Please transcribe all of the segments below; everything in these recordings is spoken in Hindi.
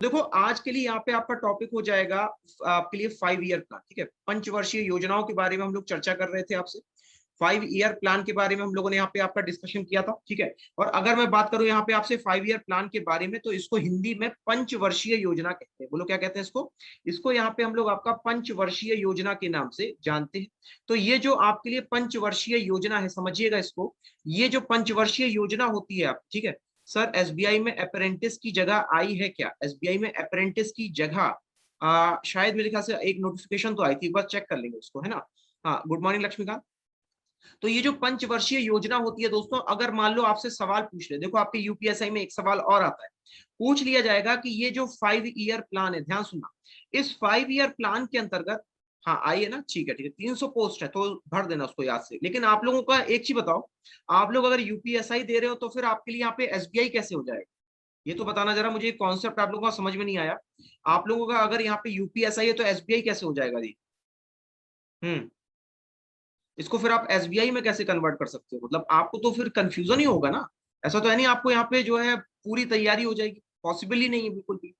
देखो आज के लिए यहाँ पे आपका टॉपिक हो जाएगा आपके लिए 5 ईयर प्लान, ठीक है। पंचवर्षीय योजनाओं के बारे में हम लोग चर्चा कर रहे थे आपसे। 5 ईयर प्लान के बारे में हम लोगों ने यहाँ पे आपका डिस्कशन किया था, ठीक है। और अगर मैं बात करूं यहाँ पे आपसे 5 ईयर प्लान के बारे में, तो इसको हिंदी में पंचवर्षीय योजना कहते हैं। बोलो क्या कहते हैं इसको? इसको यहाँ पे हम लोग आपका पंचवर्षीय योजना के नाम से जानते हैं। तो ये जो आपके लिए पंचवर्षीय योजना है, समझिएगा इसको, ये जो पंचवर्षीय योजना होती है आप, ठीक है। सर एसबीआई में अप्रेंटिस की जगह आई है क्या? एसबीआई में अप्रेंटिस की जगह शायद मेरे ख्याल से एक नोटिफिकेशन तो आई थी, बस चेक कर लेंगे उसको, है ना। हाँ, गुड मॉर्निंग लक्ष्मीकांत। तो ये जो पंचवर्षीय योजना होती है दोस्तों, अगर मान लो आपसे सवाल पूछ ले, देखो आपके यूपीएसआई में एक सवाल और आता है, पूछ लिया जाएगा कि ये जो 5 ईयर प्लान है, ध्यान सुनना, इस 5 ईयर प्लान के अंतर्गत, हाँ आई है ना, ठीक है ठीक है, 300 पोस्ट है तो भर देना उसको याद से। लेकिन आप लोगों का एक चीज बताओ, आप लोग अगर यूपीएसआई दे रहे हो तो फिर आपके लिए यहाँ पे एसबीआई कैसे हो जाएगा? ये तो बताना जरा मुझे, कॉन्सेप्ट आप लोगों का समझ में नहीं आया। आप लोगों का अगर यहाँ पे यूपीएसआई है तो एसबीआई कैसे हो जाएगा जी? इसको फिर आप एसबीआई में कैसे कन्वर्ट कर सकते हो? मतलब आपको तो फिर कंफ्यूजन ही होगा ना। ऐसा तो है नहीं आपको यहाँ पे जो है पूरी तैयारी हो जाएगी, पॉसिबल ही नहीं है बिल्कुल भी,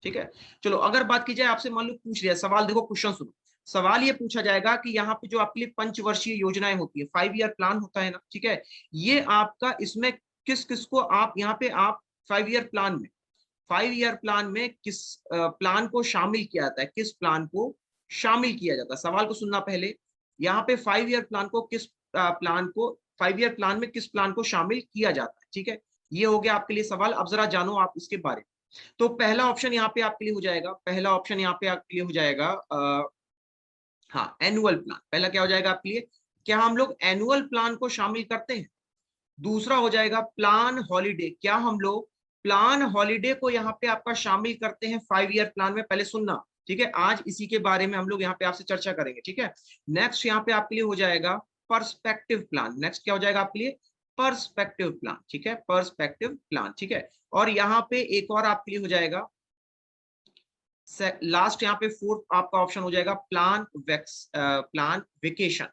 ठीक है। चलो अगर बात की जाए, आपसे मान लो पूछ लिया सवाल, देखो क्वेश्चन सुनो। सवाल ये पूछा जाएगा कि यहाँ पे जो आपके लिए पंचवर्षीय योजनाएं होती है, 5 ईयर प्लान होता है ना, ठीक है, ये आपका इसमें किस किस को आप यहाँ पे आप 5 ईयर प्लान में, 5 ईयर प्लान में किस प्लान को शामिल किया जाता है, किस प्लान को शामिल किया जाता है? सवाल को सुनना पहले। यहाँ पे 5 ईयर प्लान को किस प्लान को 5 ईयर प्लान में किस प्लान को शामिल किया जाता है, ठीक है। ये हो गया आपके लिए सवाल। अब जरा जानो आप इसके बारे में। तो पहला ऑप्शन यहाँ पे आपके लिए हो जाएगा, पहला ऑप्शन यहाँ पे आपके लिए हो जाएगा हाँ, एनुअल प्लान। पहला क्या हो जाएगा आपके लिए? क्या हम लोग एनुअल प्लान को शामिल करते हैं? दूसरा हो जाएगा प्लान हॉलीडे। क्या हम लोग प्लान हॉलीडे को यहाँ पे आपका शामिल करते हैं 5 ईयर प्लान में? पहले सुनना, ठीक है, आज इसी के बारे में हम लोग यहाँ पे आपसे चर्चा करेंगे, ठीक है। नेक्स्ट यहाँ पे आपके लिए हो जाएगा पर्सपेक्टिव प्लान। नेक्स्ट क्या हो जाएगा आपके लिए? पर्सपेक्टिव प्लान, ठीक है, पर्सपेक्टिव प्लान, ठीक है। और यहाँ पे एक और आपके लिए हो जाएगा लास्ट, यहाँ पे फोर्थ आपका ऑप्शन हो जाएगा प्लान वेकेशन।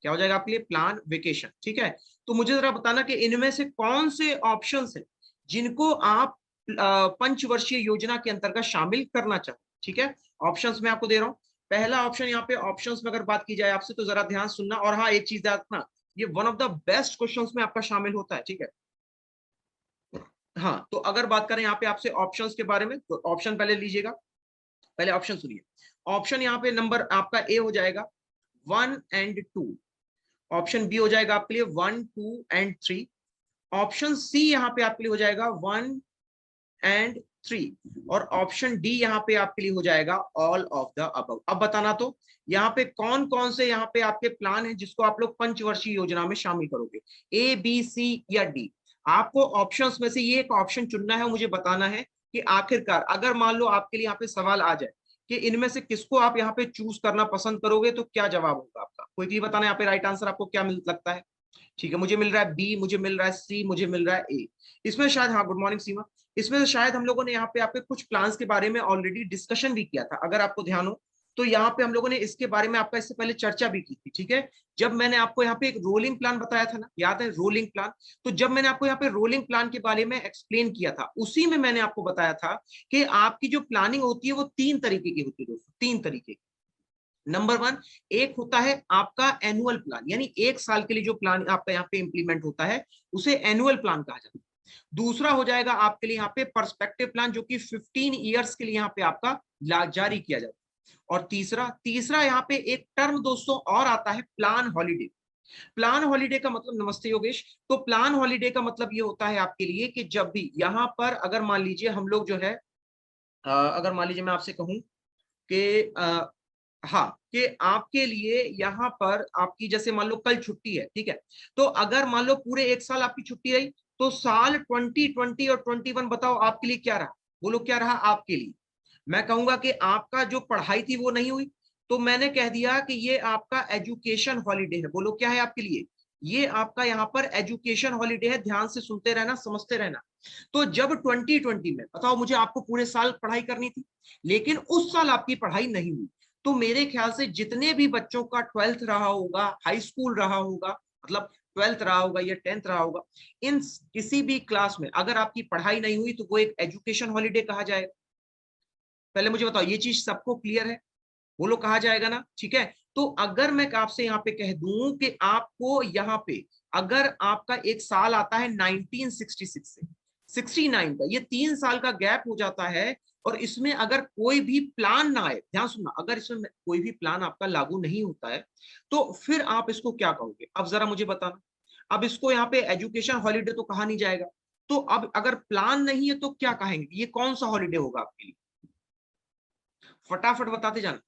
क्या हो जाएगा आपके लिए? प्लान वेकेशन, ठीक है। तो मुझे जरा बताना कि इनमें से कौन से ऑप्शंस हैं जिनको आप पंचवर्षीय योजना के अंतर्गत शामिल करना चाहते हैं, ठीक है। ऑप्शंस मैं आपको दे रहा हूं। पहला ऑप्शन यहाँ पे ऑप्शंस में अगर बात की जाए आपसे, तो जरा ध्यान सुनना। और हाँ, एक चीज याद रखना, ये one of the best questions में आपका शामिल होता है, ठीक है। हाँ, तो अगर बात करें यहाँ पे आपसे ऑप्शंस के बारे में, तो ऑप्शन पहले लीजिएगा, पहले ऑप्शन सुनिए। ऑप्शन यहाँ पे नंबर आपका ए हो जाएगा 1 और 2। ऑप्शन बी हो जाएगा आपके लिए 1, 2 और 3। ऑप्शन सी यहाँ पे आपके लिए हो जाएगा 1 और 3। और ऑप्शन डी यहाँ पे आपके लिए हो जाएगा ऑल ऑफ द अबव। अब बताना तो यहाँ पे कौन कौन से यहाँ पे आपके प्लान है जिसको आप लोग पंचवर्षीय योजना में शामिल करोगे, ए बी सी या डी? आपको ऑप्शंस में से ये एक ऑप्शन चुनना है, मुझे बताना है कि आखिरकार अगर मान लो आपके लिए यहाँ पे सवाल आ जाए कि इनमें से किसको आप यहाँ पे चूज करना पसंद करोगे, तो क्या जवाब होगा आपका? कोई भी बताना है यहाँ पे राइट आंसर आपको क्या लगता है? ठीक है, मुझे मिल रहा है बी, मुझे मिल रहा है सी, मुझे मिल रहा है ए। इसमें शायद, हाँ गुड मॉर्निंग सीमा, इसमें से शायद हम लोगों ने यहाँ पे आपके कुछ प्लान्स के बारे में ऑलरेडी डिस्कशन भी किया था, अगर आपको ध्यान हो तो। यहाँ पे हम लोगों ने इसके बारे में आपका इससे पहले चर्चा भी की थी, ठीक है। जब मैंने आपको यहाँ पे एक रोलिंग प्लान बताया था ना, याद है रोलिंग प्लान? तो जब मैंने आपको यहाँ पे रोलिंग प्लान के बारे में एक्सप्लेन किया था, उसी में मैंने आपको बताया था कि आपकी जो प्लानिंग होती है वो 3 तरीके की होती है दोस्तों, 3 तरीके की। नंबर 1, एक होता है आपका एनुअल प्लान, यानी 1 साल के लिए जो प्लान आपका यहाँ पे इंप्लीमेंट होता है उसे एनुअल प्लान कहा जाता है। दूसरा हो जाएगा आपके लिए यहाँ पे पर्सपेक्टिव प्लान, जो कि 15 ईयर्स के लिए यहाँ पे आपका जारी किया जाता है। और तीसरा तीसरा यहाँ पे एक टर्म दोस्तों और आता है, प्लान हॉलीडे। प्लान हॉलीडे का मतलब, नमस्ते योगेश, तो प्लान हॉलीडे का मतलब ये होता है आपके लिए कि जब भी यहाँ पर अगर मान लीजिए हम लोग जो है अगर मान लीजिए मैं आपसे कहूं कि हाँ, कि आपके लिए यहाँ पर आपकी जैसे मान लो कल छुट्टी है, ठीक है, तो अगर मान लो पूरे 1 साल आपकी छुट्टी रही, तो साल 2020 और 21 बताओ आपके लिए क्या रहा? बोलो क्या रहा आपके लिए? मैं कहूंगा कि आपका जो पढ़ाई थी वो नहीं हुई, तो मैंने कह दिया कि ये आपका एजुकेशन हॉलीडे है। बोलो क्या है आपके लिए? ये आपका यहाँ पर एजुकेशन हॉलीडे है। ध्यान से सुनते रहना, समझते रहना। तो जब 2020 में बताओ, मुझे आपको पूरे साल पढ़ाई करनी थी, लेकिन उस साल आपकी पढ़ाई नहीं हुई, तो मेरे ख्याल से जितने भी बच्चों का 12th रहा होगा, हाई स्कूल रहा होगा, मतलब 12th रहा होगा या 10th रहा होगा, इन किसी भी क्लास में अगर आपकी पढ़ाई नहीं हुई तो वो एक एजुकेशन हॉलीडे कहा जाएगा। पहले मुझे बताओ ये चीज सबको क्लियर है? बोलो कहा जाएगा ना, ठीक है। तो अगर मैं आपसे यहाँ पे कह दूं कि आपको यहाँ पे अगर आपका एक साल आता है 1966 से 69 का, ये 3 साल का गैप हो जाता है, और इसमें अगर कोई भी प्लान ना आए, ध्यान सुनना, अगर इसमें कोई भी प्लान आपका लागू नहीं होता है तो फिर आप इसको क्या कहोगे? अब जरा मुझे बताना। अब इसको यहाँ पे एजुकेशन हॉलीडे तो कहा नहीं जाएगा, तो अब अगर प्लान नहीं है तो क्या कहेंगे? ये कौन सा हॉलीडे होगा आपके लिए? फटाफट बताते जाना,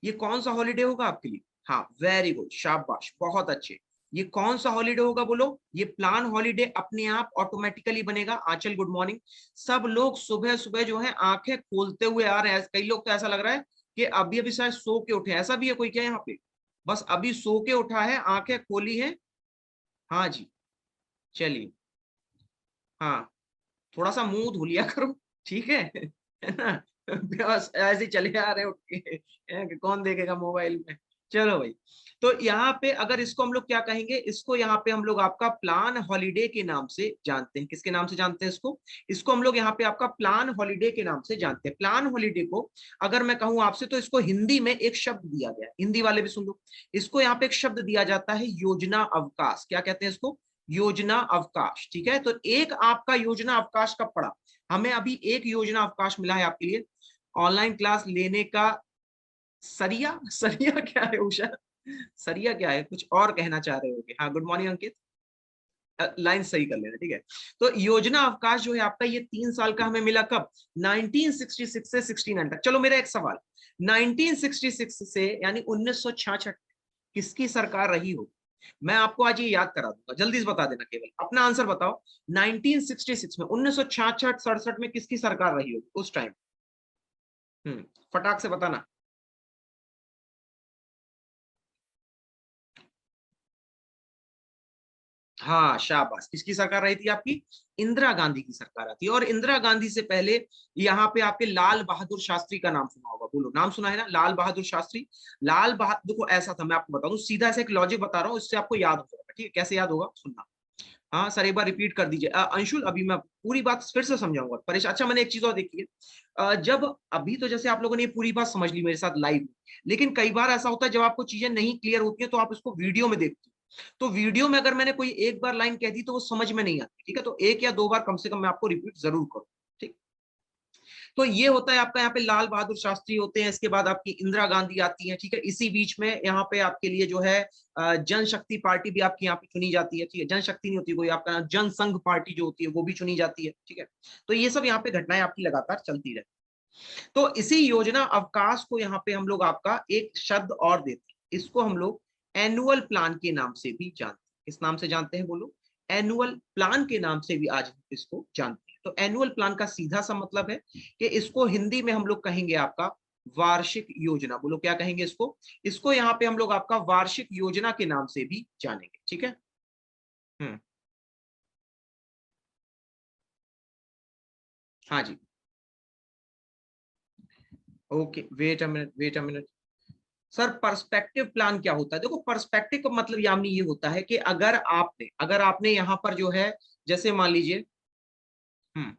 ये कौन सा हॉलीडे होगा आपके लिए? हाँ, वेरी गुड, शाबाश, बहुत अच्छे। ये कौन सा हॉलीडे होगा बोलो? ये प्लान हॉलीडे अपने आप ऑटोमेटिकली बनेगा। आंचल गुड मॉर्निंग। सब लोग सुबह सुबह जो है आंखें खोलते हुए आ रहे हैं, कई लोग तो ऐसा लग रहा है कि अभी अभी शायद सो के उठे, ऐसा भी है कोई क्या यहाँ पे? बस अभी सो के उठा है, आंखें खोली है। हाँ जी, चलिए। हाँ, थोड़ा सा मुंह धो लिया करो, ठीक है ना? बस ऐसे चले आ रहे उठ के, कि कौन देखेगा मोबाइल में। चलो भाई, तो यहाँ पे अगर इसको हम लोग क्या कहेंगे? इसको यहाँ पे हम लोग आपका प्लान हॉलीडे के नाम से जानते हैं। किसके नाम से जानते हैं इसको? इसको हम लोग यहाँ पे आपका प्लान हॉलीडे के नाम से जानते हैं। प्लान हॉलीडे को अगर मैं कहूँ आपसे, तो इसको हिंदी में एक शब्द दिया गया है, हिंदी वाले भी सुन लो। इसको यहाँ पे एक शब्द दिया जाता है, योजना अवकाश। क्या कहते हैं इसको? योजना अवकाश, ठीक है। तो एक आपका योजना अवकाश कब पड़ा? हमें अभी एक योजना अवकाश मिला है आपके लिए, ऑनलाइन क्लास लेने का। सरिया सरिया क्या है उषा? सरिया क्या है? कुछ और कहना चाह रहे होगे। हाँ, गुड मॉर्निंग अंकित। लाइन सही कर लेना, ठीक है। तो योजना अवकाश जो है आपका, ये 3 साल का हमें मिला कब? 1966 से 69 तक। चलो मेरा एक सवाल, 1966 से यानी 1966 किसकी सरकार रही हो? मैं आपको आज ये याद करा दूंगा, जल्दी से बता देना, केवल अपना आंसर बताओ। 1966 में, 1966 67 में किसकी सरकार रही होगी उस टाइम? फटाक से बताना। हाँ, शाबाश, किसकी सरकार रही थी आपकी? इंदिरा गांधी की सरकार आती है। और इंदिरा गांधी से पहले यहाँ पे आपके लाल बहादुर शास्त्री का नाम सुना होगा, बोलो नाम सुना है ना, लाल बहादुर शास्त्री। लाल बहादुर, देखो ऐसा था, मैं आपको बता दूं, सीधा ऐसा एक लॉजिक बता रहा हूँ, इससे आपको याद हो जाएगा, ठीक है? कैसे याद होगा सुनना। हाँ सर, एक बार रिपीट कर दीजिए। अंशुल, अभी मैं पूरी बात फिर से समझाऊंगा। परेश, अच्छा मैंने एक चीज और देखी है, जब अभी तो जैसे आप लोगों ने ये पूरी बात समझ ली मेरे साथ लाइव, लेकिन कई बार ऐसा होता है जब आपको चीजें नहीं क्लियर होती है तो आप इसको वीडियो में देखते हो। तो वीडियो में अगर मैंने कोई एक बार लाइन कह दी तो वो समझ में नहीं आती, ठीक है? तो एक या दो बार कम से कम मैं आपको रिपीट जरूर करूँ, ठीक? तो ये होता है आपका, यहाँ पे लाल बहादुर शास्त्री होते हैं, इसके बाद आपकी इंदिरा गांधी आती है, ठीक है। इसी बीच में यहाँ पे आपके लिए जो है जनशक्ति पार्टी भी आपकी यहाँ पे चुनी जाती है, ठीक है। जनशक्ति नहीं होती कोई, आपका जनसंघ पार्टी जो होती है वो भी चुनी जाती है, ठीक है। तो ये सब यहाँ पे घटनाएं आपकी लगातार चलती रहती है। तो इसी योजना अवकाश को यहाँ पे हम लोग आपका एक शब्द और देते हैं, इसको हम लोग एनुअल प्लान के नाम से भी जानते हैं। किस नाम से जानते हैं बोलो? एनुअल प्लान के नाम से भी आज इसको जानते हैं। तो एनुअल प्लान का सीधा सा मतलब है कि इसको हिंदी में हम लोग कहेंगे आपका वार्षिक योजना। बोलो क्या कहेंगे इसको? इसको यहाँ पे हम लोग आपका वार्षिक योजना के नाम से भी जानेंगे, ठीक है। हम्म, हाँ जी। Okay, wait a minute, wait a minute. Sir, perspective plan क्या होता है? देखो, पर्सपेक्टिव का मतलब यानी ये होता है कि अगर आपने यहाँ पर जो है, जैसे मान लीजिए, हम्म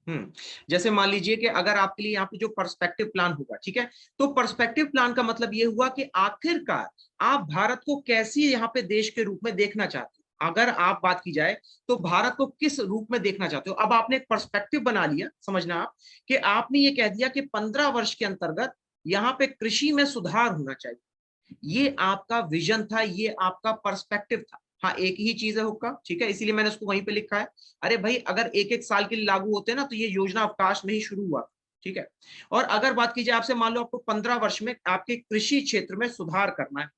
हम्म जैसे मान लीजिए कि अगर आपके लिए यहाँ पे जो पर्सपेक्टिव प्लान होगा, ठीक है, तो पर्सपेक्टिव प्लान का मतलब ये हुआ कि आखिरकार आप भारत को कैसी यहाँ पे देश के रूप में देखना चाहते हो। अगर आप बात की जाए तो भारत को किस रूप में देखना चाहते हो, अब आपने एक पर्सपेक्टिव बना लिया, समझना आप, कि आपने ये कह दिया कि 15 वर्ष के अंतर्गत यहाँ पे कृषि में सुधार होना चाहिए। ये आपका विजन था, ये आपका पर्सपेक्टिव था। हाँ, एक ही चीज है हुक्का, ठीक है, इसीलिए मैंने उसको वहीं पे लिखा है। अरे भाई, अगर एक एक साल के लिए लागू होते ना तो ये योजना अवकाश में ही शुरू हुआ, ठीक है। और अगर बात की जाए आपसे, मान लो आपको 15 वर्ष में आपके कृषि क्षेत्र में सुधार करना है,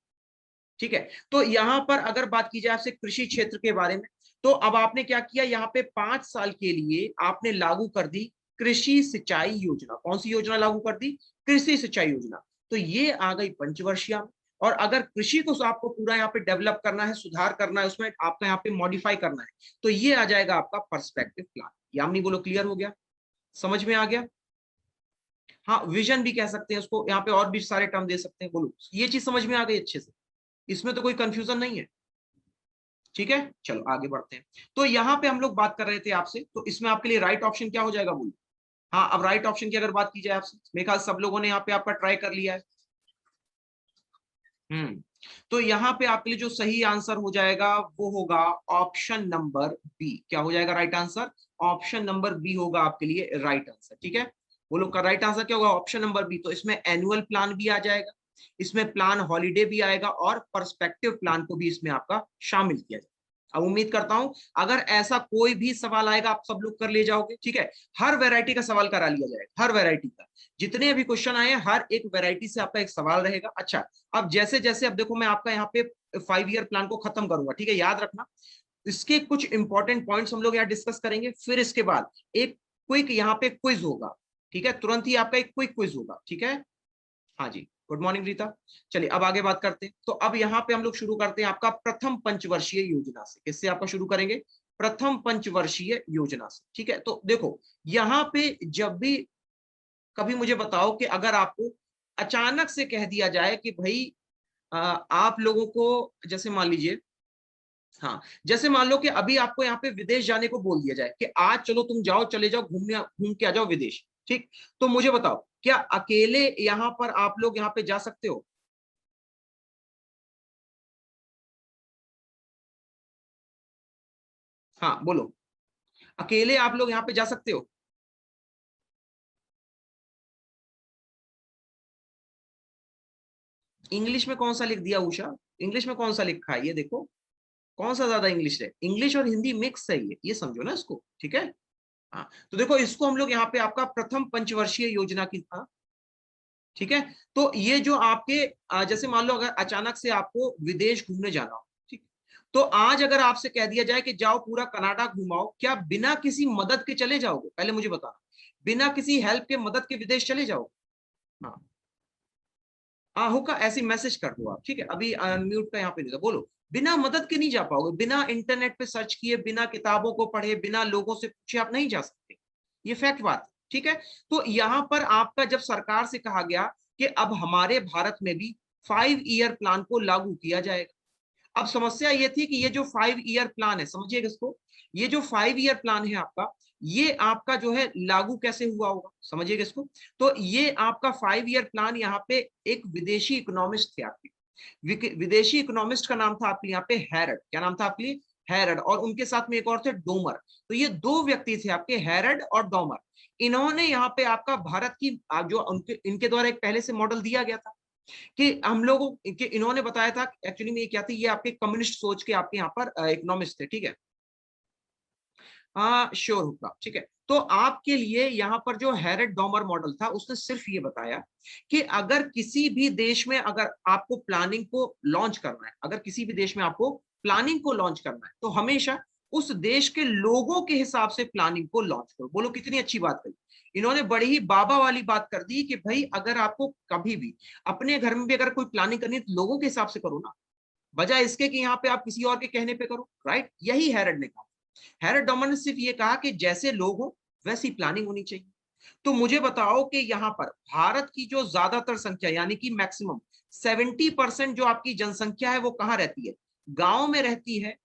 ठीक है। तो यहां पर अगर बात की जाए आपसे कृषि क्षेत्र के बारे में, तो अब आपने क्या किया, यहाँ पे 5 साल के लिए आपने लागू कर दी कृषि सिंचाई योजना। कौन सी योजना लागू कर दी? कृषि सिंचाई योजना। तो ये आ गई पंचवर्षीय में। और अगर कृषि को आपको पूरा यहाँ पे डेवलप करना है, सुधार करना है, उसमें आपका यहाँ पे मॉडिफाई करना है, तो ये आ जाएगा आपका पर्सपेक्टिव प्लान। यानी बोलो क्लियर हो गया? समझ में आ गया? हाँ, विजन भी कह सकते हैं उसको, यहाँ पे और भी सारे टर्म दे सकते हैं। बोलो, ये चीज समझ में आ गई अच्छे से? इसमें तो कोई कंफ्यूजन नहीं है? ठीक है, चलो आगे बढ़ते हैं। तो यहाँ पे हम लोग बात कर रहे थे आपसे, तो इसमें आपके लिए राइट ऑप्शन क्या हो जाएगा बोलिए। हाँ, अब राइट ऑप्शन की अगर बात की जाए आपसे, मेरे ख्याल सब लोगों ने यहाँ पे आपका ट्राई कर लिया है। हम्म, तो यहाँ पे आपके लिए जो सही आंसर हो जाएगा वो होगा ऑप्शन नंबर बी। क्या हो जाएगा right answer? Option number B होगा आपके लिए राइट आंसर। ठीक है, वो लोग का राइट आंसर क्या होगा? Option number B. तो इसमें एनुअल प्लान भी आ जाएगा, इसमें प्लान हॉलीडे भी आएगा, और पर्सपेक्टिव प्लान को भी इसमें आपका शामिल किया जाएगा। अब उम्मीद करता हूं अगर ऐसा कोई भी सवाल आएगा आप सब लोग कर ले जाओगे। ठीक है, हर वैरायटी का सवाल करा लिया जाएगा, हर वैरायटी का, जितने भी क्वेश्चन आए हर एक वैरायटी से आपका एक सवाल रहेगा। अच्छा, अब जैसे जैसे अब देखो मैं आपका यहाँ पे 5 ईयर प्लान को खत्म करूंगा, ठीक है, याद रखना इसके कुछ इंपॉर्टेंट पॉइंट्स हम लोग यहाँ डिस्कस करेंगे, फिर इसके बाद एक क्विक यहाँ पे क्विज होगा। ठीक है, तुरंत ही आपका एक क्विक क्विज होगा। ठीक है, हाँ जी, गुड मॉर्निंग रीता। चलिए अब आगे बात करते हैं। तो अब यहाँ पे हम लोग शुरू करते हैं आपका प्रथम पंचवर्षीय योजना से। किससे आपका शुरू करेंगे? प्रथम पंचवर्षीय योजना से। ठीक है, तो देखो यहाँ पे जब भी कभी मुझे बताओ कि अगर आपको अचानक से कह दिया जाए कि भाई आप लोगों को, जैसे मान लीजिए, हाँ, जैसे मान लो कि अभी आपको यहाँ पे विदेश जाने को बोल दिया जाए कि आज चलो तुम जाओ, चले जाओ, घूम के आ जाओ विदेश। ठीक, तो मुझे बताओ क्या अकेले यहाँ पर आप लोग यहाँ पे जा सकते हो? हाँ बोलो, अकेले आप लोग यहाँ पे जा सकते हो? इंग्लिश में कौन सा लिख दिया उषा? इंग्लिश में कौन सा लिखा है ये देखो, कौन सा ज्यादा इंग्लिश है? इंग्लिश और हिंदी मिक्स है ये समझो ना इसको। ठीक है, हाँ, तो देखो इसको हम लोग यहाँ पे आपका प्रथम पंचवर्षीय योजना की था। ठीक है, तो ये जो आपके जैसे मान लो अगर अचानक से आपको विदेश घूमने जाना हो, ठीक, तो आज अगर आपसे कह दिया जाए कि जाओ पूरा कनाडा घुमाओ, क्या बिना किसी मदद के चले जाओगे? पहले मुझे बताना, बिना किसी हेल्प के, मदद के विदेश चले जाओगे? हाँ, होगा, ऐसी मैसेज कर दो आप। ठीक है, अभी अनम्यूट का यहाँ पे नहीं था, बोलो बिना मदद के नहीं जा पाओगे, बिना इंटरनेट पे सर्च किए, बिना किताबों को पढ़े, बिना लोगों से पूछे आप नहीं जा सकते। ये फैक्ट बात है। ठीक है, तो यहाँ पर आपका जब सरकार से कहा गया कि अब हमारे भारत में भी 5 ईयर प्लान को लागू किया जाएगा। अब समस्या ये थी कि ये जो 5 ईयर प्लान है, समझिएगा इसको, ये जो 5 ईयर प्लान है आपका, ये आपका जो है लागू कैसे हुआ होगा, समझिएगा इसको। तो ये आपका 5 ईयर प्लान, यहाँ पे एक विदेशी इकोनॉमिस्ट थे आपके, विदेशी इकोनॉमिस्ट का नाम था आपके यहाँ पे हैरड। क्या नाम था आपके लिए? हैरड। और उनके साथ में एक और थे डोमर। तो ये दो व्यक्ति थे आपके, हैरड और डोमर। इन्होंने यहाँ पे आपका भारत की जो उनके इनके द्वारा एक पहले से मॉडल दिया गया था कि हम लोगों के, इन्होंने बताया था एक्चुअली में ये क्या थी, ये आपके कम्युनिस्ट सोच के आपके यहाँ पर इकोनॉमिस्ट थे। ठीक है, हाँ श्योर होगा। ठीक है, तो आपके लिए यहाँ पर जो हैरेड डॉमर मॉडल था उसने सिर्फ ये बताया कि अगर किसी भी देश में अगर आपको प्लानिंग को लॉन्च करना है, अगर किसी भी देश में आपको प्लानिंग को लॉन्च करना है, तो हमेशा उस देश के लोगों के हिसाब से प्लानिंग को लॉन्च करो। बोलो कितनी अच्छी बात कही। इन्होंने बड़ी ही बाबा वाली बात कर दी कि भाई अगर आपको कभी भी अपने घर में भी अगर कोई प्लानिंग करनी है तो लोगों के हिसाब से करो ना, बजाय इसके कि यहाँ पे आप किसी और के कहने पे करो। राइट, यही हैरड ने कहा। हैरड डॉमर ने सिर्फ ये कहा कि जैसे लोग हो वैसी प्लानिंग होनी चाहिए। तो मुझे बताओ कि यहाँ पर भारत की जो ज्यादातर संख्या, यानी कि मैक्सिमम 70% जो आपकी जनसंख्या है वो कहाँ रहती है? गांव में रहती है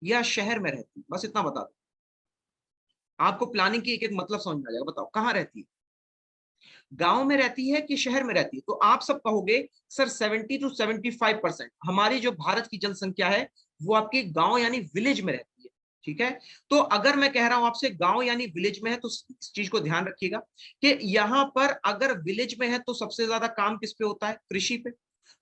या शहर में रहती है? बस इतना बता दो, आपको प्लानिंग की एक एक मतलब समझ में आ जाएगा। बताओ कहाँ रहती है, गांव में रहती है कि शहर में रहती है? तो आप सब कहोगे सर 70 to 75% हमारी जो भारत की जनसंख्या है वो आपके गांव यानी विलेज में रहती है। ठीक है, तो अगर मैं कह रहा हूं आपसे गांव यानी विलेज में है, तो इस चीज को ध्यान रखिएगा कि यहां पर अगर विलेज में है तो सबसे ज्यादा काम किस पे होता है? कृषि पे।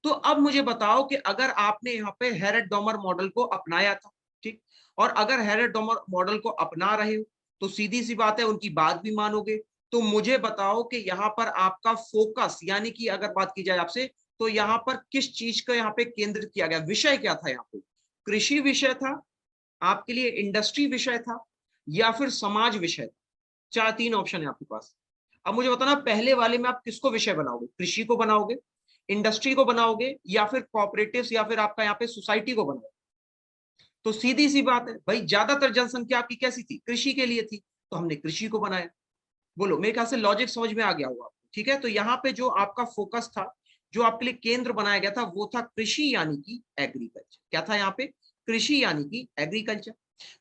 तो अब मुझे बताओ कि अगर आपने यहाँ पे हैरेड डॉमर मॉडल को अपनाया था, ठीक, और अगर हैरेड डॉमर मॉडल को अपना रहे हो तो सीधी सी बात है उनकी बात भी मानोगे। तो मुझे बताओ कि यहाँ पर आपका फोकस, यानी कि अगर बात की जाए आपसे, तो यहाँ पर किस चीज को यहाँ पे केंद्रित किया गया? विषय क्या था यहाँ पे? कृषि विषय था आपके लिए, इंडस्ट्री विषय था, या फिर समाज विषय था? चार तीन ऑप्शन है आपके पास। अब मुझे बताना पहले वाले में आप किसको विषय बनाओगे? कृषि को बनाओगे, इंडस्ट्री को बनाओगे, या फिर कॉपरेटिव्स, या फिर आपका यहाँ पे सोसाइटी को बनाओगे? तो सीधी सी बात है भाई, ज्यादातर जनसंख्या आपकी कैसी थी? कृषि के लिए थी, तो हमने कृषि को बनाया। बोलो, मेरे ख्याल से लॉजिक समझ में आ गया होगा आपको। ठीक है, तो यहाँ पे जो आपका फोकस था, जो आपके लिए केंद्र बनाया गया था, वो था कृषि यानी कि एग्रीकल्चर। क्या था यहाँ पे? कृषि यानी कि एग्रीकल्चर।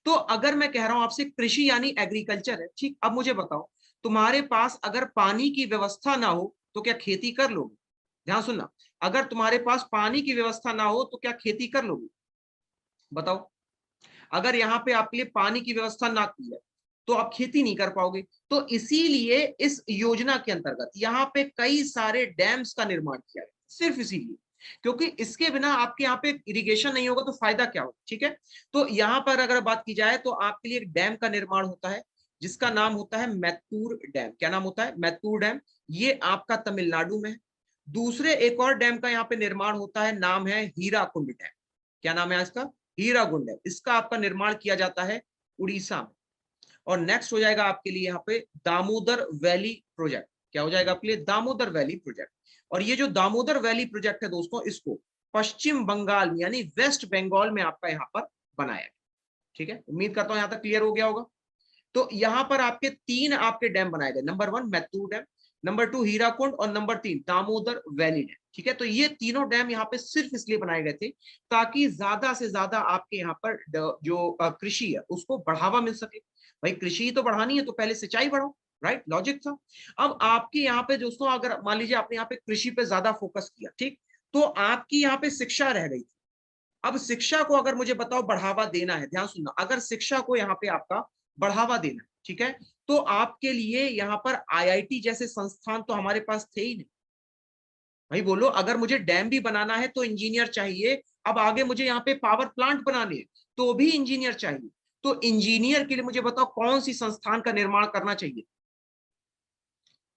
तो अगर मैं कह रहा हूं आपसे कृषि यानी एग्रीकल्चर है, ठीक, अब मुझे बताओ तुम्हारे पास अगर पानी की व्यवस्था ना हो तो क्या खेती कर लोगे? ध्यान सुनना, अगर तुम्हारे पास पानी की व्यवस्था ना हो तो क्या खेती कर लोगे? बताओ, अगर यहाँ पे आपके लिए पानी की व्यवस्था ना की है तो आप खेती नहीं कर पाओगे। तो इसीलिए इस योजना के अंतर्गत यहाँ पे कई सारे डैम्स का निर्माण किया गया, सिर्फ इसीलिए, क्योंकि इसके बिना आपके यहाँ पे इरिगेशन नहीं होगा तो फायदा क्या होगा। ठीक है, तो यहाँ पर अगर बात की जाए तो आपके लिए एक डैम का निर्माण होता है जिसका नाम होता है मैत्तूर डैम। क्या नाम होता है? मैत्तूर डैम। ये आपका तमिलनाडु में है। दूसरे एक और डैम का यहाँ पे निर्माण होता है, नाम है हीराकुंड डैम। क्या नाम है इसका? हीराकुंड डैम। इसका आपका निर्माण किया जाता है उड़ीसा में। और नेक्स्ट हो जाएगा आपके लिए यहाँ पे दामोदर वैली प्रोजेक्ट। क्या हो जाएगा आपके लिए? Damodar valley project. और ये जो दामोदर वैली प्रोजेक्ट है दोस्तों, इसको पश्चिम बंगाल में यानी वेस्ट बंगाल में आपका यहाँ पर बनाया गया। ठीक है, उम्मीद करता हूं यहां तक क्लियर हो गया होगा। तो यहां पर आपके तीन आपके डैम बनाए गए, नंबर 1 मैत्तूर डैम, नंबर 2 हीराकुंड और नंबर 3 दामोदर वैली डैम। ठीक है, तो ये तीनों डैम यहाँ पे सिर्फ इसलिए बनाए गए थे ताकि ज्यादा से ज्यादा आपके यहाँ पर जो कृषि है उसको बढ़ावा मिल सके। भाई कृषि तो बढ़ानी है तो पहले सिंचाई बढ़ाओ, राइट, लॉजिक था। अब आपके यहाँ पे दोस्तों अगर मान लीजिए आपने यहाँ पे कृषि पे ज्यादा फोकस किया, ठीक, तो आपकी यहाँ पे शिक्षा रह गई थी। अब शिक्षा को अगर मुझे बताओ बढ़ावा देना है, ध्यान सुनना, अगर शिक्षा को यहाँ पे आपका बढ़ावा देना है, ठीक है, तो आपके लिए यहाँ पर आईआईटी जैसे संस्थान तो हमारे पास थे ही नहीं। भाई बोलो, अगर मुझे डैम भी बनाना है तो इंजीनियर चाहिए। अब आगे मुझे यहाँ पे पावर प्लांट बनाने तो भी इंजीनियर चाहिए। तो इंजीनियर के लिए मुझे बताओ कौन सी संस्थान का निर्माण करना चाहिए?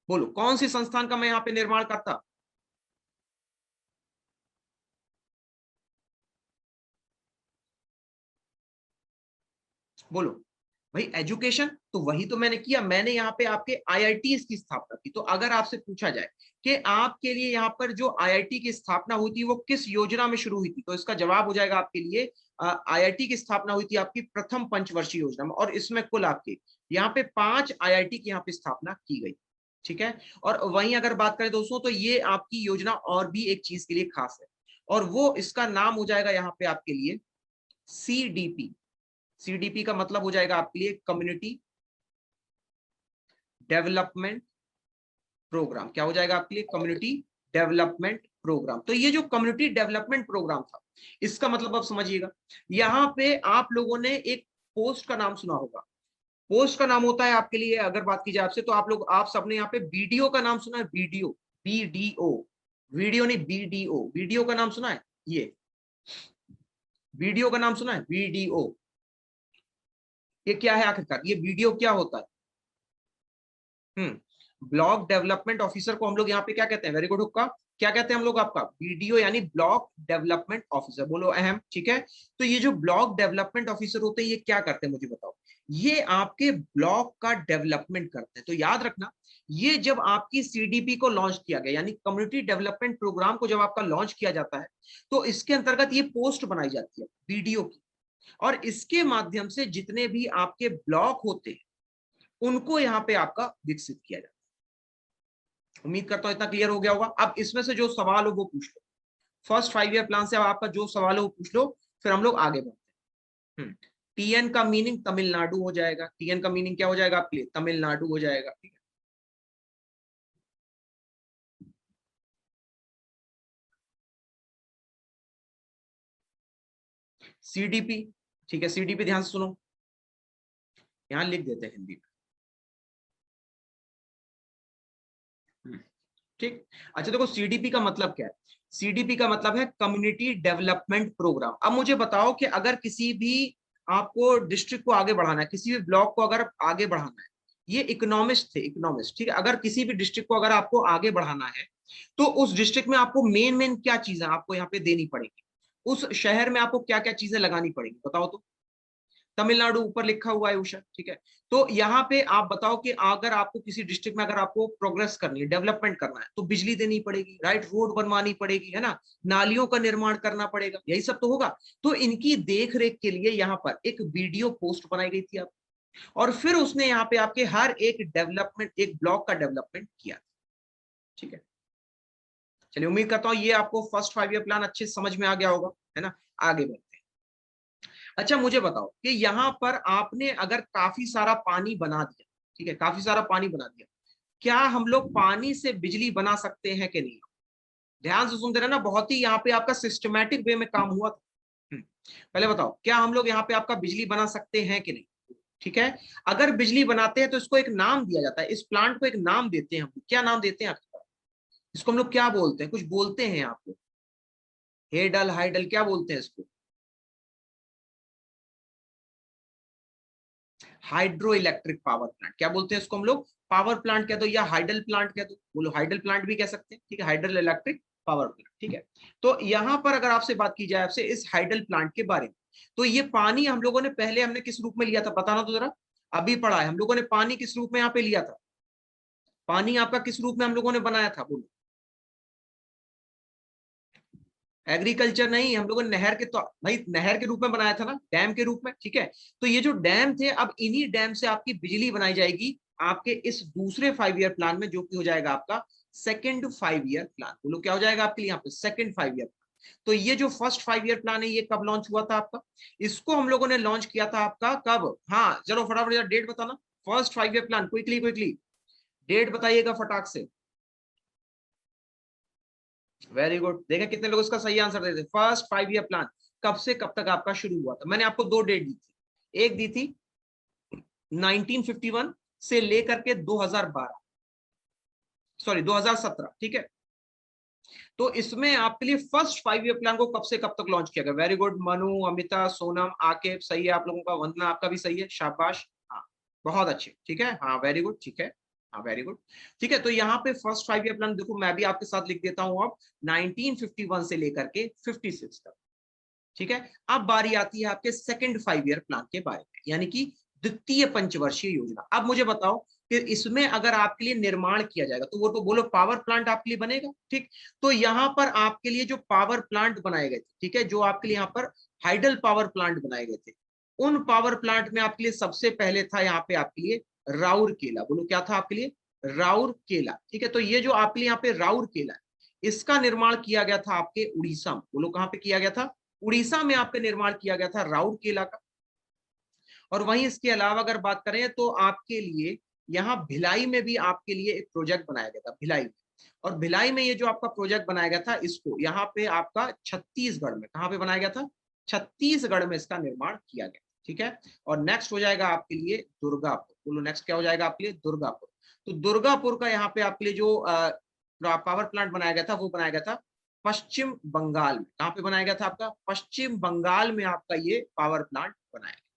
बोलो, कौन सी संस्थान का मैं यहाँ पे निर्माण करता? बोलो भाई, एजुकेशन तो वही तो मैंने किया। मैंने यहाँ पे आपके आईआईटी की स्थापना की। तो अगर आपसे पूछा जाए कि आपके लिए यहाँ पर जो आईआईटी की स्थापना हुई थी वो किस योजना में शुरू हुई थी, तो इसका जवाब हो जाएगा आपके लिए आईआईटी की स्थापना हुई थी आपकी प्रथम पंचवर्षीय योजना में। और इसमें कुल आपके यहाँ पे 5 आईआईटी की यहाँ पे स्थापना की गई। ठीक है, और वहीं अगर बात करें दोस्तों तो ये आपकी योजना और भी एक चीज के लिए खास है, और वो इसका नाम हो जाएगा यहाँ पे आपके लिए सीडीपी। सीडीपी का मतलब हो जाएगा आपके लिए कम्युनिटी डेवलपमेंट प्रोग्राम। क्या हो जाएगा आपके लिए? Community development program. तो ये जो कम्युनिटी डेवलपमेंट प्रोग्राम था, इसका मतलब आप समझिएगा, यहां पे आप लोगों ने एक पोस्ट का नाम सुना होगा। पोस्ट का नाम होता है आपके लिए, अगर बात की जाए आपसे, तो आप सबने यहाँ पे वीडियो का नाम सुना है? वीडियो, बीडीओ, वीडियो नहीं बीडीओ, वीडियो का नाम सुना है? ये वीडियो का नाम सुना है? वीडियो, ये क्या है आखिरकार? ये वीडियो क्या होता है? ब्लॉक डेवलपमेंट ऑफिसर को हम लोग यहाँ पे क्या कहते हैं? वेरी गुड हुक्का। क्या कहते हैं हम लोग आपका? बीडीओ यानी ब्लॉक डेवलपमेंट ऑफिसर। बोलो अहम। ठीक है, तो ये जो ब्लॉक डेवलपमेंट ऑफिसर होते हैं ये क्या करते हैं मुझे बताओ? ये आपके ब्लॉक का डेवलपमेंट करते हैं। तो याद रखना, ये जब आपकी सीडीपी को लॉन्च किया गया यानी कम्युनिटी डेवलपमेंट प्रोग्राम को जब आपका लॉन्च किया जाता है तो इसके अंतर्गत ये पोस्ट बनाई जाती है बीडीओ की, और इसके माध्यम से जितने भी आपके ब्लॉक होते हैं उनको यहाँ पे आपका विकसित किया जाता है। उम्मीद करता हूं इतना क्लियर हो गया होगा। अब इसमें से जो सवाल हो वो पूछ लो। फर्स्ट 5 ईयर प्लान से अब आपका जो सवाल हो वो पूछ लो, फिर हम लोग आगे बढ़ते हैं। टीएन का मीनिंग तमिलनाडु हो जाएगा। टीएन का मीनिंग क्या हो जाएगा आपके लिए? तमिलनाडु हो जाएगा। ठीक है, सीडीपी। ठीक है, सीडीपी ध्यान से सुनो, यहां लिख देते हैं हिंदी में। ठीक, अच्छा देखो सीडीपी का मतलब क्या है? सीडीपी का मतलब है कम्युनिटी डेवलपमेंट प्रोग्राम। अब मुझे बताओ कि अगर किसी भी आपको डिस्ट्रिक्ट को आगे बढ़ाना है, किसी भी ब्लॉक को अगर आगे बढ़ाना है, ये इकोनॉमिस्ट थे, इकोनॉमिस्ट। ठीक है, अगर किसी भी डिस्ट्रिक्ट को अगर आपको आगे बढ़ाना है तो उस डिस्ट्रिक्ट में आपको मेन मेन क्या चीजें आपको यहाँ पे देनी पड़ेगी, उस शहर में आपको क्या क्या चीजें लगानी पड़ेगी बताओ तो? तमिलनाडु ऊपर लिखा हुआ है उषा। ठीक है, तो यहाँ पे आप बताओ कि अगर आपको किसी डिस्ट्रिक्ट में अगर आपको प्रोग्रेस करनी है, डेवलपमेंट करना है, तो बिजली देनी पड़ेगी, राइट, रोड बनवानी पड़ेगी, है ना, नालियों का निर्माण करना पड़ेगा, यही सब तो होगा। तो इनकी देख रेख के लिए यहाँ पर एक वीडियो पोस्ट बनाई गई थी आप, और फिर उसने यहाँ पे आपके हर एक डेवलपमेंट, एक ब्लॉक का डेवलपमेंट किया। ठीक है, चलिए उम्मीद करता हूँ ये आपको फर्स्ट 5 ईयर प्लान अच्छे से समझ में आ गया होगा, है ना। आगे बढ़ते हैं। अच्छा मुझे बताओ कि यहाँ पर आपने अगर काफी सारा पानी बना दिया, ठीक है, काफी सारा पानी बना दिया, क्या हम लोग पानी से बिजली बना सकते हैं कि नहीं? ध्यान से सुनते रहना, बहुत ही यहाँ पे आपका सिस्टमैटिक वे में काम हुआ था। पहले बताओ, क्या हम लोग यहाँ पे आपका बिजली बना सकते हैं कि नहीं? ठीक है, अगर बिजली बनाते हैं तो इसको एक नाम दिया जाता है, इस प्लांट को एक नाम देते हैं हम। क्या नाम देते हैं आपको? इसको हम लोग क्या बोलते हैं? कुछ बोलते हैं आपको, हेडल हाइडल क्या बोलते हैं इसको? हाइड्रो इलेक्ट्रिक पावर प्लांट क्या बोलते हैं इसको हम लोग? पावर प्लांट कह दो या हाइडल प्लांट कह दो, बोलो हाइडल प्लांट भी कह सकते हैं, ठीक है, हाइडल इलेक्ट्रिक पावर प्लांट, ठीक है। तो यहां पर अगर आपसे बात की जाए आपसे इस हाइडल प्लांट के बारे में, तो ये पानी हम लोगों ने पहले हमने किस रूप में लिया था बताना तो जरा। अभी पढ़ा है हम लोगों ने पानी किस रूप में यहाँ पे लिया था, पानी आपका किस रूप में हम लोगों ने बनाया था, बोलो। एग्रीकल्चर नहीं, हम लोगों ने नहर के, तो भाई नहर के रूप में बनाया था ना, डैम के रूप में, ठीक है। तो ये जो डैम थे, अब इन्हीं डैम से आपकी बिजली बनाई जाएगी आपके इस दूसरे 5 ईयर प्लान में, जो कि हो जाएगा आपका सेकेंड 5 ईयर प्लान। बोलो क्या हो जाएगा आपके लिए यहाँ पे? Second 5 year plan. तो ये जो फर्स्ट 5 ईयर प्लान है ये कब लॉन्च हुआ था आपका? इसको हम लोगों ने लॉन्च किया था आपका कब? हाँ चलो फटाफट डेट बताना। First 5 year plan, quickly quickly date बताइएगा फटाक से। वेरी गुड, देखें कितने लोग इसका सही आंसर देते। फर्स्ट 5 ईयर प्लान कब से कब तक आपका शुरू हुआ था? मैंने आपको दो डेट दी थी, एक दी थी 1951 से लेकर के 2012, सॉरी 2017, ठीक है। तो इसमें आपके लिए फर्स्ट 5 ईयर प्लान को कब से कब तक लॉन्च किया गया? वेरी गुड, मनु, अमिता, सोनम, आकिब, सही है आप लोगों का, वंदना आपका भी सही है, शाबाश, हाँ बहुत अच्छे, ठीक है, हाँ वेरी गुड, ठीक है, हाँ वेरी गुड, ठीक है। तो यहाँ पे फर्स्ट 5 ईयर प्लान देखो, मैं भी आपके साथ लिख देता हूँ अब, 1951 से लेकर के 56 तक, ठीक है। अब बारी आती है आपके सेकंड 5 ईयर प्लान के बारे में, यानी कि द्वितीय पंचवर्षीय योजना। अब मुझे बताओ कि इसमें अगर आपके लिए निर्माण किया जाएगा तो वो तो बोलो पावर प्लांट आपके लिए बनेगा, ठीक। तो यहाँ पर आपके लिए जो पावर प्लांट बनाए गए थे, ठीक है, जो आपके लिए यहाँ पर हाइडल पावर प्लांट बनाए गए थे, उन पावर प्लांट में आपके लिए सबसे पहले था यहाँ पे आपके लिए राउरकेला। बोलो क्या था आपके लिए? राउरकेला, ठीक है। तो ये जो आपके लिए यहाँ पे राउरकेला है, इसका निर्माण किया गया था आपके उड़ीसा में। बोलो कहाँ पे किया गया था? उड़ीसा में आपका निर्माण किया गया था राउरकेला का। और वहीं इसके अलावा अगर बात करें तो आपके लिए यहाँ भिलाई में भी आपके लिए एक प्रोजेक्ट बनाया गया था, भिलाई में। और भिलाई में ये जो आपका प्रोजेक्ट बनाया गया था, इसको यहाँ पे आपका छत्तीसगढ़ में, कहाँ पे बनाया गया था? छत्तीसगढ़ में इसका निर्माण किया गया, ठीक है। और नेक्स्ट हो जाएगा आपके लिए दुर्गापुर। बोलो नेक्स्ट क्या हो जाएगा आपके लिए? दुर्गापुर। तो दुर्गापुर का यहाँ पे आपके लिए जो पावर प्लांट बनाया गया था वो बनाया गया था पश्चिम बंगाल में। कहाँ पे बनाया गया था आपका? पश्चिम बंगाल में आपका ये पावर प्लांट बनाया गया,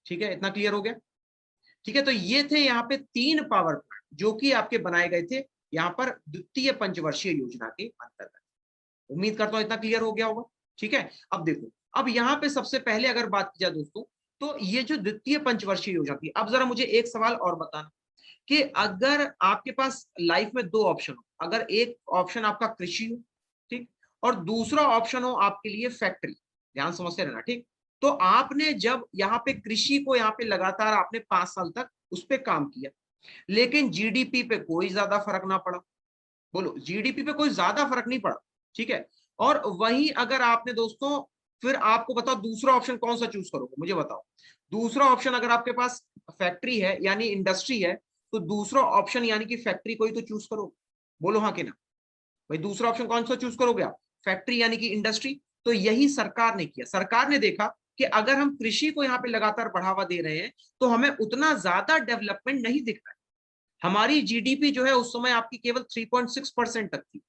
ठीक है। इतना क्लियर हो गया? ठीक है, तो ये थे यहाँ पे 3 पावर प्लांट जो कि आपके बनाए गए थे यहाँ पर द्वितीय पंचवर्षीय योजना के अंतर्गत। उम्मीद करता हूं इतना क्लियर हो गया होगा, ठीक है। अब देखो, अब यहाँ पे सबसे पहले अगर बात की जाए दोस्तों, तो ये जो द्वितीय पंचवर्षीय योजना थी, अब जरा मुझे एक सवाल और बताना कि अगर आपके पास लाइफ में दो ऑप्शन हो, अगर एक ऑप्शन आपका कृषि हो, ठीक, और दूसरा ऑप्शन हो आपके लिए फैक्ट्री, ध्यान समझते रहना, ठीक। तो आपने जब यहाँ पे कृषि को यहाँ पे लगातार आपने 5 साल तक उस पर काम किया, लेकिन जीडीपी पे कोई ज्यादा फर्क ना पड़ा, बोलो जीडीपी पे कोई ज्यादा फर्क नहीं पड़ा, ठीक है। और वहीं अगर आपने दोस्तों, फिर आपको बताओ दूसरा ऑप्शन कौन सा चूज करोगे, मुझे बताओ। दूसरा ऑप्शन अगर आपके पास फैक्ट्री है यानी इंडस्ट्री है, तो दूसरा ऑप्शन यानी कि फैक्ट्री को ही तो चूज करो, बोलो हाँ कि ना। भाई दूसरा ऑप्शन कौन सा चूज करोगे आप? फैक्ट्री यानी कि इंडस्ट्री। तो यही सरकार ने किया, सरकार ने देखा कि अगर हम कृषि को यहाँ पे लगातार बढ़ावा दे रहे हैं तो हमें उतना ज्यादा डेवलपमेंट नहीं दिख रहा है। हमारी जीडीपी जो है उस समय आपकी केवल 3.6% तक थी।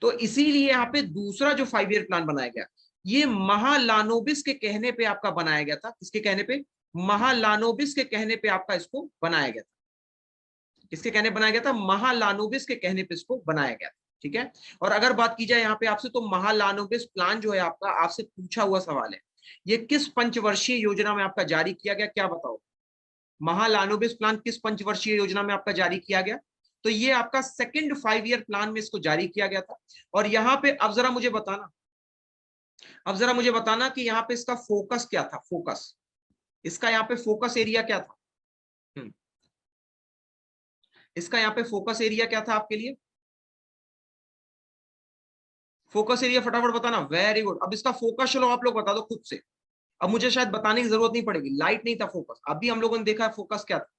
तो इसीलिए यहाँ पे दूसरा जो 5 ईयर प्लान बनाया गया, ये महालानोबिस के कहने पे आपका बनाया गया था। किसके कहने पे? महालानोबिस के कहने पे आपका इसको बनाया गया था। किसके कहने बनाया गया था? महालानोबिस के कहने पे इसको बनाया गया था, ठीक है। और अगर बात की जाए यहाँ पे आपसे, तो महालानोबिस प्लान जो है आपका, आपसे पूछा हुआ सवाल है, ये किस पंचवर्षीय योजना में आपका जारी किया गया, क्या बताओ? महालानोबिस प्लान किस पंचवर्षीय योजना में आपका जारी किया गया? तो ये आपका सेकंड 5 ईयर प्लान में इसको जारी किया गया था। और यहाँ पे अब जरा मुझे बताना, अब जरा मुझे बताना कि यहाँ पे इसका फोकस क्या था, फोकस, इसका यहाँ पे फोकस एरिया क्या था? इसका यहाँ पे फोकस एरिया क्या था आपके लिए? फोकस एरिया फटाफट बताना, वेरी गुड। अब इसका फोकस चलो आप लोग बता दो खुद से, अब मुझे शायद बताने की जरूरत नहीं पड़ेगी। लाइट नहीं था फोकस, अभी हम लोगों ने देखा है फोकस क्या था।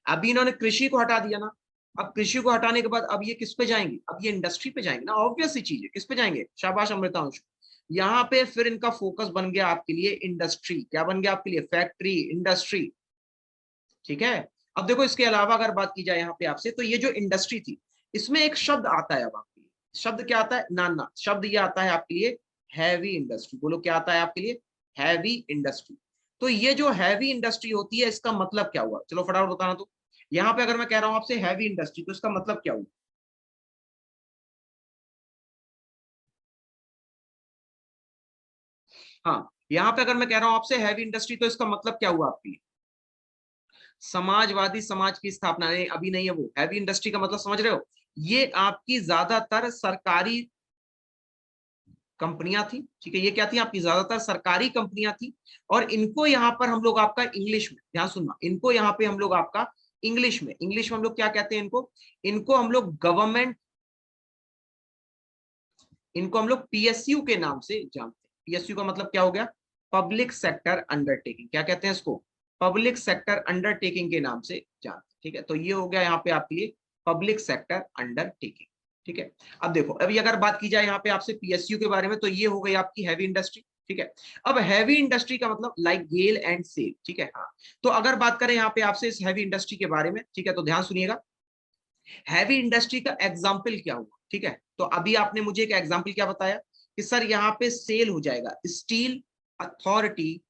अभी इन्होंने कृषि को हटा दिया ना, अब कृषि को हटाने के बाद अब ये किस पे जाएंगे, अब ये इंडस्ट्री पे जाएंगे ना, ऑब्वियस सी चीज है, किस पे जाएंगे, शाबाश अमृतांशु। यहाँ पे फिर इनका फोकस बन गया आपके लिए इंडस्ट्री, क्या बन गया आपके लिए, फैक्ट्री, इंडस्ट्री, ठीक है। अब देखो इसके अलावा अगर बात की जाए यहाँ पे आपसे, तो ये जो इंडस्ट्री थी इसमें एक शब्द आता है अब आपके लिए, शब्द क्या आता है, ना शब्द ये आता है आपके लिए हैवी इंडस्ट्री। बोलो क्या आता है आपके लिए, हैवी इंडस्ट्री। तो ये जो हैवी इंडस्ट्री होती है इसका मतलब क्या हुआ, चलो फटाफट बताना। तो यहाँ पे अगर मैं कह रहा हूं आपसे हैवी इंडस्ट्री, तो इसका मतलब क्या हुआ, हाँ यहाँ पे अगर मैं कह रहा हूं आपसे हैवी इंडस्ट्री, तो इसका मतलब क्या हुआ आपके लिए, समाजवादी समाज की स्थापना। नहीं अभी नहीं है वो, हैवी इंडस्ट्री का मतलब समझ रहे हो, ये आपकी ज्यादातर सरकारी कंपनियां थी, ठीक है, ये क्या थी आपकी ज्यादातर सरकारी कंपनियां थी। और इनको यहाँ पर हम लोग आपका इंग्लिश में, ध्यान सुनना, इनको यहाँ पे हम लोग आपका इंग्लिश में हम लोग क्या कहते हैं इनको, इनको हम लोग गवर्नमेंट, इनको हम लोग पीएसयू के नाम से जानते हैं। पीएसयू का मतलब क्या हो गया, पब्लिक सेक्टर अंडरटेकिंग, क्या कहते हैं इसको, पब्लिक सेक्टर अंडरटेकिंग के नाम से जानते हैं, ठीक है। तो ये हो गया यहाँ पे आपके लिए पब्लिक सेक्टर अंडरटेकिंग, ठीक है। अब देखो अभी अगर बात की जाए यहाँ पे आपसे पीएसयू के बारे में, तो ये हो गई आपकी हैवी इंडस्ट्री, ठीक है। अब हैवी इंडस्ट्री का मतलब लाइक गेल एंड सेल, ठीक है, हाँ। तो अगर बात करें यहाँ पे आपसे इस हैवी इंडस्ट्री के बारे में, ठीक है, तो ध्यान सुनिएगा, हैवी इंडस्ट्री का एग्जाम्पल क्या हुआ, ठीक है। तो अभी आपने मुझे एक एग्जाम्पल क्या बताया कि सर यहाँ पे सेल हो जाएगा Steel Authority,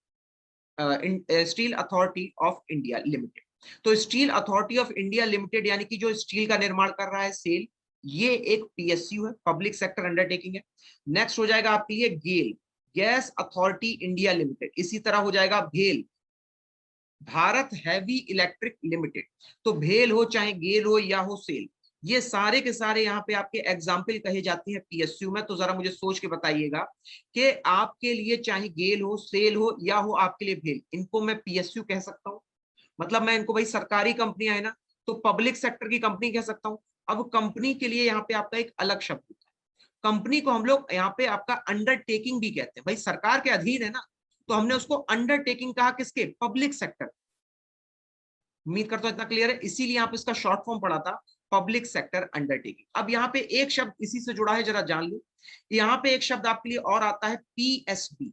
Steel Authority of India Limited. तो Steel Authority of India Limited यानी कि जो स्टील का निर्माण कर रहा है सेल, ये एक पीएसयू है, पब्लिक सेक्टर अंडरटेकिंग है। नेक्स्ट हो जाएगा आपके लिए गेल, गैस अथॉरिटी इंडिया लिमिटेड। इसी तरह हो जाएगा भेल, भारत हैवी इलेक्ट्रिक लिमिटेड। तो भेल हो चाहे गेल हो या हो सेल, ये सारे के सारे यहाँ पे आपके एग्जाम्पल कहे जाते हैं पीएसयू में। तो जरा मुझे सोच के बताइएगा कि आपके लिए चाहे गेल हो, सेल हो या हो आपके लिए भेल, इनको मैं पीएसयू कह सकता हूँ, मतलब मैं इनको, भाई सरकारी कंपनियां है ना, तो पब्लिक सेक्टर की कंपनी कह सकता हूँ। अब कंपनी के लिए यहाँ पे आपका एक अलग शब्द होता है, कंपनी को हम लोग यहाँ पे आपका अंडरटेकिंग भी कहते हैं, भाई सरकार के अधीन है ना, तो हमने उसको अंडरटेकिंग कहा, किसके, पब्लिक सेक्टर। उम्मीद करता हूं इतना क्लियर है, इसीलिए यहाँ पे इसका शॉर्ट फॉर्म पड़ा था पब्लिक सेक्टर अंडरटेकिंग। अब यहाँ पे एक शब्द इसी से जुड़ा है, जरा जान लो। यहाँ पे एक शब्द आपके लिए और आता है पीएसबी,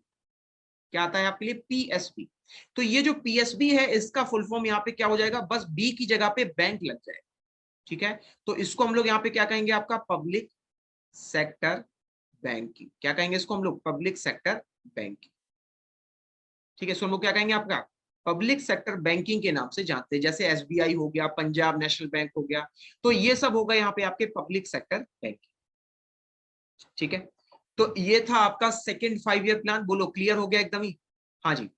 क्या आता है आपके लिए, पीएसबी। तो ये जो पीएसबी है इसका फुल फॉर्म यहाँ पे क्या हो जाएगा, बस बी की जगह पे बैंक लग जाएगा, ठीक है। तो इसको हम लोग यहाँ पे क्या कहेंगे, आपका पब्लिक सेक्टर बैंकिंग, क्या कहेंगे इसको हम लोग, पब्लिक सेक्टर बैंकिंग, ठीक है। इसको हम लोग क्या कहेंगे, आपका पब्लिक सेक्टर बैंकिंग के नाम से जानते हैं, जैसे एसबीआई हो गया, पंजाब नेशनल बैंक हो गया, तो ये सब होगा यहाँ पे आपके पब्लिक सेक्टर बैंकिंग, ठीक है। तो ये था आपका सेकेंड 5 ईयर प्लान, बोलो क्लियर हो गया एकदम ही, हाँ जी।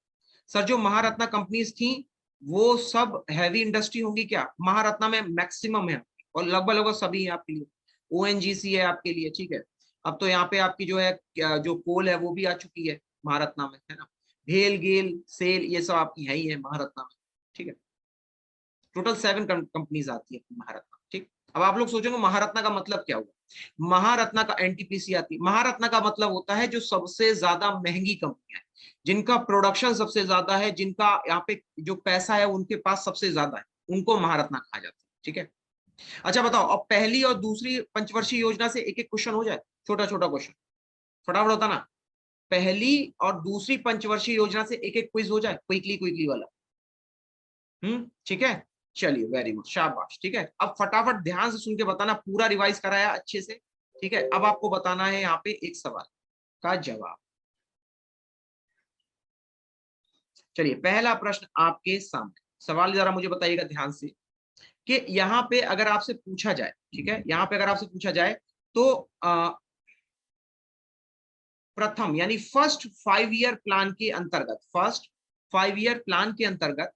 सर जो महारत्ना कंपनीज थी वो सब हैवी इंडस्ट्री होंगी क्या, महारत्ना में मैक्सिमम है और लगभग लगभग सभी है आपके लिए, ओएनजीसी है आपके लिए, ठीक है। अब तो यहाँ पे आपकी जो है जो कोल है वो भी आ चुकी है महारत्ना में, है ना। भेल गेल सेल ये सब आपकी है ही है महारत्ना में, ठीक है। टोटल 7 कंपनीज आती है महारत्ना, ठीक। अब आप लोग सोचेंगे महारत्ना का मतलब क्या हुआ, महारत्ना का एनटीपीसी आती है, महारत्ना का मतलब होता है जो सबसे ज्यादा महंगी कंपनियां है, जिनका प्रोडक्शन सबसे ज्यादा है, जिनका यहाँ पे जो पैसा है उनके पास सबसे ज्यादा है, उनको महारत्ना कहा जाता है, ठीक है। अच्छा बताओ, अब पहली और दूसरी पंचवर्षीय योजना से एक एक क्वेश्चन हो जाए, छोटा छोटा क्वेश्चन, फटाफट होता ना, पहली और दूसरी पंचवर्षीय योजना से एक एक क्विज हो जाए, क्विकली क्विकली वाला, ठीक है। चलिए वेरी गुड, शाबाश, ठीक है। अब फटाफट ध्यान से सुन के बताना, पूरा रिवाइज कराया अच्छे से, ठीक है। अब आपको बताना है यहाँ पे एक सवाल का जवाब। चलिए पहला प्रश्न आपके सामने, सवाल जरा मुझे बताइएगा ध्यान से, कि यहाँ पे अगर आपसे पूछा जाए, ठीक है, यहाँ पे अगर आपसे पूछा जाए तो प्रथम यानी फर्स्ट 5 ईयर प्लान के अंतर्गत, फर्स्ट 5 ईयर प्लान के अंतर्गत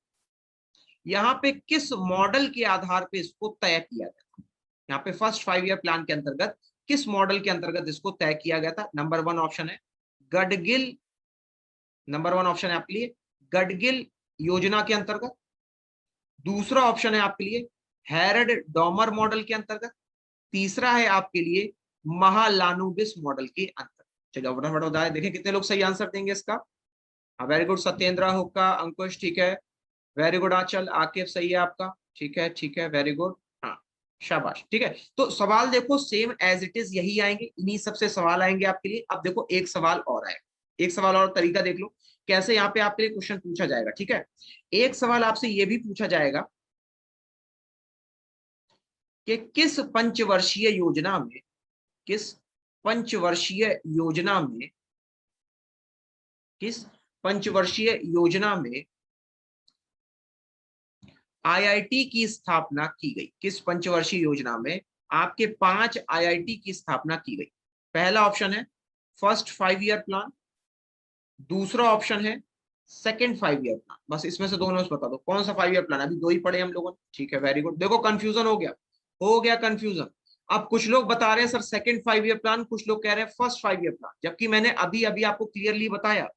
यहाँ पे किस मॉडल के आधार पे इसको तय किया गया था, यहाँ पे फर्स्ट 5 ईयर प्लान के अंतर्गत किस मॉडल के अंतर्गत इसको तय किया गया था। नंबर 1 ऑप्शन है गडगिल, नंबर 1 ऑप्शन है आपके लिए गडगिल योजना के अंतर्गत। दूसरा ऑप्शन है आपके लिए हैरड डॉमर मॉडल के अंतर्गत। तीसरा है आपके लिए महालानोबिस मॉडल के अंतर। चलो फटाफट बताए, देखें कितने लोग सही आंसर देंगे इसका। वेरी गुड सत्येंद्र, हुक्का, अंकुश, ठीक है, वेरी गुड आंचल, आकिब सही है आपका, ठीक है ठीक है, वेरी गुड, हाँ शाबाश, ठीक है। तो सवाल देखो सेम एज इट इज यही आएंगे, इन्हीं सबसे सवाल आएंगे आपके लिए। अब देखो एक सवाल और आएगा, एक सवाल और तरीका देख लो कैसे यहाँ पे आपके लिए क्वेश्चन पूछा जाएगा, ठीक है। एक सवाल आपसे ये भी पूछा जाएगा कि किस पंचवर्षीय योजना में, किस पंचवर्षीय योजना में, किस पंचवर्षीय योजना में आईआईटी की स्थापना की गई, किस पंचवर्षीय योजना में आपके 5 आईआईटी की स्थापना की गई। पहला ऑप्शन है फर्स्ट 5 ईयर प्लान, दूसरा ऑप्शन है सेकंड 5 ईयर प्लान। बस इसमें से दोनों बता दो कौन सा 5 ईयर प्लान, अभी 2 ही पढ़े हम लोगों ने, ठीक है वेरी गुड। देखो कंफ्यूजन हो गया कंफ्यूजन। अब कुछ लोग बता रहे हैं सर सेकंड 5 ईयर प्लान, कुछ लोग कह रहे हैं फर्स्ट 5 ईयर प्लान, जबकि मैंने अभी अभी आपको क्लियरली बताया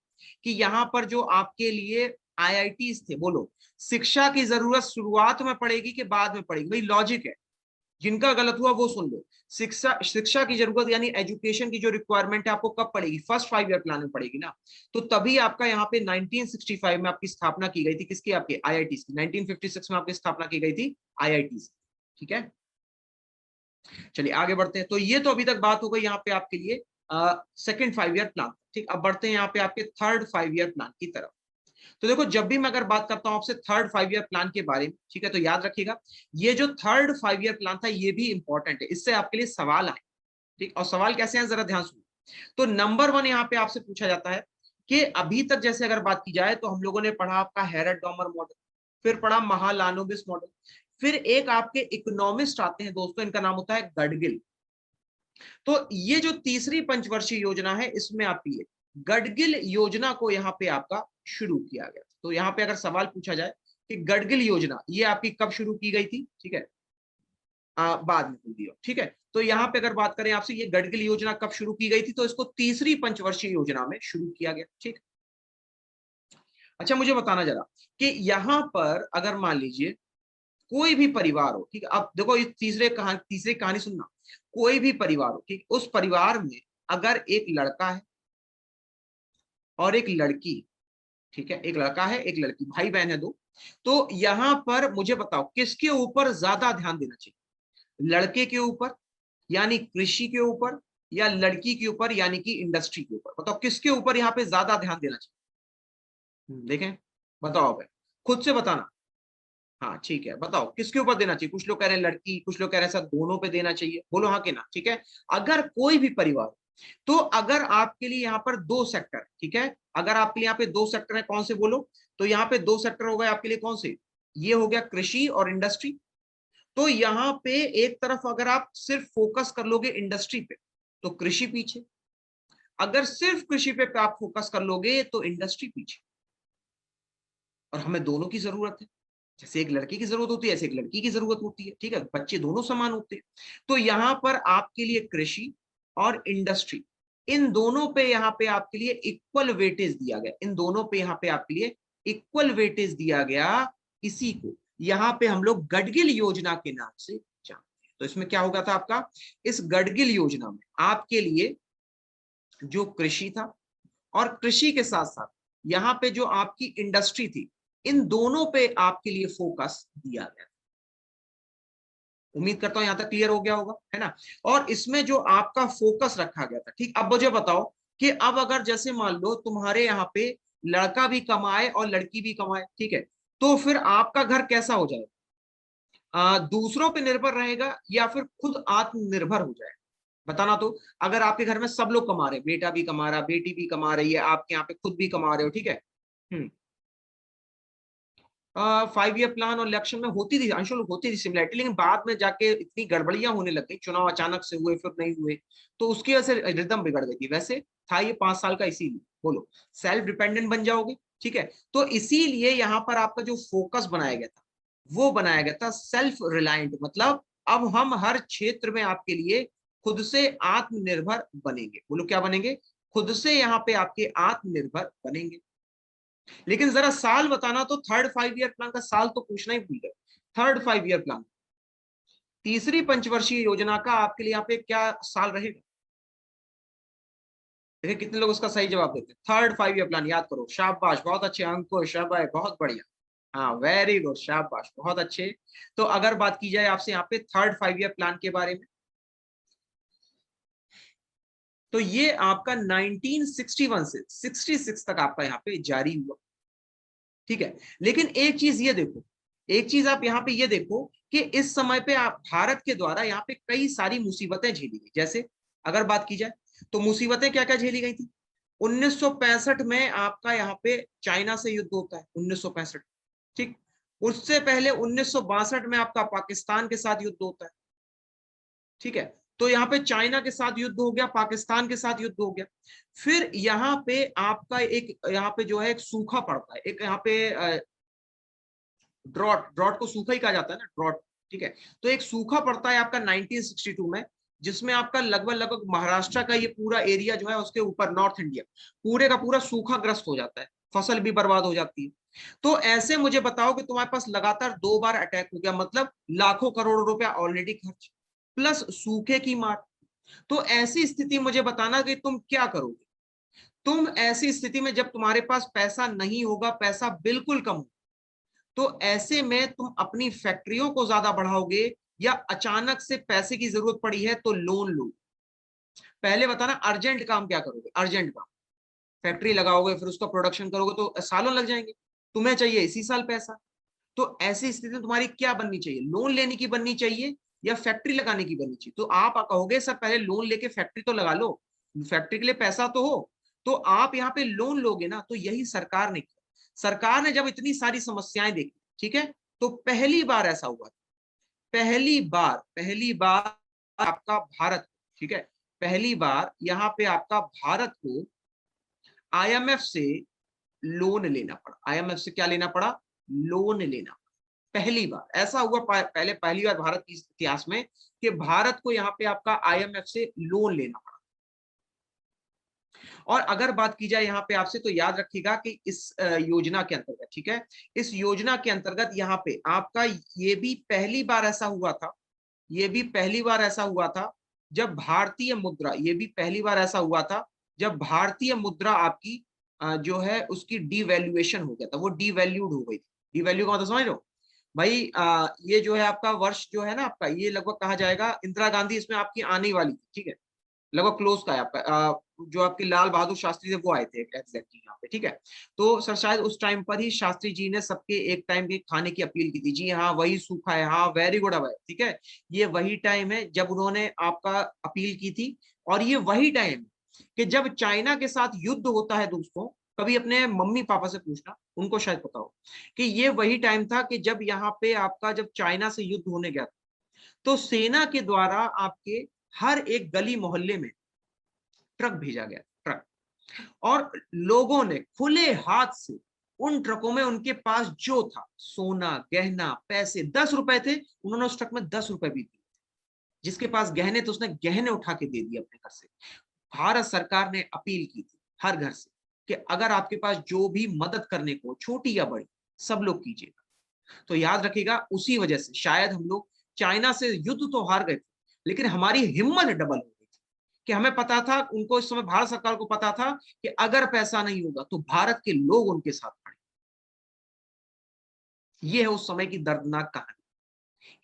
कि यहाँ पर जो आपके लिए आईआईटीज थे, बोलो शिक्षा की जरूरत शुरुआत में पड़ेगी कि बाद में पड़ेगी, भाई लॉजिक है। जिनका गलत हुआ वो सुन लो। शिक्षा की जरूरत यानी एजुकेशन की जो रिक्वायरमेंट है आपको कब पड़ेगी, फर्स्ट 5 ईयर प्लान में पड़ेगी ना। तो तभी आपका यहाँ पे 1965 में आपकी स्थापना की गई थी, किसकी, आपके आईआईटी की। 1956 में आपकी स्थापना की गई थी आईआईटी, ठीक है। चलिए आगे बढ़ते हैं। तो ये तो अभी तक बात हो गई यहाँ पे आपके लिए सेकंड 5 ईयर प्लान, ठीक। अब बढ़ते हैं यहाँ पे आपके थर्ड 5 ईयर प्लान की तरफ। तो देखो जब भी मैं अगर बात करता हूं आपसे थर्ड 5 ईयर प्लान के बारे में, ठीक है, तो याद रखिएगा ये जो थर्ड 5 ईयर प्लान था ये भी इंपॉर्टेंट है, इससे आपके लिए सवाल आए, ठीक। और सवाल कैसे हैं जरा ध्यान सुनो। तो नंबर 1 यहाँ पे आपसे पूछा जाता है कि अभी तक जैसे अगर बात की जाए तो हम लोगों ने पढ़ा आपका हेरल्ड डॉमर मॉडल, फिर पढ़ा महालानोबिस मॉडल, फिर एक आपके इकोनॉमिस्ट आते हैं दोस्तों, इनका नाम होता है गडगिल। तो ये जो तीसरी पंचवर्षीय योजना है इसमें आपकी गडगिल योजना को यहाँ पे आपका शुरू किया गया। तो यहाँ पे अगर सवाल पूछा जाए कि गडगिल योजना ये आपकी कब शुरू की गई थी, ठीक है, बाद में बोल दिया, ठीक है। तो यहाँ पे अगर बात करें आपसे ये गडगिल योजना कब शुरू की गई थी, तो इसको तीसरी पंचवर्षीय योजना में शुरू किया गया, ठीक। अच्छा मुझे बताना जरा कि यहाँ पर अगर मान लीजिए कोई भी परिवार हो, ठीक है, अब देखो ये तीसरी कहानी सुनना। कोई भी परिवार हो, ठीक, उस परिवार में अगर एक लड़का है और एक लड़की, ठीक है, एक लड़का है एक लड़की, भाई बहन है दो, तो यहां पर मुझे बताओ किसके ऊपर ज्यादा ध्यान देना चाहिए, लड़के के ऊपर यानी कृषि के ऊपर, या लड़की के ऊपर यानी कि इंडस्ट्री के ऊपर। बताओ किसके ऊपर यहाँ पे ज्यादा ध्यान देना चाहिए, देखें, बताओ भाई, खुद से बताना। हाँ ठीक है, बताओ किसके ऊपर देना चाहिए। कुछ लोग कह रहे हैं लड़की, कुछ लोग कह रहे हैं सर दोनों पे देना चाहिए, बोलो हाँ कि ना, ठीक है। अगर कोई भी परिवार, तो अगर आपके लिए यहाँ पर 2 सेक्टर, ठीक है, अगर आपके लिए यहाँ पे 2 सेक्टर है, कौन से बोलो, तो यहाँ पे 2 सेक्टर हो गए आपके लिए, कौन से, ये हो गया कृषि और इंडस्ट्री। तो यहाँ पे एक तरफ अगर आप सिर्फ फोकस कर लोगे इंडस्ट्री पे तो कृषि पीछे, अगर सिर्फ कृषि पे आप फोकस कर लोगे तो इंडस्ट्री पीछे। और हमें दोनों की जरूरत है, जैसे एक लड़के की जरूरत होती है ऐसे एक लड़की की जरूरत होती है, ठीक है, बच्चे दोनों समान होते हैं। तो यहाँ पर आपके लिए कृषि और इंडस्ट्री, इन दोनों पे यहाँ पे आपके लिए इक्वल वेटेज दिया गया, इन दोनों पे यहाँ पे आपके लिए इक्वल वेटेज दिया गया। इसी को यहाँ पे हम लोग गडगिल योजना के नाम से जानते हैं। तो इसमें क्या होगा था आपका, इस गडगिल योजना में आपके लिए जो कृषि था और कृषि के साथ साथ यहाँ पे जो आपकी इंडस्ट्री थी, इन दोनों पे आपके लिए फोकस दिया गया। उम्मीद करता हूं यहां तक क्लियर हो गया होगा, है ना। और इसमें जो आपका फोकस रखा गया था, ठीक। अब मुझे बताओ कि अब अगर जैसे मान लो तुम्हारे यहाँ पे लड़का भी कमाए और लड़की भी कमाए, ठीक है, तो फिर आपका घर कैसा हो जाएगा, दूसरों पे निर्भर रहेगा या फिर खुद आत्मनिर्भर हो जाएगा, बताना। तो अगर आपके घर में सब लोग कमा रहे, बेटा भी कमा रहा, बेटी भी कमा रही है, आपके यहाँ पे खुद भी कमा रहे हो, ठीक है। 5 ईयर प्लान और इलेक्शन में होती थी अंशुल, होती थी सिमिलरिटी, लेकिन बाद में जाके इतनी गड़बड़ियां होने लग गई, चुनाव अचानक से हुए फिर नहीं हुए, तो उसकी वजह से रिदम बिगड़ गई थी। वैसे था ये 5 साल का, इसीलिए बोलो सेल्फ डिपेंडेंट बन जाओगे, ठीक है। तो इसीलिए यहाँ पर आपका जो फोकस बनाया गया था वो बनाया गया था सेल्फ रिलायंट, मतलब अब हम हर क्षेत्र में आपके लिए खुद से आत्मनिर्भर बनेंगे। बोलो क्या बनेंगे, खुद से यहाँ पे आपके आत्मनिर्भर बनेंगे। लेकिन जरा साल बताना, तो थर्ड 5 ईयर प्लान का साल तो पूछना ही भूल गए। थर्ड 5 ईयर प्लान तीसरी पंचवर्षीय योजना का आपके लिए यहाँ पे क्या साल रहेगा? देखिए कितने लोग उसका सही जवाब देते हैं। थर्ड 5 ईयर प्लान, याद करो, शाबाश, बहुत अच्छे अंक, शाबाश, बहुत बढ़िया, हाँ वेरी गुड, शाबाश, बहुत अच्छे। तो अगर बात की जाए आपसे यहाँ पे थर्ड 5 ईयर प्लान के बारे में, तो ये आपका 1961 से 66 तक आपका यहाँ पे जारी हुआ, ठीक है। लेकिन एक चीज ये देखो, एक चीज आप यहाँ पे ये देखो कि इस समय पे आप भारत के द्वारा यहाँ पे कई सारी मुसीबतें झेली गई। जैसे अगर बात की जाए तो मुसीबतें क्या क्या झेली गई थी। 1965 में आपका यहाँ पे चाइना से युद्ध होता है, 1965, ठीक। उससे पहले 1962 में आपका पाकिस्तान के साथ युद्ध होता है, ठीक है। तो यहाँ पे चाइना के साथ युद्ध हो गया, पाकिस्तान के साथ युद्ध हो गया। फिर यहाँ पे आपका एक यहाँ पे जो है एक सूखा पड़ता है, एक यहाँ पे ड्रॉट, ड्रॉट को सूखा ही कहा जाता है ना, ड्रॉट, ठीक है। तो एक सूखा पड़ता है आपका 1962 में, जिसमें आपका लगभग लगभग महाराष्ट्र का ये पूरा एरिया जो है उसके ऊपर, नॉर्थ इंडिया पूरे का पूरा सूखा ग्रस्त हो जाता है, फसल भी बर्बाद हो जाती है। तो ऐसे मुझे बताओ कि तुम्हारे पास लगातार 2 बार अटैक हो गया, मतलब लाखों करोड़ रुपया ऑलरेडी खर्च, प्लस सूखे की मार। तो ऐसी स्थिति मुझे बताना कि तुम क्या करोगे। तुम ऐसी स्थिति में जब तुम्हारे पास पैसा नहीं होगा, पैसा बिल्कुल कम हो, तो ऐसे में तुम अपनी फैक्ट्रियों को ज्यादा बढ़ाओगे, या अचानक से पैसे की जरूरत पड़ी है तो लोन लो। पहले बताना अर्जेंट काम क्या करोगे, अर्जेंट काम, फैक्ट्री लगाओगे फिर उसका प्रोडक्शन करोगे तो सालों लग जाएंगे, तुम्हें चाहिए इसी साल पैसा। तो ऐसी स्थिति में तुम्हारी क्या बननी चाहिए, लोन लेने की बननी चाहिए या फैक्ट्री लगाने की बननी चाहिए। तो आप कहोगे सर पहले लोन लेके फैक्ट्री तो लगा लो, फैक्ट्री के लिए पैसा तो हो, तो आप यहाँ पे लोन लोगे ना। तो यही सरकार ने किया। सरकार ने जब इतनी सारी समस्याएं देखी, ठीक है, तो पहली बार ऐसा हुआ, पहली बार आपका भारत, ठीक है, पहली बार यहाँ पे आपका भारत को आईएमएफ से लोन लेना पड़ा। आईएमएफ से क्या लेना पड़ा, लोन लेना पड़ा। पहली बार ऐसा हुआ, पहले पहली बार भारत के इतिहास में कि भारत को यहाँ पे आपका आईएमएफ से लोन लेना पड़ा। और अगर बात की जाए यहाँ पे आपसे, तो याद रखिएगा कि इस योजना के अंतर्गत, ठीक है, इस योजना के अंतर्गत यहाँ पे आपका ये भी पहली बार ऐसा हुआ था, ये भी पहली बार ऐसा हुआ था जब भारतीय मुद्रा, ये भी पहली बार ऐसा हुआ था जब भारतीय मुद्रा आपकी जो है उसकी डिवैल्यूएशन हो गया था, वो डिवैल्यूड हो गई थी। डिवैल्यू का मतलब समझ लो भाई, ये जो है आपका वर्ष जो है ना आपका, ये लगभग कहा जाएगा इंदिरा गांधी इसमें आपकी आने वाली थी, ठीक है, लगभग क्लोज का है आपका, जो आपके लाल बहादुर शास्त्री थे वो आए थे एग्जैक्टली यहाँ पे, ठीक है। तो सर शायद उस टाइम पर ही शास्त्री जी ने सबके एक टाइम के खाने की अपील की थी। जी हाँ, वही सूखा है, हाँ वेरी गुड अभय, ठीक है, ये वही टाइम है जब उन्होंने आपका अपील की थी। और ये वही टाइम कि जब चाइना के साथ युद्ध होता है दोस्तों, कभी अपने मम्मी पापा से पूछना, उनको शायद पता हो कि ये वही टाइम था कि जब यहाँ पे आपका जब चाइना से युद्ध होने गया था, तो सेना के द्वारा आपके हर एक गली मोहल्ले में ट्रक भेजा गया, ट्रक, और लोगों ने खुले हाथ से उन ट्रकों में उनके पास जो था सोना गहना पैसे, 10 रुपए थे, उन्होंने उस ट्रक में 10 रुपए भी दिए। जिसके पास गहने थे उसने गहने उठा के दे दिए अपने घर से। भारत सरकार ने अपील की थी हर घर से कि अगर आपके पास जो भी मदद करने को, छोटी या बड़ी, सब लोग कीजिएगा। तो याद रखिएगा उसी वजह से शायद हम लोग चाइना से युद्ध तो हार गए थे, लेकिन हमारी हिम्मत डबल हो गई थी कि हमें पता था, उनको इस समय भारत सरकार को पता था कि अगर पैसा नहीं होगा तो भारत के लोग उनके साथ खड़े। ये है उस समय की दर्दनाक कहानी।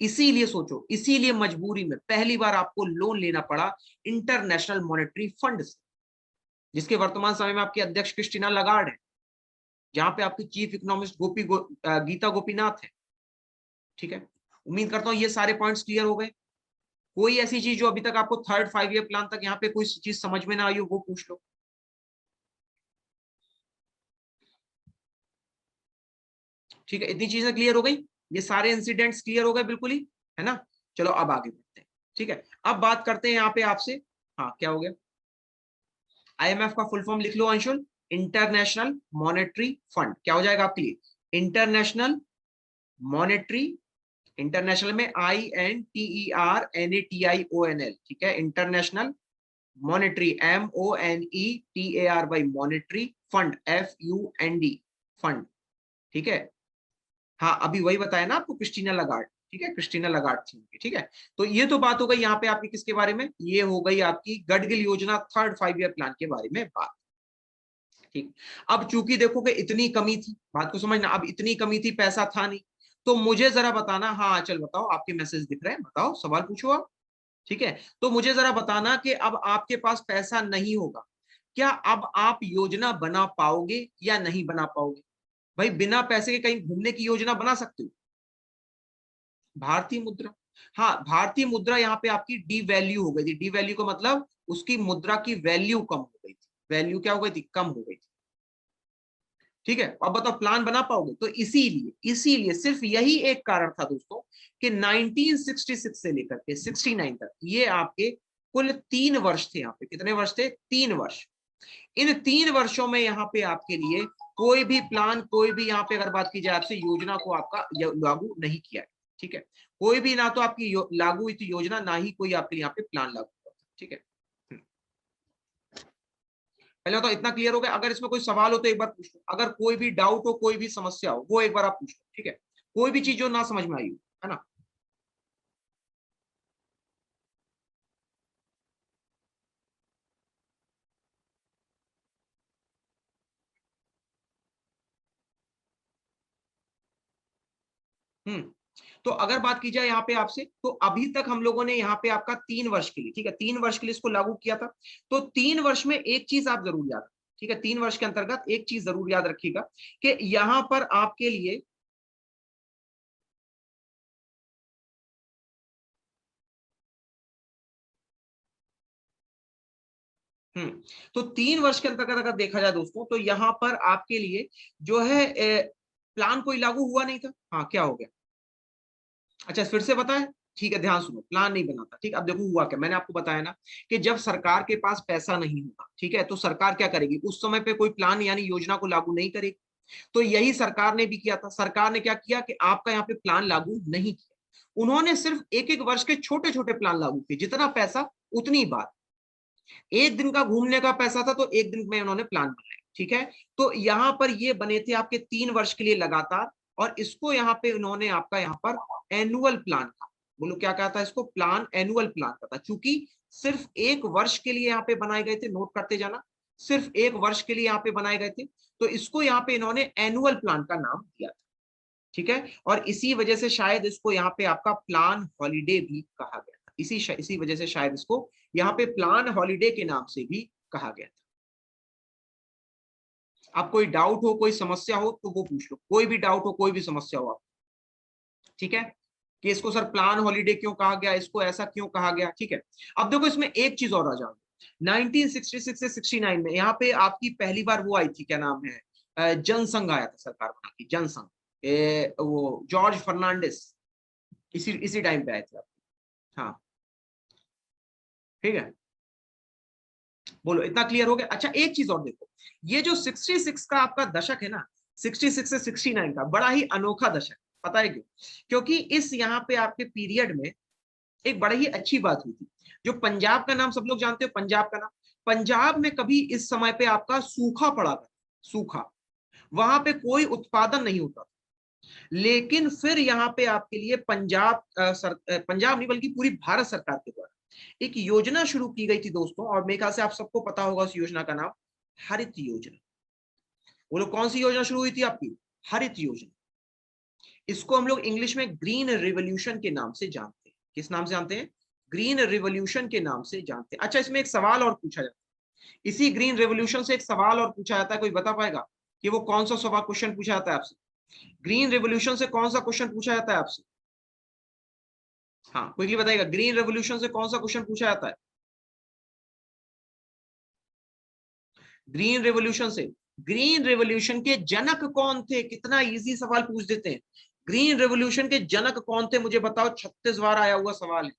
इसीलिए सोचो, इसीलिए मजबूरी में पहली बार आपको लोन लेना पड़ा इंटरनेशनल मॉनेटरी फंड से, जिसके वर्तमान समय में आपके अध्यक्ष क्रिस्टीना लगार्ड है, जहां पे आपकी चीफ इकोनॉमिस्ट गीता गोपीनाथ है, ठीक है। उम्मीद करता हूं ये सारे पॉइंट्स क्लियर हो गए। कोई ऐसी चीज जो अभी तक आपको थर्ड 5 ईयर प्लान तक यहाँ पे कोई चीज समझ में ना आई हो वो पूछ लो। ठीक है, इतनी चीजें क्लियर हो गई, ये सारे इंसिडेंट्स क्लियर हो गए बिल्कुल ही, है ना। चलो अब आगे बढ़ते हैं, ठीक है। अब बात करते हैं यहाँ पे आपसे, हाँ क्या हो गया, आईएमएफ का फुल फॉर्म लिख लो अंशुल, इंटरनेशनल मॉनेटरी फंड। क्या हो जाएगा आपके लिए, इंटरनेशनल मॉनेटरी, इंटरनेशनल में INTERNATIONL, ठीक है, international monetary, MONETARY, monetary fund, FUND, fund, ठीक है। हाँ अभी वही बताया ना आपको क्रिस्टीना लगार्ड, ठीक है, क्रिस्टीना लगार्ड थी उनकी, ठीक है। तो ये तो बात हो गई यहाँ पे आपकी किसके बारे में, ये हो गई आपकी गडगिल योजना थर्ड 5 ईयर प्लान के बारे में बात, ठीक। अब चूंकि देखो कि इतनी कमी थी, बात को समझना, अब इतनी कमी थी, पैसा था नहीं, तो मुझे जरा बताना, हाँ चल बताओ, आपके मैसेज दिख रहे हैं, बताओ, सवाल पूछो आप, ठीक है। तो मुझे जरा बताना कि अब आपके पास पैसा नहीं होगा, क्या अब आप योजना बना पाओगे या नहीं बना पाओगे? भाई बिना पैसे के कहीं घूमने की योजना बना सकते हो? भारतीय मुद्रा, हाँ भारतीय मुद्रा यहाँ पे आपकी डी वैल्यू हो गई थी, डी वैल्यू का मतलब उसकी मुद्रा की वैल्यू कम हो गई थी, वैल्यू क्या हो गई थी, कम हो गई थी, ठीक है। अब बताओ प्लान बना पाओगे? तो इसीलिए इसीलिए सिर्फ यही एक कारण था दोस्तों कि 1966 से लेकर के 69 तक ये आपके कुल 3 वर्ष थे, यहाँ पे कितने वर्ष थे, 3 वर्ष। इन 3 वर्षों में यहाँ पे आपके लिए कोई भी प्लान, कोई भी यहाँ पे अगर बात की जाए आपसे योजना को आपका लागू नहीं किया है, ठीक है। कोई भी ना तो आपकी लागू हुई थी योजना, ना ही कोई आपके यहाँ पे प्लान लागू हुआ था, ठीक है। पहले तो इतना क्लियर हो गया, अगर इसमें कोई सवाल हो तो एक बार पूछ लो, अगर कोई भी डाउट हो, कोई भी समस्या हो, वो एक बार आप पूछ लो, ठीक है। कोई भी चीज जो ना समझ में आई हो, है ना। हम्म। तो अगर बात की जाए यहाँ पे आपसे, तो अभी तक हम लोगों ने यहाँ पे आपका 3 वर्ष के लिए, ठीक है, 3 वर्ष के लिए इसको लागू किया था। तो 3 वर्ष में एक चीज आप जरूर याद, ठीक है, 3 वर्ष के अंतर्गत एक चीज जरूर याद रखिएगा कि यहाँ पर आपके लिए, तो 3 वर्ष के अंतर्गत अगर देखा जाए दोस्तों, तो यहाँ पर आपके लिए जो है प्लान कोई लागू हुआ नहीं था। हाँ क्या हो गया, अच्छा फिर से बताएं, ठीक है, ध्यान सुनो, प्लान नहीं बना था, ठीक। अब देखो हुआ क्या, मैंने आपको बताया ना कि जब सरकार के पास पैसा नहीं होगा, ठीक है, तो सरकार क्या करेगी, उस समय पे कोई प्लान यानी योजना को लागू नहीं करेगी। तो यही सरकार ने भी किया था, सरकार ने क्या किया कि आपका यहाँ पे प्लान लागू नहीं किया, उन्होंने सिर्फ एक एक वर्ष के छोटे छोटे प्लान लागू किए, जितना पैसा उतनी बात, एक दिन का घूमने का पैसा था तो एक दिन में उन्होंने प्लान बनाया, ठीक है। तो यहाँ पर ये बने थे आपके 3 वर्ष के लिए लगातार, और इसको यहाँ पे उन्होंने आपका यहाँ पर एनुअल प्लान का, बोलो क्या कहा था इसको, प्लान, एनुअल प्लान का था, क्योंकि सिर्फ एक वर्ष के लिए यहाँ पे बनाए गए थे, नोट करते जाना, सिर्फ एक वर्ष के लिए यहाँ पे बनाए गए थे, तो इसको यहाँ पे इन्होंने एनुअल प्लान का नाम दिया था, ठीक है। और इसी वजह से शायद इसको यहाँ पे आपका प्लान हॉलीडे भी कहा गया था, इसी वजह से शायद इसको यहाँ पे प्लान हॉलीडे के नाम से भी कहा गया था। आप कोई डाउट हो, कोई समस्या हो तो वो पूछ लो, कोई भी डाउट हो, कोई भी समस्या हो आप, ठीक है, कि इसको सर प्लान हॉलीडे क्यों कहा गया, इसको ऐसा क्यों कहा गया, ठीक है। अब देखो इसमें एक चीज और आ जाओ, 1966 से 69 में यहाँ पे आपकी पहली बार वो आई थी, क्या नाम है, जनसंघ आया था, सरकार बना के जनसंघ, वो जॉर्ज फर्नांडिस, इसी इसी टाइम पे आए थे आप, हाँ ठीक है। बोलो इतना क्लियर हो गया? अच्छा एक चीज और देखो, ये जो 66 का आपका दशक है ना, 66 से 69 का, बड़ा ही अनोखा दशक, पता है क्यों? क्योंकि इस यहाँ पे आपके पीरियड में एक बड़ी ही अच्छी बात हुई थी। जो पंजाब का नाम सब लोग जानते हो, पंजाब का नाम, पंजाब में कभी इस समय पे आपका सूखा पड़ा था, सूखा, वहां पे कोई उत्पादन नहीं होता था। लेकिन फिर यहाँ पे आपके लिए पंजाब पंजाब नहीं बल्कि पूरी भारत सरकार के द्वारा एक योजना शुरू की गई थी दोस्तों, और मेरे ख्याल से आप सबको पता होगा उस योजना का नाम, हरित योजना। बोलो कौन सी योजना शुरू हुई थी आपकी, हरित योजना। इसको हम लोग इंग्लिश में ग्रीन रिवोल्यूशन के नाम से जानते हैं, किस नाम से जानते हैं, ग्रीन रिवोल्यूशन के नाम से जानते हैं। अच्छा इसमें एक सवाल और पूछा जाता है, इसी ग्रीन रिवोल्यूशन से एक सवाल और पूछा जाता है, कोई बता पाएगा कि वो कौन सा सवाल, क्वेश्चन पूछा जाता है आपसे, ग्रीन रिवोल्यूशन से कौन सा क्वेश्चन पूछा जाता है आपसे? हाँ क्विकली बताइएगा, ग्रीन रेवोल्यूशन से कौन सा क्वेश्चन पूछा जाता है? ग्रीन रेवोल्यूशन से, ग्रीन रेवोल्यूशन के जनक कौन थे? कितना इजी सवाल पूछ देते हैं, ग्रीन रेवोल्यूशन के जनक कौन थे मुझे बताओ, 36 बार आया हुआ सवाल है,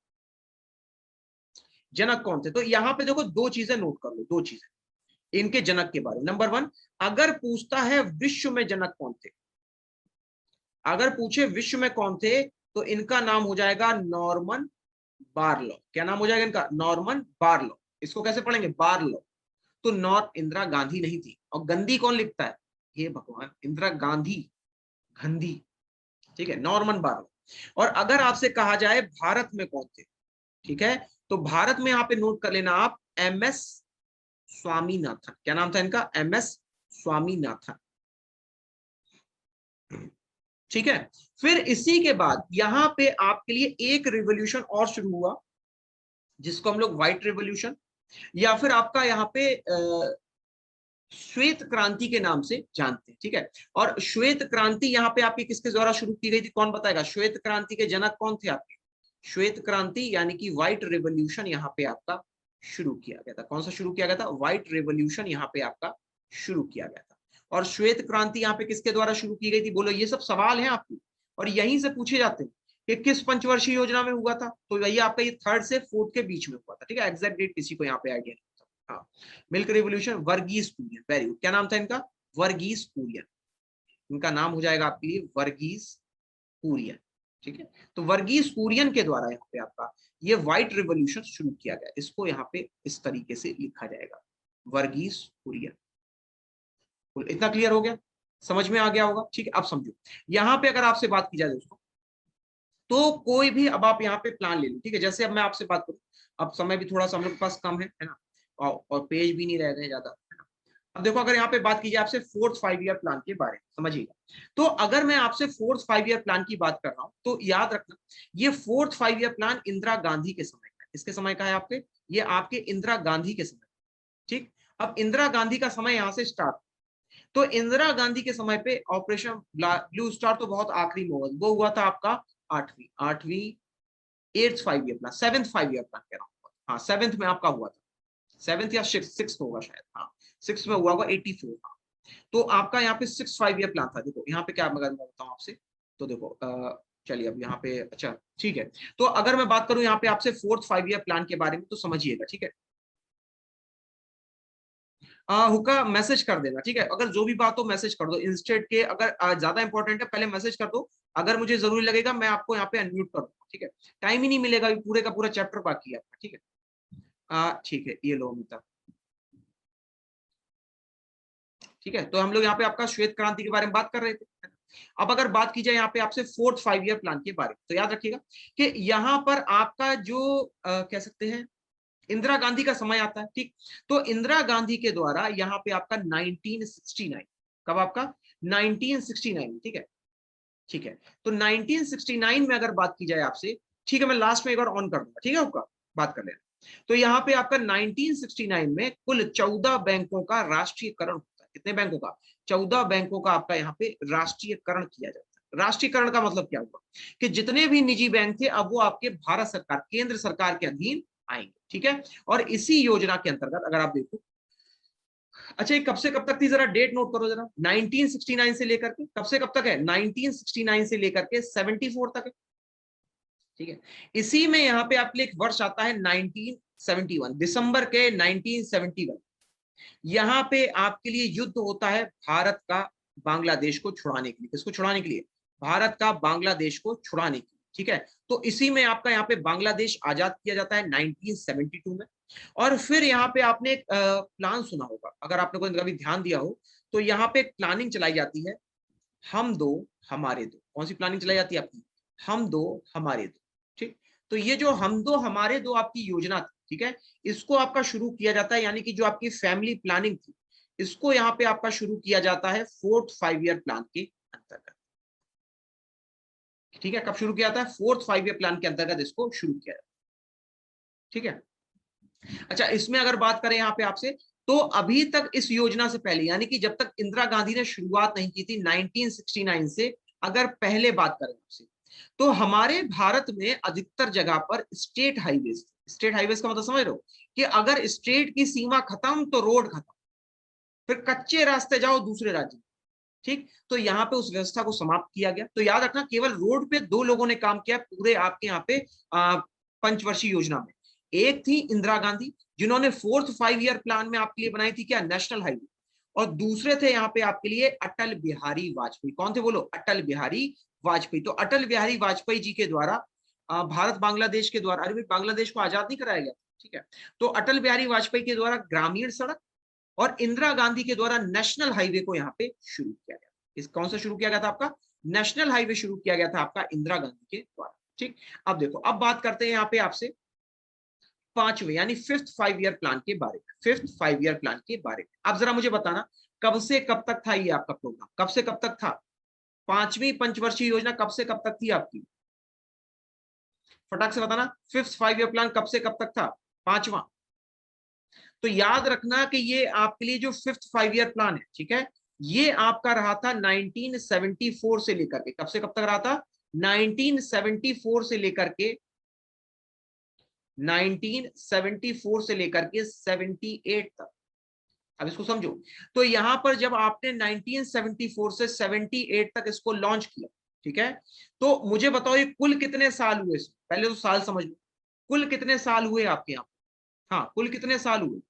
जनक कौन थे? तो यहाँ पे देखो दो चीजें नोट कर लो, दो चीजें इनके जनक के बारे में। नंबर वन, अगर पूछता है विश्व में जनक कौन थे, अगर पूछे विश्व में कौन थे, तो इनका नाम हो जाएगा नॉर्मन बारलो। क्या नाम हो जाएगा इनका? नॉर्मन बारलो। इसको कैसे पढ़ेंगे? बारलो। तो नॉर्थ, इंदिरा गांधी नहीं थी, और गंदी कौन लिखता है, हे भगवान, इंदिरा गांधी, गंदी, ठीक है, नॉर्मन बारलो। और अगर आपसे कहा जाए भारत में कौन थे, ठीक है, तो भारत में यहाँ पे नोट कर लेना आप MS स्वामीनाथन। क्या नाम था इनका? MS स्वामीनाथन। ठीक है, फिर इसी के बाद यहाँ पे आपके लिए एक रिवॉल्यूशन और शुरू हुआ जिसको हम लोग व्हाइट रिवॉल्यूशन या फिर आपका यहाँ पे श्वेत क्रांति के नाम से जानते हैं। ठीक है, और श्वेत क्रांति यहाँ पे आपकी किसके द्वारा शुरू की गई थी, कौन बताएगा? श्वेत क्रांति के जनक कौन थे आपके? श्वेत क्रांति यानी कि व्हाइट रिवॉल्यूशन यहाँ पे आपका शुरू किया गया था। कौन सा शुरू किया गया था? व्हाइट रिवॉल्यूशन यहाँ पे आपका शुरू किया गया था। और श्वेत क्रांति यहाँ पे किसके द्वारा शुरू की गई थी? बोलो, ये सब सवाल है आपके और यहीं से पूछे जाते हैं कि किस पंचवर्षीय योजना में हुआ था। तो वही आपका ये 3rd से 4th के बीच में हुआ था। ठीक है, एग्जैक्ट डेट किसी को यहाँ पे आइडिया नहीं था। हाँ, milk revolution, Verghese Kurien. Very good, क्या नाम था इनका? वर्गीस कुरियन। इनका नाम हो जाएगा आपके लिए वर्गीस कुरियन। ठीक है, तो वर्गीस कुरियन के द्वारा यहाँ पे आपका ये व्हाइट रिवॉल्यूशन शुरू किया गया। इसको यहाँ पे इस तरीके से लिखा जाएगा, वर्गीस कुरियन। इतना क्लियर हो गया? समझ में आ गया होगा? ठीक है, अब समझो यहाँ पे अगर आपसे बात की जाए दोस्तों, तो कोई भी अब आप यहाँ पे प्लान ले लो। ठीक है, जैसे अब मैं आपसे बात करूं, अब समय भी थोड़ा सा हम लोग के पास कम है ना, और पेज भी नहीं रह गए ज्यादा। अब देखो, अगर यहाँ पे बात की जाए आपसे 4th 5 ईयर प्लान के बारे में, समझिएगा। तो अगर मैं आपसे 4th 5 ईयर प्लान की बात कर रहा हूं तो याद रखना, ये 4th 5 year plan Indira Gandhi के समय का है। इसके समय का है आपके? ये आपके इंदिरा गांधी के समय। ठीक, अब इंदिरा गांधी का समय यहाँ से स्टार्ट, तो इंदिरा गांधी के समय पे ऑपरेशन ब्लू स्टार तो बहुत आखिरी में हुआ, वो हुआ था आपका 8वीं 8th 5 year plan, 7th 5 year plan कह रहा हूँ। हाँ, 7th में आपका हुआ था, 7th या 6th होगा शायद। हाँ, 6th में हुआ होगा 84। हाँ, तो आपका यहाँ पे 6th 5 ईयर प्लान था। देखो यहाँ पे क्या, मगर मैं बताऊँ आपसे, तो देखो चलिए अब यहाँ पे, अच्छा ठीक है, तो अगर मैं बात करूं यहाँ पे आपसे 4th 5 ईयर प्लान के बारे में, तो समझिएगा। ठीक है, हुक्का मैसेज कर देना। ठीक है, अगर जो भी बात हो मैसेज कर दो इंस्टेड के, अगर ज्यादा इंपॉर्टेंट है पहले मैसेज कर दो, अगर मुझे जरूरी लगेगा मैं आपको यहाँ पे अनम्यूट कर दूंगा। ठीक है, टाइम ही नहीं मिलेगा, पूरे का पूरा चैप्टर बाकी है आपका। ठीक है, ठीक है, ये लो अमिता। ठीक है, तो हम लोग यहाँ पे आपका श्वेत क्रांति के बारे में बात कर रहे थे। अब अगर बात की जाए यहाँ पे आपसे 4th 5 ईयर प्लान के बारे में, तो याद रखिएगा कि यहाँ पर आपका जो कह सकते हैं इंदिरा गांधी का समय आता है। ठीक, तो इंदिरा गांधी के द्वारा यहाँ पे आपका 1969, कब आपका? 1969। ठीक है, ठीक है, तो 1969 में अगर बात की जाए आपसे, ठीक है, मैं लास्ट में एक बार ऑन कर दूंगा। ठीक है, आपका बात कर लेना। तो यहाँ पे आपका 1969 में कुल 14 बैंकों का राष्ट्रीयकरण होता है। कितने बैंकों का? 14 बैंकों का आपका यहाँ पे राष्ट्रीयकरण किया जाता है। राष्ट्रीयकरण का मतलब क्या हुआ कि जितने भी निजी बैंक थे अब वो आपके भारत सरकार, केंद्र सरकार के अधीन आएंगे। ठीक है, और इसी योजना के अंतर्गत अगर आप देखो, अच्छा ये कब से कब तक थी, जरा डेट नोट करो जरा। 1969 से लेकर के कब से कब तक है? 1969 से लेकर के 74 तक है। ठीक है, इसी में यहाँ पे आपके लिए एक वर्ष आता है 1971, दिसंबर के 1971। यहाँ पे आपके लिए युद्ध होता है भारत का बांग्लादेश को छुड़ाने के लिए। किसको छुड़ाने के लिए? भारत का बांग्लादेश को छुड़ाने के लिए। ठीक है, तो इसी में आपका यहाँ पे बांग्लादेश आजाद किया जाता है 1972 में। और फिर यहाँ पे आपने एक प्लान सुना होगा, अगर आपने कोई कभी ध्यान दिया हो, तो यहाँ पे प्लानिंग चलाई जाती है, हम दो हमारे दो। कौन सी प्लानिंग चलाई जाती है आपकी? हम दो हमारे दो। ठीक, तो ये जो हम दो हमारे दो आपकी योजना थी, ठीक है, इसको आपका शुरू किया जाता है, यानी कि जो आपकी फैमिली प्लानिंग थी, इसको यहाँ पे आपका शुरू किया जाता है 4th 5 ईयर प्लान के अंतर्गत। ठीक है, कब शुरू किया जाता है? 4th 5 ईयर प्लान के अंतर्गत इसको शुरू किया जाता है। ठीक है, अच्छा इसमें अगर बात करें यहाँ पे आपसे, तो अभी तक इस योजना से पहले, यानी कि जब तक इंदिरा गांधी ने शुरुआत नहीं की थी 1969 से, अगर पहले बात करें आपसे, तो हमारे भारत में अधिकतर जगह पर स्टेट हाईवेज। स्टेट हाईवेज का मतलब समझ रहे हो कि अगर स्टेट की सीमा खत्म तो रोड खत्म, फिर कच्चे रास्ते जाओ दूसरे राज्य में। ठीक, तो यहाँ पे उस व्यवस्था को समाप्त किया गया। तो याद रखना, केवल रोड पे 2 लोगों ने काम किया पूरे आपके यहाँ पे पंचवर्षीय योजना में। एक थी इंदिरा गांधी, जिन्होंने 4th 5 ईयर प्लान में आपके लिए बनाई थी क्या? National highway. और दूसरे थे यहाँ पे आपके लिए अटल बिहारी वाजपेयी। कौन थे बोलो? अटल बिहारी वाजपेयी। तो अटल बिहारी वाजपेयी जी के द्वारा भारत बांग्लादेश के द्वारा, अरे बांग्लादेश को आजाद नहीं कराया गया। ठीक है, तो अटल बिहारी वाजपेयी के द्वारा ग्रामीण सड़क और इंदिरा गांधी के द्वारा नेशनल हाईवे को यहाँ पे शुरू किया गया। इस कौन सा शुरू किया गया था आपका? नेशनल हाईवे शुरू किया गया था आपका इंदिरा गांधी के द्वारा। ठीक, अब देखो, अब बात करते हैं यहाँ पे आपसे पांचवें यानी फिफ्थ 5 ईयर प्लान के बारे में। फिफ्थ 5 ईयर प्लान के बारे में अब जरा मुझे बताना, कब से कब तक था ये आपका प्रोग्राम, कब से कब तक था? पांचवी पंचवर्षीय योजना कब से कब तक थी आपकी? फटाक से बताना, फिफ्थ 5 ईयर प्लान कब से कब तक था? पांचवा। तो याद रखना कि ये आपके लिए जो फिफ्थ 5 ईयर प्लान है, ठीक है, ये आपका रहा था 1974 से लेकर के, कब से कब तक रहा था? 1974 से लेकर के 1974 से लेकर के 78 तक। अब इसको समझो, तो यहां पर जब आपने 1974 से 78 तक इसको लॉन्च किया, ठीक है, तो मुझे बताओ ये कुल कितने साल हुए? पहले तो साल समझ लो, कुल कितने साल हुए आपके यहाँ? हाँ, कुल कितने साल हुए?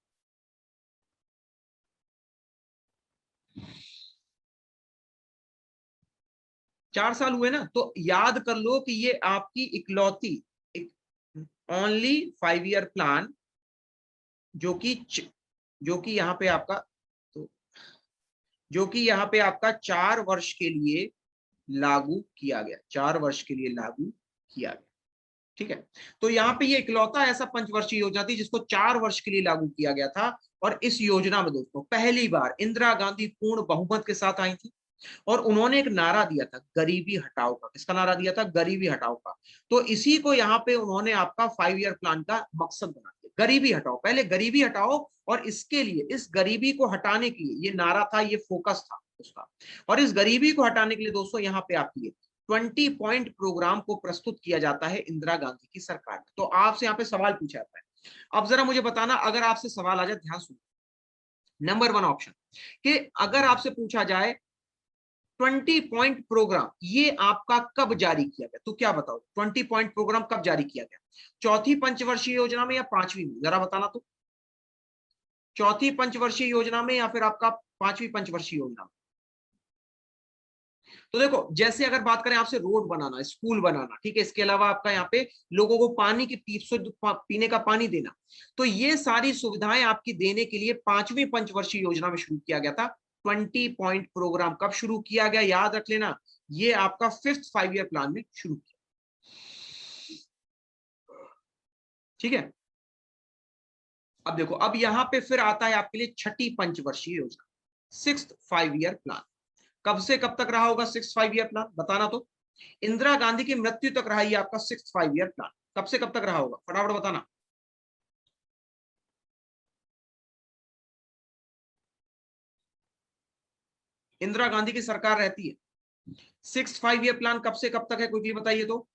4 साल हुए ना। तो याद कर लो कि ये आपकी इकलौती ओनली 5 ईयर प्लान जो कि यहाँ पे आपका, तो जो कि यहाँ पे आपका 4 वर्ष के लिए लागू किया गया, 4 वर्ष के लिए लागू किया गया। ठीक है, तो यहाँ पे ये इकलौता ऐसा पंचवर्षीय योजना थी जिसको 4 वर्ष के लिए लागू किया गया था। और इस योजना में दोस्तों पहली बार इंदिरा गांधी पूर्ण बहुमत के साथ आई थी और उन्होंने एक नारा दिया था, गरीबी हटाओ का। किसका नारा दिया था? गरीबी हटाओ का। तो इसी को यहाँ पे उन्होंने आपका 5 ईयर प्लान का मकसद बना दिया, गरीबी हटाओ। पहले गरीबी हटाओ और इसके लिए, इस गरीबी को हटाने के लिए ये नारा था, ये फोकस था उसका। और इस गरीबी को हटाने के लिए दोस्तों यहाँ पे आपके लिए 20 पॉइंट प्रोग्राम को प्रस्तुत किया जाता है इंदिरा गांधी की सरकार में। तो आपसे यहाँ पे सवाल पूछा जाता है। अब जरा मुझे बताना, अगर आपसे सवाल आ जाए, ध्यान सुनो, नंबर 1 ऑप्शन कि अगर आपसे पूछा जाए 20 पॉइंट प्रोग्राम ये आपका कब जारी किया गया, तो क्या बताओ 20 पॉइंट प्रोग्राम कब जारी किया गया? चौथी पंचवर्षीय योजना में या पांचवी में? जरा बताना तो, चौथी पंचवर्षीय योजना में या फिर आपका पांचवी पंचवर्षीय योजना में? तो देखो, जैसे अगर बात करें आपसे रोड बनाना, स्कूल बनाना, ठीक है, इसके अलावा आपका यहाँ पे लोगों को पानी की शुद्ध पीने का पानी देना, तो ये सारी सुविधाएं आपकी देने के लिए पांचवी पंचवर्षीय योजना में शुरू किया गया था 20 पॉइंट प्रोग्राम। कब शुरू किया गया? याद रख लेना, ये आपका फिफ्थ 5 ईयर प्लान में शुरू किया। ठीक है, अब देखो, अब यहां पे फिर आता है आपके लिए छठी पंचवर्षीय योजना, सिक्स्थ 5 ईयर प्लान। कब से कब तक रहा होगा सिक्स 5 ईयर प्लान? बताना तो। इंदिरा गांधी की मृत्यु तक रहा ये आपका सिक्स 5 ईयर प्लान। कब से कब तक रहा होगा? फटाफट बताना। इंदिरा गांधी की सरकार रहती है, सिक्स 5 ईयर प्लान कब से कब तक है? क्विकली बताइए तो।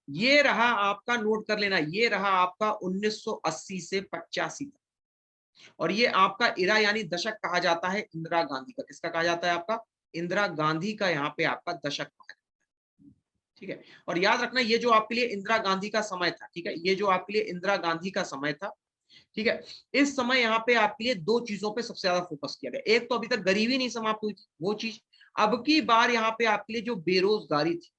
ये रहा आपका, नोट कर लेना, ये रहा आपका 1980 से 85 तक। और ये आपका इरा यानी दशक कहा जाता है इंदिरा गांधी का। किसका कहा जाता है? आपका इंदिरा गांधी का यहाँ पे आपका दशक कहा जाता है। ठीक है, और याद रखना ये जो आपके लिए इंदिरा गांधी का समय था, ठीक है, ये जो आपके लिए इंदिरा गांधी का समय था, ठीक है, इस समय यहाँ पे आपके लिए दो चीजों पे सबसे ज्यादा फोकस किया गया। एक तो अभी तक गरीबी नहीं समाप्त हुई थी, वो चीज। अब की बार यहाँ पे आपके लिए जो बेरोजगारी थी,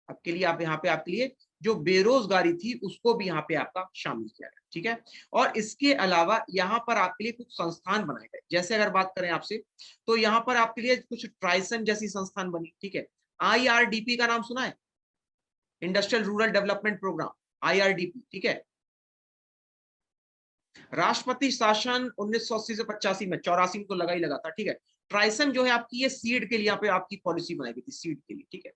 अब के लिए आप यहाँ पे आपके लिए जो बेरोजगारी थी उसको भी यहाँ पे आपका शामिल किया गया। ठीक है, और इसके अलावा यहाँ पर आपके लिए कुछ संस्थान बनाए गए। जैसे अगर बात करें आपसे, तो यहाँ पर आपके लिए कुछ ट्राइसन जैसी संस्थान बनी। ठीक है, IRDP का नाम सुना है? Industrial rural development program, IRDP। ठीक है, राष्ट्रपति शासन 1980 से 85 में, 84 में तो लगा ही लगा था। ठीक है, ट्राइसन जो है आपकी, ये सीड के लिए यहाँ पे आपकी पॉलिसी बनाई गई थी, सीड के लिए। ठीक है,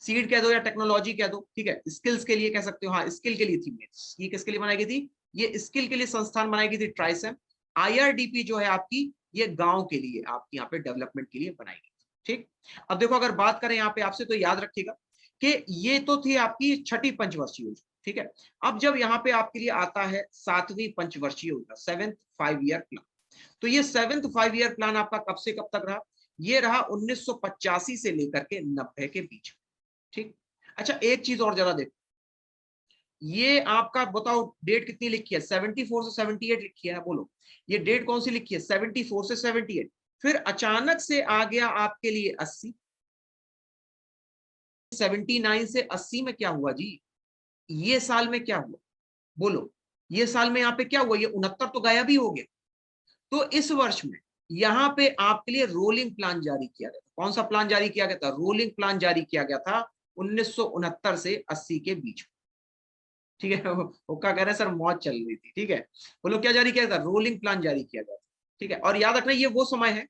सीड कह दो या टेक्नोलॉजी कह दो, ठीक है, स्किल्स के लिए कह सकते हो। हाँ, स्किल के लिए थी ये। किसके लिए बनाई गई थी? ये स्किल के लिए संस्थान बनाई गई थी, ट्राइसन। IRDP जो है आपकी, ये गांव के लिए, आपकी यहाँ पे डेवलपमेंट के लिए बनाई गई थी। ठीक, अब देखो, अगर बात करें यहाँ पे आपसे, तो याद रखिएगा कि ये तो थी आपकी छठी पंचवर्षीय योजना। ठीक है, अब जब यहाँ पे आपके लिए आता है सातवीं पंचवर्षीय योजना, सेवेंथ 5 ईयर प्लान, तो ये सेवेंथ 5 ईयर प्लान आपका कब से कब तक रहा? ये रहा 1985 से लेकर के 90 के बीच। ठीक, अच्छा, एक चीज और जरा देखो, ये आपका बताओ डेट कितनी लिखी है? 74 से 78 लिखी है, बोलो ये डेट कौन सी लिखी है? 74 से 78। फिर अचानक से आ गया आपके लिए 80। 79 से 80 में क्या हुआ जी? ये साल में क्या हुआ? बोलो, ये साल में यहाँ पे क्या हुआ? ये 69 तो गायब ही हो गया। तो इस वर्ष में यहाँ पे आपके लिए रोलिंग प्लान जारी किया गया था। कौन सा प्लान जारी किया गया था? रोलिंग प्लान जारी किया गया था 1969 से 80 के बीच में। ठीक है, वो क्या कह रहे हैं सर, मौज चल रही थी। ठीक है, वो लोग क्या जारी किया था? रोलिंग प्लान जारी किया गया था। ठीक है, और याद रखना ये वो समय है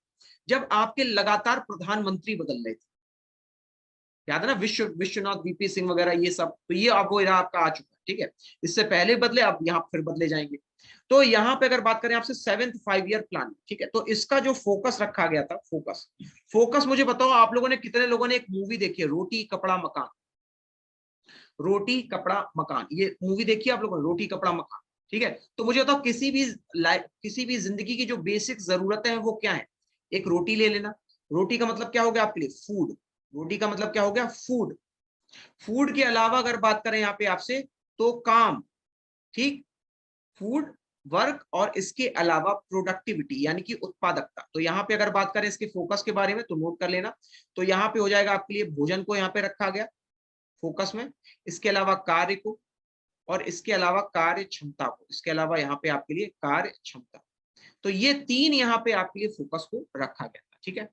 जब आपके लगातार प्रधानमंत्री बदल रहे थे। याद है ना, विश्वनाथ वीपी सिंह वगैरह ये सब, तो ये अब वो era आपका आ चुका है। ठीक है, इससे पहले बदले, अब यहाँ फिर बदले जाएंगे। तो यहाँ पे अगर बात करें आपसे 7th 5 ईयर प्लान, ठीक है, तो इसका जो फोकस रखा गया था, फोकस मुझे बताओ आप लोगों ने कितने लोगों ने एक मूवी देखी है, रोटी कपड़ा मकान? रोटी कपड़ा मकान, ये मूवी देखी है आप लोगों ने, रोटी कपड़ा मकान? ठीक है, तो मुझे बताओ किसी भी जिंदगी की जो बेसिक जरूरतें हैं वो क्या है? एक रोटी ले लेना। रोटी का मतलब क्या हो गया आपके लिए? फूड। रोटी का मतलब क्या हो गया? फूड। फूड के अलावा अगर बात करें यहाँ पे आपसे, तो काम। ठीक, फूड, वर्क, और इसके अलावा प्रोडक्टिविटी यानी कि उत्पादकता। तो यहाँ पे अगर बात करें इसके फोकस के बारे में तो नोट कर लेना। तो यहाँ पे हो जाएगा आपके लिए भोजन को यहाँ पे रखा गया फोकस में, इसके अलावा कार्य को, और इसके अलावा कार्य क्षमता को, इसके अलावा यहाँ पे आपके लिए कार्य क्षमता। तो ये 3 यहाँ पे आपके लिए फोकस को रखा गया था। ठीक है,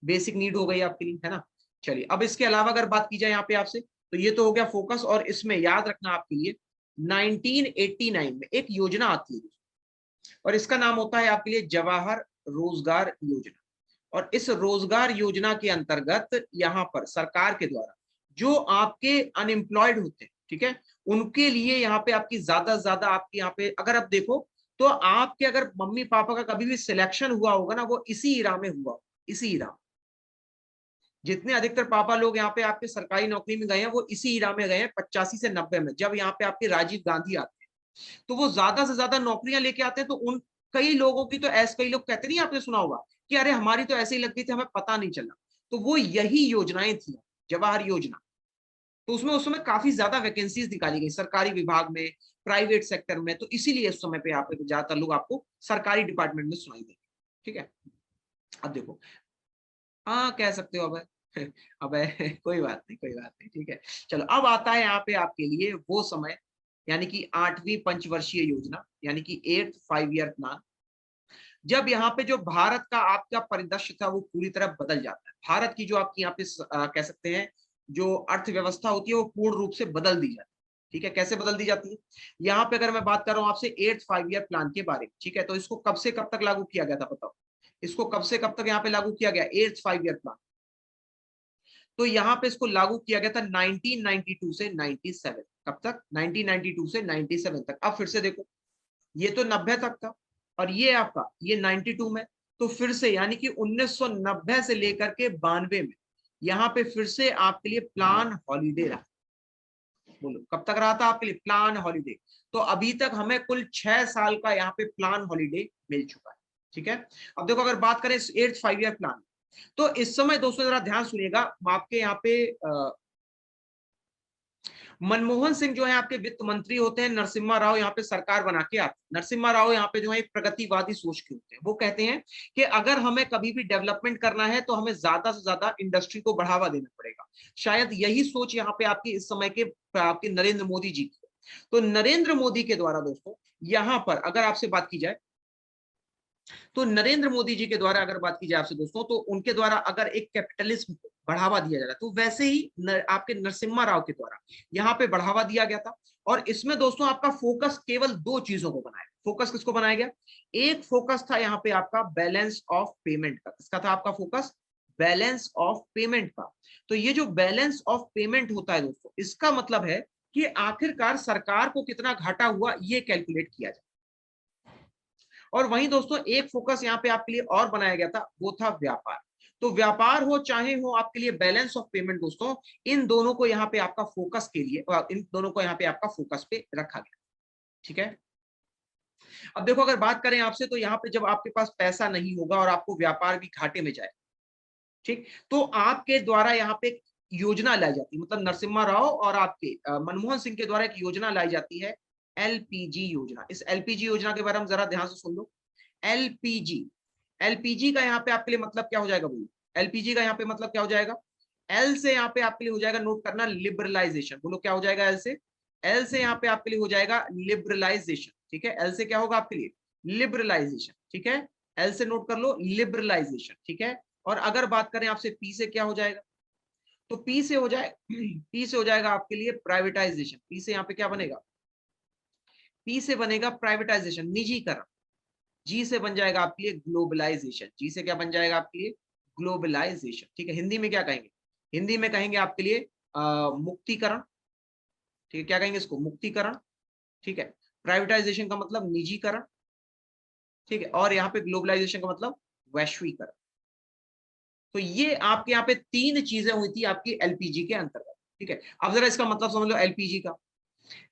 बेसिक नीड हो गई आपके लिए, है ना। चलिए, अब इसके अलावा अगर बात की जाए यहाँ पे आपसे, तो ये तो हो गया फोकस। और इसमें याद रखना आपके लिए 1989 में एक योजना आती है, और इसका नाम होता है आपके लिए जवाहर रोजगार योजना। और इस रोजगार योजना के अंतर्गत यहाँ पर सरकार के द्वारा जो आपके अनएम्प्लॉयड होते हैं, ठीक है, उनके लिए यहाँ पे आपकी ज्यादा से ज्यादा, आपके यहाँ पे अगर आप देखो तो आपके अगर मम्मी पापा का कभी भी सिलेक्शन हुआ होगा ना, वो इसी इरा में हुआ, इसी इरा। जितने अधिकतर पापा लोग यहाँ पे आपके सरकारी नौकरी में गए हैं, वो इसी इरा में गए हैं, 85 से 90 में, जब यहाँ पे आपके राजीव गांधी आते हैं। तो वो ज्यादा से ज्यादा नौकरियां लेके आते हैं। तो उन कई लोगों की तो ऐसे, कई लोग कहते नहीं, आपने सुना होगा कि अरे हमारी तो ऐसे ही लग गई थी, हमें पता नहीं चला। तो वो यही योजनाएं थी, जवाहर योजना। तो उसमें उस समय काफी ज्यादा वैकेंसीज निकाली गई सरकारी विभाग में, प्राइवेट सेक्टर में। तो इसीलिए उस समय पे यहाँ पे ज्यादातर लोग आपको सरकारी डिपार्टमेंट में सुनाई देंगे। ठीक है, अब देखो, हाँ कह सकते हो अब अब कोई बात नहीं, कोई बात नहीं। ठीक है, चलो अब आता है यहाँ पे आपके लिए वो समय, यानी कि 8वीं पंचवर्षीय योजना, यानी कि 8th 5 ईयर प्लान। जब यहाँ पे जो भारत का आपका परिदृश्य था वो पूरी तरह बदल जाता है। भारत की जो आपकी यहाँ पे कह सकते हैं जो अर्थव्यवस्था होती है वो पूर्ण रूप से बदल दी जाती है। ठीक है, कैसे बदल दी जाती है? यहाँ पे अगर मैं बात कर रहा हूँ आपसे 8th 5 ईयर प्लान के बारे में, ठीक है, तो इसको कब से कब तक लागू किया गया था बताओ? इसको कब से कब तक यहाँ पे लागू किया गया 8th 5 ईयर प्लान? तो यहाँ पे इसको लागू किया गया था 1992 से 97। कब तक? 1992 से 97 तक। अब फिर से देखो, ये तो 90 तक था, और ये आपका ये 92 में। तो फिर से यानी कि 1990 से लेकर के 92 में यहाँ पे फिर से आपके लिए प्लान हॉलीडे रहा। बोलो कब तक रहा था आपके लिए प्लान हॉलीडे? तो अभी तक हमें कुल 6 साल का यहाँ पे प्लान हॉलीडे मिल चुका है। ठीक है, अब देखो अगर बात करें 8th 5 ईयर प्लान, तो इस समय दोस्तों जरा ध्यान सुनिएगा, आपके यहाँ पे मनमोहन सिंह जो है आपके वित्त मंत्री होते हैं, नरसिम्हा राव यहाँ पे सरकार बना के आते हैं। नरसिम्हा राव यहाँ पे जो है एक प्रगतिवादी सोच के होते हैं। वो कहते हैं कि अगर हमें कभी भी डेवलपमेंट करना है तो हमें ज्यादा से ज्यादा इंडस्ट्री को बढ़ावा देना पड़ेगा। शायद यही सोच यहाँ पे आपकी इस समय के आपके नरेंद्र मोदी जी की। तो नरेंद्र मोदी के द्वारा दोस्तों यहाँ पर अगर आपसे बात की जाए, तो नरेंद्र मोदी जी के द्वारा अगर बात की जाए आपसे दोस्तों, तो उनके द्वारा अगर एक कैपिटलिज्म को बढ़ावा दिया जा रहा है, तो वैसे ही आपके नरसिम्हा राव के द्वारा यहाँ पे बढ़ावा दिया गया था। और इसमें दोस्तों आपका फोकस केवल 2 चीजों को बनाया। फोकस किसको बनाया गया? एक फोकस था यहाँ पे आपका बैलेंस ऑफ पेमेंट का। किसका था आपका फोकस? बैलेंस ऑफ पेमेंट का। तो ये जो बैलेंस ऑफ पेमेंट होता है दोस्तों, इसका मतलब है कि आखिरकार सरकार को कितना घाटा हुआ ये कैलकुलेट किया जाए। और वहीं दोस्तों एक फोकस यहाँ पे आपके लिए और बनाया गया था, वो था व्यापार। तो व्यापार हो चाहे हो आपके लिए बैलेंस ऑफ पेमेंट दोस्तों, इन दोनों को यहाँ पे आपका फोकस के लिए, इन दोनों को यहाँ पे आपका फोकस पे रखा गया। ठीक है, अब देखो अगर बात करें आपसे, तो यहाँ पे जब आपके पास पैसा नहीं होगा और आपको व्यापार भी घाटे में जाए, ठीक, तो आपके द्वारा यहाँ पे योजना लाई जाती है, मतलब नरसिम्हा राव और आपके मनमोहन सिंह के द्वारा एक योजना लाई जाती है, एलपीजी योजना। इस एलपीजी योजना के बारे में जरा ध्यान से सुन लो। एलपीजी, एलपीजी का यहाँ पे आपके लिए मतलब क्या हो जाएगा बोलो? एलपीजी का यहाँ पे मतलब क्या हो जाएगा? एल से यहाँ पे आपके लिए हो जाएगा, नोट करना, लिबरलाइजेशन। बोलो क्या हो जाएगा? एल से, एल से यहाँ पे आपके लिए हो जाएगा लिबरलाइजेशन। ठीक है, एल से क्या होगा आपके लिए? लिबरलाइजेशन। ठीक है, एल से नोट कर लो लिबरलाइजेशन, ठीक है। और अगर बात करें आपसे पी से क्या हो जाएगा, तो पी से हो जाएगा आपके लिए प्राइवेटाइजेशन। पी से यहाँ पे क्या बनेगा, पी से बनेगा प्राइवेटाइजेशन, निजीकरण। जी से बन जाएगा आपके लिए ग्लोबलाइजेशन, जी से क्या बन जाएगा आपके लिए ग्लोबलाइजेशन, ठीक है। हिंदी में क्या कहेंगे, हिंदी में कहेंगे आपके लिए मुक्तिकरण, ठीक है। क्या कहेंगे इसको, मुक्तिकरण, ठीक है। प्राइवेटाइजेशन का मतलब निजीकरण, ठीक है। और यहाँ पे ग्लोबलाइजेशन का मतलब वैश्वीकरण। तो ये आपके यहाँ पे तीन चीजें हुई थी आपकी एलपीजी के अंतर्गत, ठीक है। अब जरा इसका मतलब समझ लो एलपीजी का।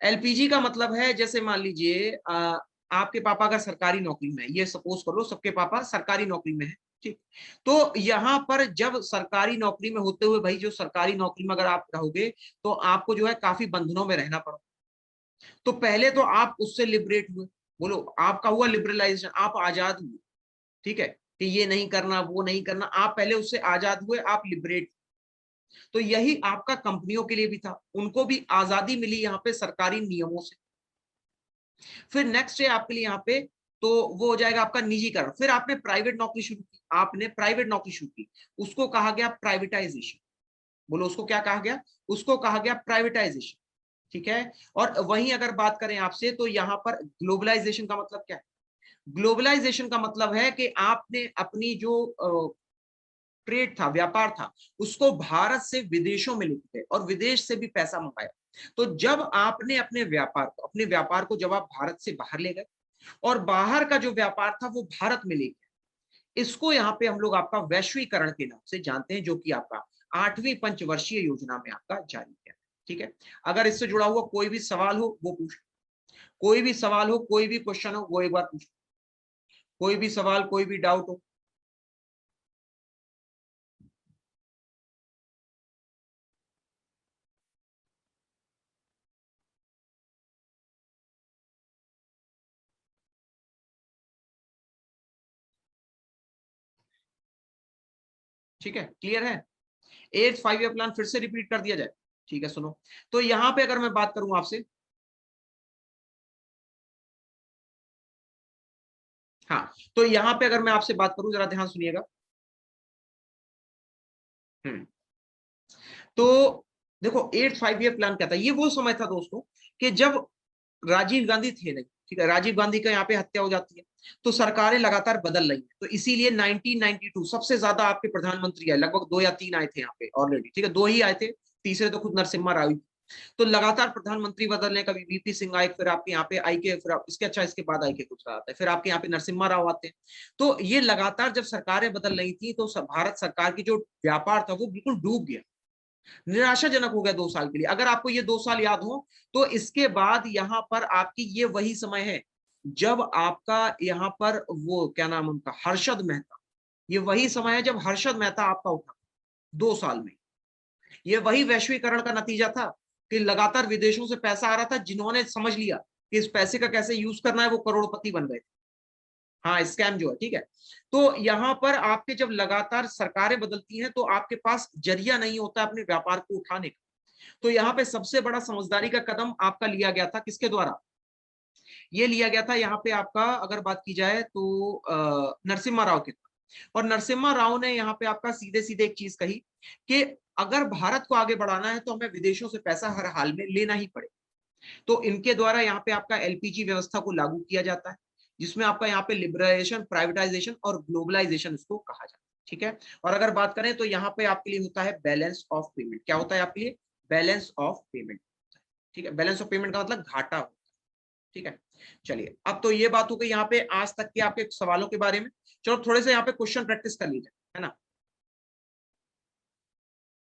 एलपीजी का मतलब है, जैसे मान लीजिए आपके पापा अगर सरकारी नौकरी में है, ये सपोज कर लो सबके पापा सरकारी नौकरी में है, ठीक। तो यहाँ पर जब सरकारी नौकरी में होते हुए, भाई जो सरकारी नौकरी में अगर आप रहोगे तो आपको जो है काफी बंधनों में रहना पड़ा। तो पहले तो आप उससे लिबरेट हुए, बोलो आपका हुआ लिबरलाइजेशन, आप आजाद हुए, ठीक है। कि ये नहीं करना वो नहीं करना, आप पहले उससे आजाद हुए, आप लिबरेट। तो यही आपका कंपनियों के लिए भी था, उनको भी आजादी मिली यहाँ पे सरकारी नियमों से। फिर नेक्स्ट है आपके लिए यहाँ पे, तो वो हो जाएगा आपका निजीकरण। फिर आपने प्राइवेट नौकरी शुरू की, आपने प्राइवेट नौकरी शुरू की, उसको कहा गया प्राइवेटाइजेशन। बोलो उसको क्या कहा गया, उसको कहा गया प्राइवेटाइजेशन, ठीक है। और वहीं अगर बात करें आपसे, तो यहाँ पर ग्लोबलाइजेशन का मतलब क्या है, ग्लोबलाइजेशन का मतलब है कि आपने अपनी जो ट्रेड था, व्यापार था, उसको भारत से विदेशों में लेके गए और विदेश से भी पैसा मंगाया। तो जब आपने अपने व्यापार को जब आप भारत से बाहर ले गए और बाहर का जो व्यापार था वो भारत में ले गए, इसको यहाँ पे हम लोग आपका वैश्वीकरण के नाम से जानते हैं, जो कि आपका 8वीं पंचवर्षीय योजना में आपका जारी किया, ठीक है। अगर इससे जुड़ा हुआ कोई भी सवाल हो वो पूछ, कोई भी सवाल हो, कोई भी क्वेश्चन हो वो एक बार पूछ, कोई भी सवाल, कोई भी डाउट हो। ठीक है, क्लियर है। 8 5 ईयर प्लान फिर से रिपीट कर दिया जाए, ठीक है। सुनो, तो यहां पे अगर मैं बात करूं आपसे, हाँ, तो यहां पे अगर मैं आपसे बात करूं, जरा ध्यान सुनिएगा। हम्म तो देखो 8 5 ईयर प्लान क्या था, ये वो समय था दोस्तों कि जब राजीव गांधी थे नहीं, ठीक है। राजीव गांधी का यहाँ पे हत्या हो जाती है, तो सरकारें लगातार बदल रही है। तो इसीलिए 1992 सबसे ज्यादा आपके प्रधानमंत्री आए, लगभग 2 या 3 आए थे यहाँ पे ऑलरेडी, ठीक है। 2 ही आए थे, तीसरे तो खुद नरसिम्हा राव। तो लगातार प्रधानमंत्री बदलने, कभी वीपी सिंह आए, फिर आपके यहाँ पे आई के, फिर इसके अच्छा इसके बाद आई के गुजरात आता है, फिर आपके यहाँ पे नरसिम्हा राव आते हैं। तो ये लगातार जब सरकारें बदल रही थी, तो भारत सरकार की जो व्यापार था वो बिल्कुल डूब गया, निराशाजनक हो गया 2 साल के लिए। अगर आपको ये 2 साल याद हो, तो इसके बाद यहाँ पर आपकी ये वही समय है जब आपका यहाँ पर वो क्या नाम उनका, हर्षद मेहता, ये वही समय है जब हर्षद मेहता आपका उठा 2 साल में। ये वही वैश्वीकरण का नतीजा था कि लगातार विदेशों से पैसा आ रहा था, जिन्होंने समझ लिया कि इस पैसे का कैसे यूज करना है, वो करोड़पति बन गए। हाँ, स्कैम जो है, ठीक है। तो यहाँ पर आपके जब लगातार सरकारें बदलती हैं, तो आपके पास जरिया नहीं होता अपने व्यापार को उठाने का। तो यहाँ पे सबसे बड़ा समझदारी का कदम आपका लिया गया था, किसके द्वारा ये लिया गया था, यहाँ पे आपका अगर बात की जाए तो नरसिम्हा राव के। और नरसिम्हा राव ने यहाँ पे आपका सीधे सीधे एक चीज कही कि अगर भारत को आगे बढ़ाना है तो हमें विदेशों से पैसा हर हाल में लेना ही पड़े। तो इनके द्वारा यहाँ पे आपका एलपीजी व्यवस्था को लागू किया जाता है, जिसमें आपका यहाँ पे लिबरलाइजेशन, प्राइवेटाइजेशन और ग्लोबलाइजेशन इसको कहा जाता है, ठीक है। और अगर बात करें तो यहाँ पे आपके लिए होता है बैलेंस ऑफ पेमेंट। क्या होता है आपके लिए, बैलेंस ऑफ पेमेंट, ठीक है। बैलेंस ऑफ पेमेंट का मतलब घाटा होता है, ठीक है। चलिए, अब तो ये बात हो गई यहाँ पे आज तक के आपके सवालों के बारे में। चलो थोड़े से यहाँ पे क्वेश्चन प्रैक्टिस कर लीजिए, है ना।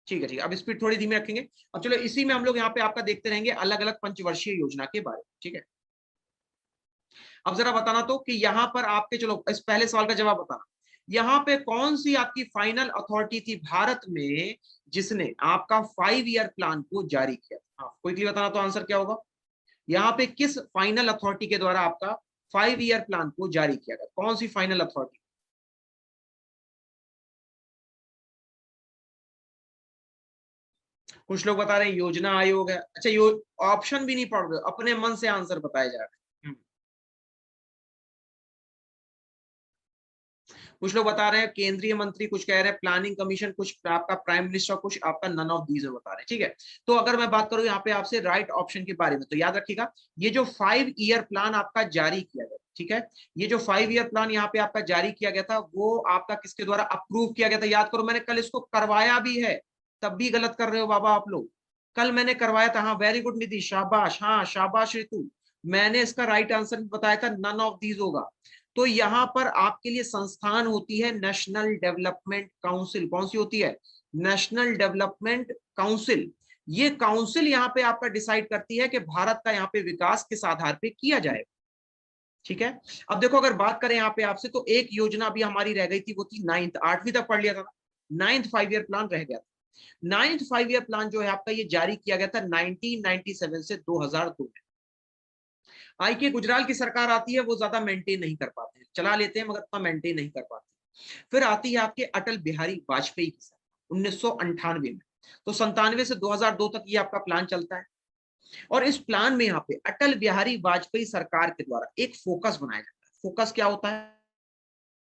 ठीक है, ठीक है, अब स्पीड थोड़ी धीमी रखेंगे। अब चलो इसी में हम लोग यहाँ पे आपका देखते रहेंगे अलग अलग पंचवर्षीय योजना के बारे में, ठीक है। अब जरा बताना तो कि यहाँ पर आपके, चलो इस पहले सवाल का जवाब बताना, यहाँ पे कौन सी आपकी फाइनल अथॉरिटी थी भारत में जिसने आपका 5 ईयर प्लान को जारी किया। हाँ, क्विकली बताना तो आंसर क्या होगा, यहाँ पे किस फाइनल अथॉरिटी के द्वारा आपका 5 ईयर प्लान को जारी किया गया, कौन सी फाइनल अथॉरिटी। कुछ लोग बता रहे हैं योजना आयोग है, अच्छा ऑप्शन भी नहीं पढ़ रहे, अपने मन से आंसर बताया जा रहा है। कुछ लोग बता रहे हैं केंद्रीय मंत्री, कुछ कह रहे हैं प्लानिंग कमीशन, कुछ आपका प्राइम मिनिस्टर, कुछ आपका नन ऑफ दीज बता रहे हैं। ठीक है, तो अगर मैं बात करूं यहाँ पे आपसे राइट ऑप्शन के बारे में, तो याद रखिएगा ये जो 5 ईयर प्लान आपका जारी किया गया, ठीक है, ये जो 5 ईयर प्लान यहाँ पे आपका जारी किया गया था, वो आपका किसके द्वारा अप्रूव किया गया था? याद करो, मैंने कल इसको करवाया भी है, तब भी गलत कर रहे हो बाबा आप लोग। कल मैंने करवाया था, हाँ वेरी गुड निधि, शाबाश, हाँ शाबाश ऋतु, मैंने इसका राइट आंसर बताया था, नन ऑफ दीज होगा। तो यहां पर आपके लिए संस्थान होती है नेशनल डेवलपमेंट काउंसिल। कौन सी होती है? National development council. ये काउंसिल यहाँ पे आपका डिसाइड करती है कि भारत का यहाँ पे विकास किस आधार पे किया जाए। ठीक है, अब देखो अगर बात करें यहाँ पे आपसे, तो एक योजना भी हमारी रह गई थी, वो थी 9th, 8वीं तक पढ़ लिया था, 9th 5 ईयर प्लान रह गया था। 9th 5 ईयर प्लान जो है आपका, ये जारी किया गया था 1997 से 2002 में। आई के गुजराल की सरकार आती है, वो ज्यादा मेंटेन नहीं कर पाते, चला लेते हैं मगर उतना मेंटेन नहीं कर पाते। फिर आती है आपके अटल बिहारी वाजपेयी की सरकार 1998 में, तो 97 से 2002 तक ये आपका प्लान चलता है। और इस प्लान में यहाँ पे अटल बिहारी वाजपेयी सरकार के द्वारा एक फोकस बनाया जाता है। फोकस क्या होता है?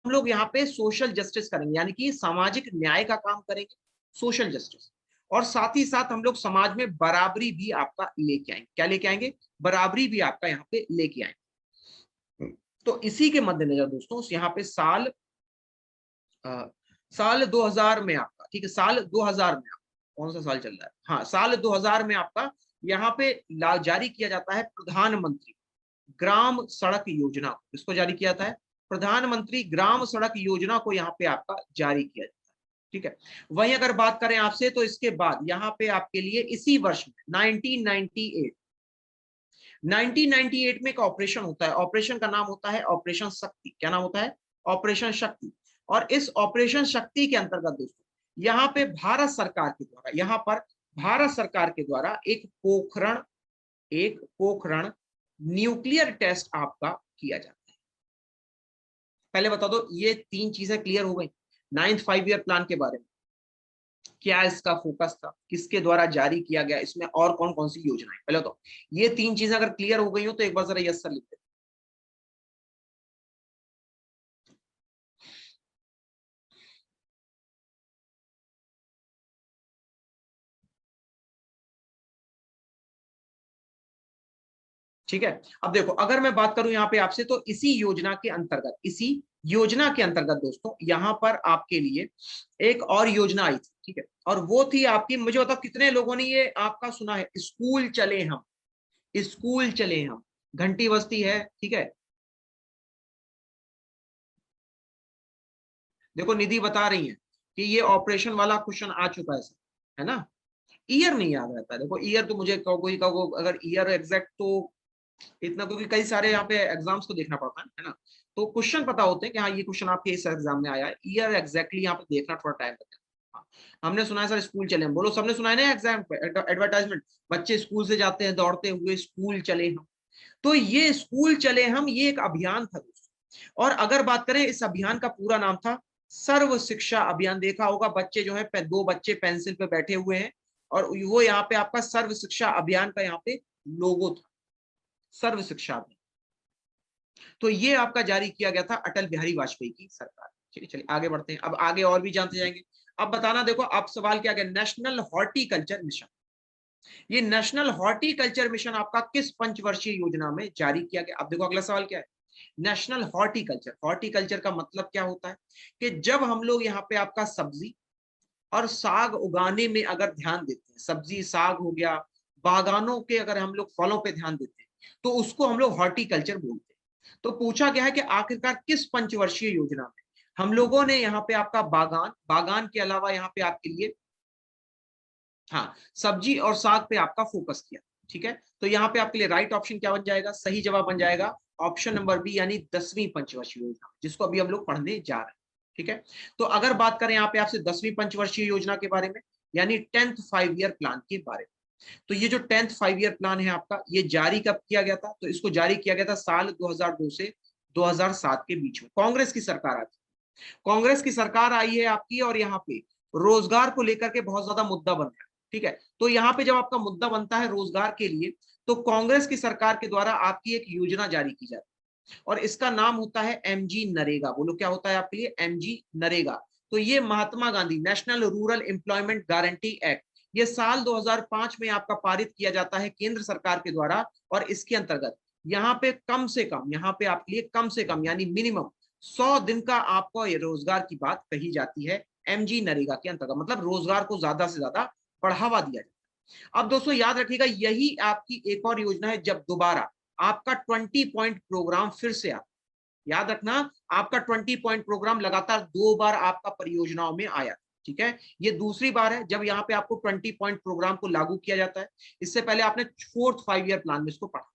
हम लोग यहाँ पे सोशल जस्टिस करेंगे, यानी कि सामाजिक न्याय का काम करेंगे, सोशल जस्टिस, और साथ ही साथ हम लोग समाज में बराबरी भी आपका लेके आएंगे। क्या लेके आएंगे? बराबरी भी आपका यहाँ पे लेके आएंगे। तो इसी के मद्देनजर दोस्तों यहाँ पे साल 2000 में आपका, ठीक है, साल 2000 में आपका, कौन सा साल चल रहा है? हाँ, साल 2000 में आपका यहाँ पे जारी किया जाता है प्रधानमंत्री ग्राम सड़क योजना। इसको जारी किया जाता है प्रधानमंत्री ग्राम सड़क योजना को, यहाँ पे आपका जारी किया जाता है। ठीक है, वहीं अगर बात करें आपसे, तो इसके बाद यहाँ पे आपके लिए इसी वर्ष में 1998 में एक ऑपरेशन होता है। ऑपरेशन का नाम होता है ऑपरेशन शक्ति। क्या नाम होता है? ऑपरेशन शक्ति। और इस ऑपरेशन शक्ति के अंतर्गत दोस्तों यहाँ पे भारत सरकार के द्वारा, यहाँ पर भारत सरकार के द्वारा एक पोखरण न्यूक्लियर टेस्ट आपका किया जाता है। पहले बता दो, ये 3 चीजें क्लियर हो गई 9th 5 ईयर प्लान के बारे में। क्या इसका फोकस था, किसके द्वारा जारी किया गया, इसमें और कौन कौन सी योजनाएं, पहले तो ये 3 चीजें अगर क्लियर हो गई हो तो एक बार जरा यस सर लिख दे। ठीक है, अब देखो अगर मैं बात करूं यहाँ पे आपसे, तो इसी योजना के अंतर्गत दोस्तों यहाँ पर आपके लिए एक और योजना आई थी। ठीक है, और वो थी आपकी, मुझे बताओ कितने लोगों ने ये आपका सुना है, स्कूल चले हम, स्कूल चले हम, घंटी बजती है। ठीक है, देखो निधि बता रही है कि ये ऑपरेशन वाला क्वेश्चन आ चुका है ना? ईयर नहीं याद रहता है, देखो ईयर तो मुझे कोई कहो अगर ईयर एग्जैक्ट तो इतना, क्योंकि कई सारे यहाँ पे एग्जाम्स को देखना पड़ता है ना, तो क्वेश्चन पता होते हैं कि हाँ ये क्वेश्चन आपके इस एग्जाम में आया है। ईयर एग्जैक्टली यहाँ पे देखना थोड़ा टाइम लगता है। हाँ, हमने सुना है सर स्कूल चले हम, बोलो सबने सुना है ना एग्जाम एडवर्टाइजमेंट, बच्चे स्कूल से जाते हैं दौड़ते हुए, स्कूल चले हम। तो ये स्कूल चले हम, ये एक अभियान था दोस्तों। और अगर बात करें, इस अभियान का पूरा नाम था सर्व शिक्षा अभियान। देखा होगा बच्चे जो है, 2 बच्चे पेंसिल पे बैठे हुए हैं, और वो यहाँ पे आपका सर्व शिक्षा अभियान का यहाँ पे लोगो था, सर्व शिक्षा अभियान। तो ये आपका जारी किया गया था अटल बिहारी वाजपेयी की सरकार। ठीक है, चलिए आगे बढ़ते हैं, अब आगे और भी जानते जाएंगे। अब बताना, देखो अब सवाल क्या गया, नेशनल हॉर्टिकल्चर मिशन। ये नेशनल हॉर्टिकल्चर मिशन आपका किस पंचवर्षीय योजना में जारी किया गया? अब देखो अगला सवाल क्या है, नेशनल हॉर्टिकल्चर। हॉर्टिकल्चर का मतलब क्या होता है कि जब हम लोग यहाँ पे आपका सब्जी और साग उगाने में अगर ध्यान देते हैं, सब्जी साग हो गया, बागानों के अगर हम लोग फलों पे ध्यान देते हैं, तो उसको हम लोग हॉर्टिकल्चर बोलते हैं। तो पूछा गया है कि आखिरकार किस पंचवर्षीय योजना में हम लोगों ने यहाँ पे आपका बागान के अलावा यहाँ पे आपके लिए हाँ सब्जी और साग पे आपका फोकस किया। ठीक है, तो यहाँ पे आपके लिए राइट ऑप्शन क्या बन जाएगा? सही जवाब बन जाएगा ऑप्शन नंबर बी, यानी 10वीं पंचवर्षीय योजना, जिसको अभी हम लोग पढ़ने जा रहे हैं। ठीक है, तो अगर बात करें यहाँ पे आपसे 10वीं पंचवर्षीय योजना के बारे में, यानी 10th 5 ईयर प्लान के बारे में, तो ये जो 10th 5 ईयर प्लान है आपका, ये जारी कब किया गया था? तो इसको जारी किया गया था साल 2002 से 2007 के बीच में। कांग्रेस की सरकार आती, कांग्रेस की सरकार आई है आपकी, और यहाँ पे रोजगार को लेकर के बहुत ज्यादा मुद्दा बन रहा है। ठीक है, तो यहाँ पे जब आपका मुद्दा बनता है रोजगार के लिए, तो कांग्रेस की सरकार के द्वारा आपकी एक योजना जारी की जाती है। और इसका नाम होता है एमजी नरेगा। बोलो क्या होता है आपके लिए? एमजी नरेगा। तो ये Mahatma Gandhi National Rural Employment Guarantee Act, ये साल 2005 में आपका पारित किया जाता है केंद्र सरकार के द्वारा। और इसके अंतर्गत यहाँ पे कम से कम, यहाँ पे आपके लिए कम से कम यानी मिनिमम 100 दिन का आपको ये रोजगार की बात कही जाती है एमजी नरेगा के अंतर्गत। मतलब रोजगार को ज्यादा से ज्यादा बढ़ावा दिया जाता है। अब दोस्तों याद रखिएगा, यही आपकी एक और योजना है जब दोबारा आपका 20 पॉइंट प्रोग्राम फिर से आता। याद रखना, आपका 20 पॉइंट प्रोग्राम लगातार 2 बार आपका परियोजनाओं में आया। ठीक है, ये दूसरी बार है जब यहाँ पे आपको 20 पॉइंट प्रोग्राम को लागू किया जाता है। इससे पहले आपने 4th 5 ईयर प्लान में इसको पढ़ा।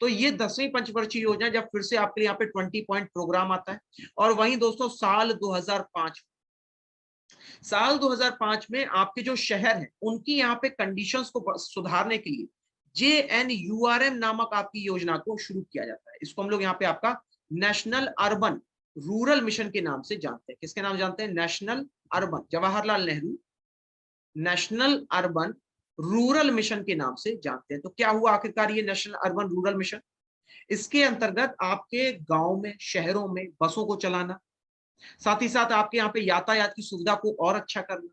तो ये 10वीं पंचवर्षीय योजना जब फिर से आपके यहाँ पे 20 पॉइंट प्रोग्राम आता है। और वहीं दोस्तों साल 2005 में आपके जो शहर हैं उनकी यहाँ पे कंडीशंस को सुधारने के लिए JNURM नामक आपकी योजना को शुरू किया जाता है। इसको हम लोग यहाँ पे आपका नेशनल अर्बन रूरल मिशन के नाम से जानते हैं। किसके नाम जानते हैं? National urban, Jawaharlal Nehru national urban rural mission के नाम से जानते हैं। तो क्या हुआ आखिरकार ये नेशनल अर्बन रूरल मिशन? इसके अंतर्गत आपके गांव में, शहरों में बसों को चलाना, साथ ही साथ आपके यहाँ पे यातायात की सुविधा को और अच्छा करना,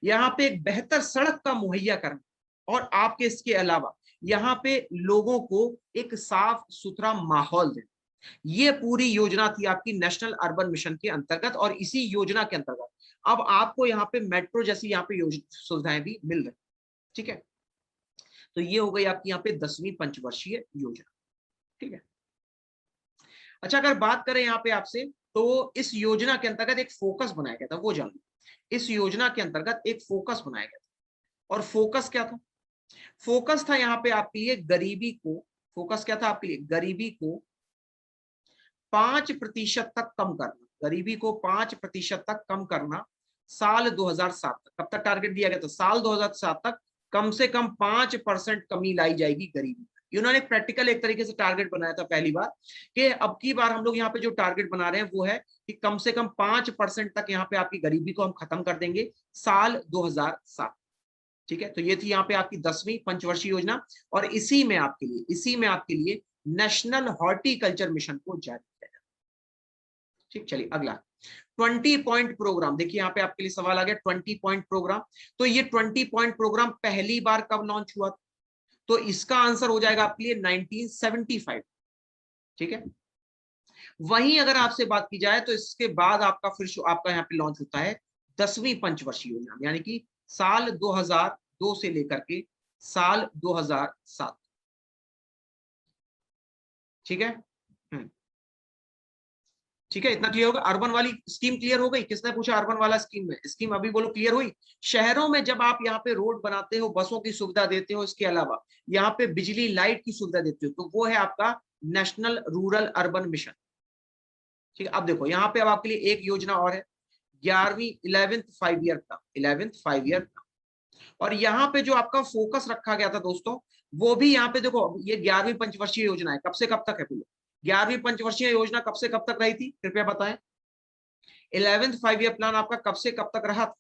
यहाँ पे एक बेहतर सड़क का मुहैया करना, और आपके इसके अलावा यहाँ पे लोगों को एक साफ सुथरा माहौल देना। ये पूरी योजना थी आपकी नेशनल अर्बन मिशन के अंतर्गत। और इसी योजना के अंतर्गत अब आपको यहाँ पे मेट्रो जैसी यहाँ पे सुविधाएं भी मिल रही। ठीक है, तो ये हो गई आपकी यहाँ पे 10वीं पंचवर्षीय योजना। ठीक है, अच्छा अगर बात करें यहाँ पे आपसे, तो इस योजना के अंतर्गत एक फोकस बनाया गया था, वो जान लो। इस योजना के अंतर्गत एक फोकस बनाया गया था। और फोकस क्या था? फोकस था यहाँ पे आपके लिए गरीबी को, फोकस क्या था आपके लिए? गरीबी को 5% तक कम करना। गरीबी को 5% तक कम करना साल 2007 तक। कब तक टारगेट दिया गया था? साल 2007 तक कम से कम 5% कमी लाई जाएगी गरीबी। इन्होंने प्रैक्टिकल एक तरीके से टारगेट बनाया था पहली बार, कि अब की बार हम लोग यहाँ पे जो टारगेट बना रहे हैं वो है कि कम से कम 5% तक यहाँ पे आपकी गरीबी को हम खत्म कर देंगे साल 2007। ठीक है, तो ये थी यहाँ पे आपकी 10वीं पंचवर्षीय योजना। और इसी में आपके लिए नेशनल हॉर्टिकल्चर मिशन को जारी किया जाता है। ठीक, चलिए अगला 20 पॉइंट प्रोग्राम। देखिए यहाँ पे आपके लिए सवाल आ गया 20 पॉइंट प्रोग्राम। तो ये 20 पॉइंट प्रोग्राम पहली बार कब लॉन्च हुआ? तो इसका आंसर हो जाएगा आपके लिए 1975। ठीक है, वहीं अगर आपसे बात की जाए तो इसके बाद आपका फिर आपका यहाँ पे लॉन्च होता है 10वीं पंचवर्षीय योजना, यानी कि साल 2002 से लेकर के साल 2007। ठीक है, ठीक है, इतना क्लियर होगा। अर्बन वाली स्कीम क्लियर हो गई? किसने पूछा अर्बन वाला स्कीम में? स्कीम अभी बोलो क्लियर हुई। शहरों में जब आप यहाँ पे रोड बनाते हो, बसों की सुविधा देते हो, इसके अलावा यहाँ पे बिजली लाइट की सुविधा देते हो, तो वो है आपका नेशनल रूरल अर्बन मिशन। ठीक है, अब देखो यहाँ पे अब आपके लिए एक योजना और है, 11th 5 year plan, 11th 5 year plan. और यहाँ पे जो आपका फोकस रखा गया था दोस्तों, वो भी यहाँ पे देखो, ये 11वीं पंचवर्षीय योजना है। कब से कब तक है बोलो? 11वीं पंचवर्षीय योजना कब से कब तक रही थी? कृपया बताएं। 11th 5 ईयर प्लान आपका कब से कब तक रहा था?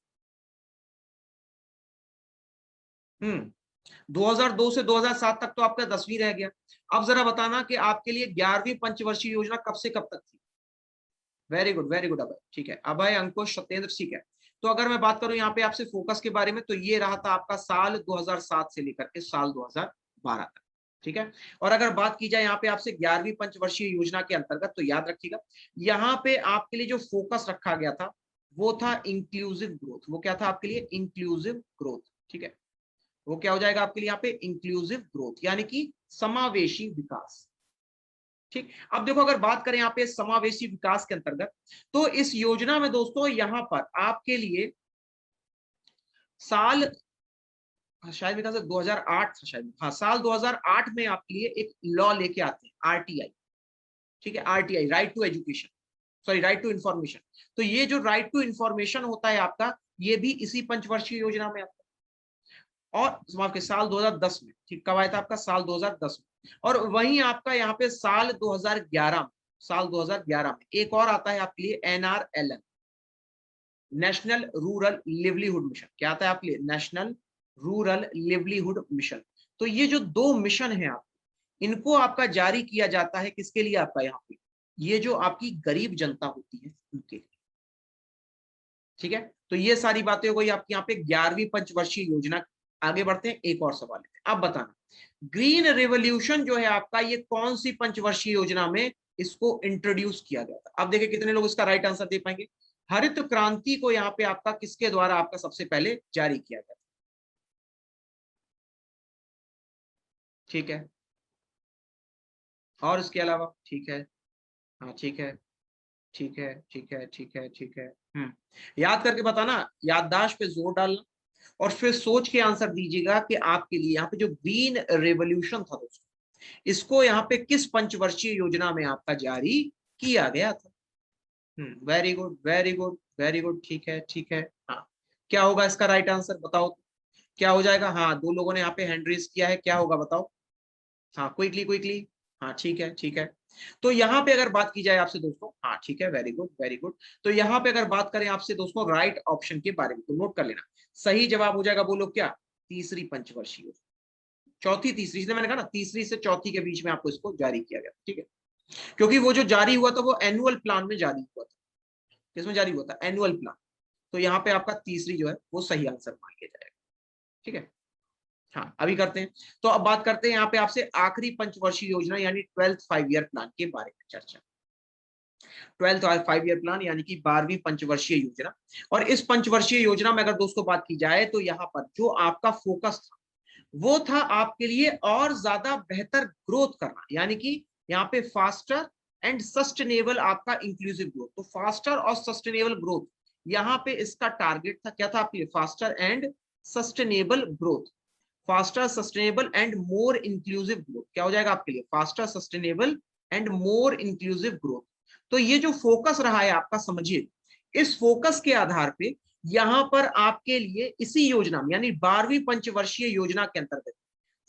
2002 से 2007 तक तो आपका 10वीं रह गया। अब जरा बताना कि आपके लिए 11वीं पंचवर्षीय योजना कब से कब तक थी? वेरी गुड, वेरी गुड अभय। ठीक है, अभय, अंकुश, सत्येंद्र, ठीक है। तो अगर मैं बात करूं यहाँ पे आपसे फोकस के बारे में, तो ये रहा था आपका साल 2007 से लेकर के साल 2012 तक। ठीक है, और अगर बात की जाए यहाँ पे आपसे 11वीं पंचवर्षीय योजना के अंतर्गत, तो याद रखिएगा यहाँ पे आपके लिए जो फोकस रखा गया था वो था इंक्लूसिव ग्रोथ। वो क्या था आपके लिए? Inclusive growth. ठीक है, वो क्या हो जाएगा आपके लिए यहाँ पे? इंक्लूसिव ग्रोथ, यानी कि समावेशी विकास। ठीक, अब देखो अगर बात करें यहाँ पे समावेशी विकास के अंतर्गत, तो इस योजना में दोस्तों यहाँ पर आपके लिए साल, शायद मेरे ख्याल से 2008 था शायद, हाँ साल 2008 में आपके लिए एक लॉ लेके आते हैं, आरटीआई। ठीक है, RTI, right to education, sorry right to information. तो ये जो राइट टू इंफॉर्मेशन होता है आपका, ये भी इसी पंचवर्षीय योजना में आता है। और आपके साल 2010 में, ठीक कब आया था आपका? साल 2010 में। और वहीं आपका यहाँ पे साल 2011 में, साल 2011 में एक और आता है आपके लिए NRLM, national rural livelihood mission. क्या आता है आपके लिए? National rural livelihood mission. तो ये जो दो मिशन है आप, इनको आपका जारी किया जाता है किसके लिए? आपका यहाँ पे ये जो आपकी गरीब जनता होती है उनके लिए। ठीक है, तो ये सारी बातें हो गई आपकी यहाँ पे 11वीं पंचवर्षीय योजना। आगे बढ़ते हैं, एक और सवाल लेते हैं। अब बताना, ग्रीन रेवोल्यूशन जो है आपका, ये कौन सी पंचवर्षीय योजना में इसको इंट्रोड्यूस किया गया था? अब देखिए कितने लोग इसका राइट आंसर दे पाएंगे। हरित क्रांति को यहाँ पे आपका किसके द्वारा आपका सबसे पहले जारी किया गया था? ठीक है, और इसके अलावा? ठीक है, हाँ ठीक है, ठीक है, ठीक है, ठीक है, ठीक है। याद करके बताना, याददाश्त पे जोर डालना, और फिर सोच के आंसर दीजिएगा कि आपके लिए यहाँ पे जो ग्रीन रेवोल्यूशन था दोस्तों, इसको यहाँ पे किस पंचवर्षीय योजना में आपका जारी किया गया था? Very good, very good, very good. ठीक है, ठीक है। हाँ, क्या होगा इसका राइट आंसर बताओ, क्या हो जाएगा? हाँ, दो लोगों ने यहाँ पे हैंड रेज किया है, क्या होगा बताओ? हाँ, क्विकली क्विकली। हाँ ठीक है, ठीक है। तो यहाँ पे अगर बात की जाए आपसे दोस्तों, हाँ ठीक है, वेरी गुड, वेरी गुड। तो यहाँ पे अगर बात करें आपसे दोस्तों राइट ऑप्शन के बारे में, तो नोट कर लेना, सही जवाब हो जाएगा, बोलो क्या? तीसरी पंचवर्षीय योजना। चौथी तीसरी, इसलिए मैंने कहा ना तीसरी से चौथी के बीच में आपको इसको जारी किया गया। ठीक है, क्योंकि वो जो जारी हुआ था वो एनुअल प्लान में जारी हुआ था। किसमें जारी हुआ था? Annual plan. तो यहाँ पे आपका तीसरी जो है वो सही आंसर मान लिया जाएगा। ठीक है, हाँ अभी करते हैं। तो अब बात करते हैं यहाँ पे आपसे आखिरी पंचवर्षीय योजना यानी 12th 5 ईयर प्लान के बारे में चर्चा। 12th 5 ईयर प्लान यानी कि 12वीं पंचवर्षीय योजना। और इस पंचवर्षीय योजना में अगर दोस्तों बात की जाए तो यहाँ पर जो आपका फोकस था वो था आपके लिए और ज्यादा बेहतर ग्रोथ करना, यानी कि यहाँ पे फास्टर एंड सस्टेनेबल आपका इंक्लूसिव ग्रोथ। तो फास्टर और सस्टेनेबल ग्रोथ यहाँ पे इसका टारगेट था। क्या था आपके लिए? Faster and sustainable growth. Faster, sustainable and more inclusive growth. क्या हो जाएगा आपके लिए? Faster, sustainable and more inclusive growth. तो ये जो फोकस रहा है आपका, समझिए इस फोकस के आधार पे यहां पर आपके लिए इसी योजना में यानी 12वीं पंचवर्षीय योजना के अंतर्गत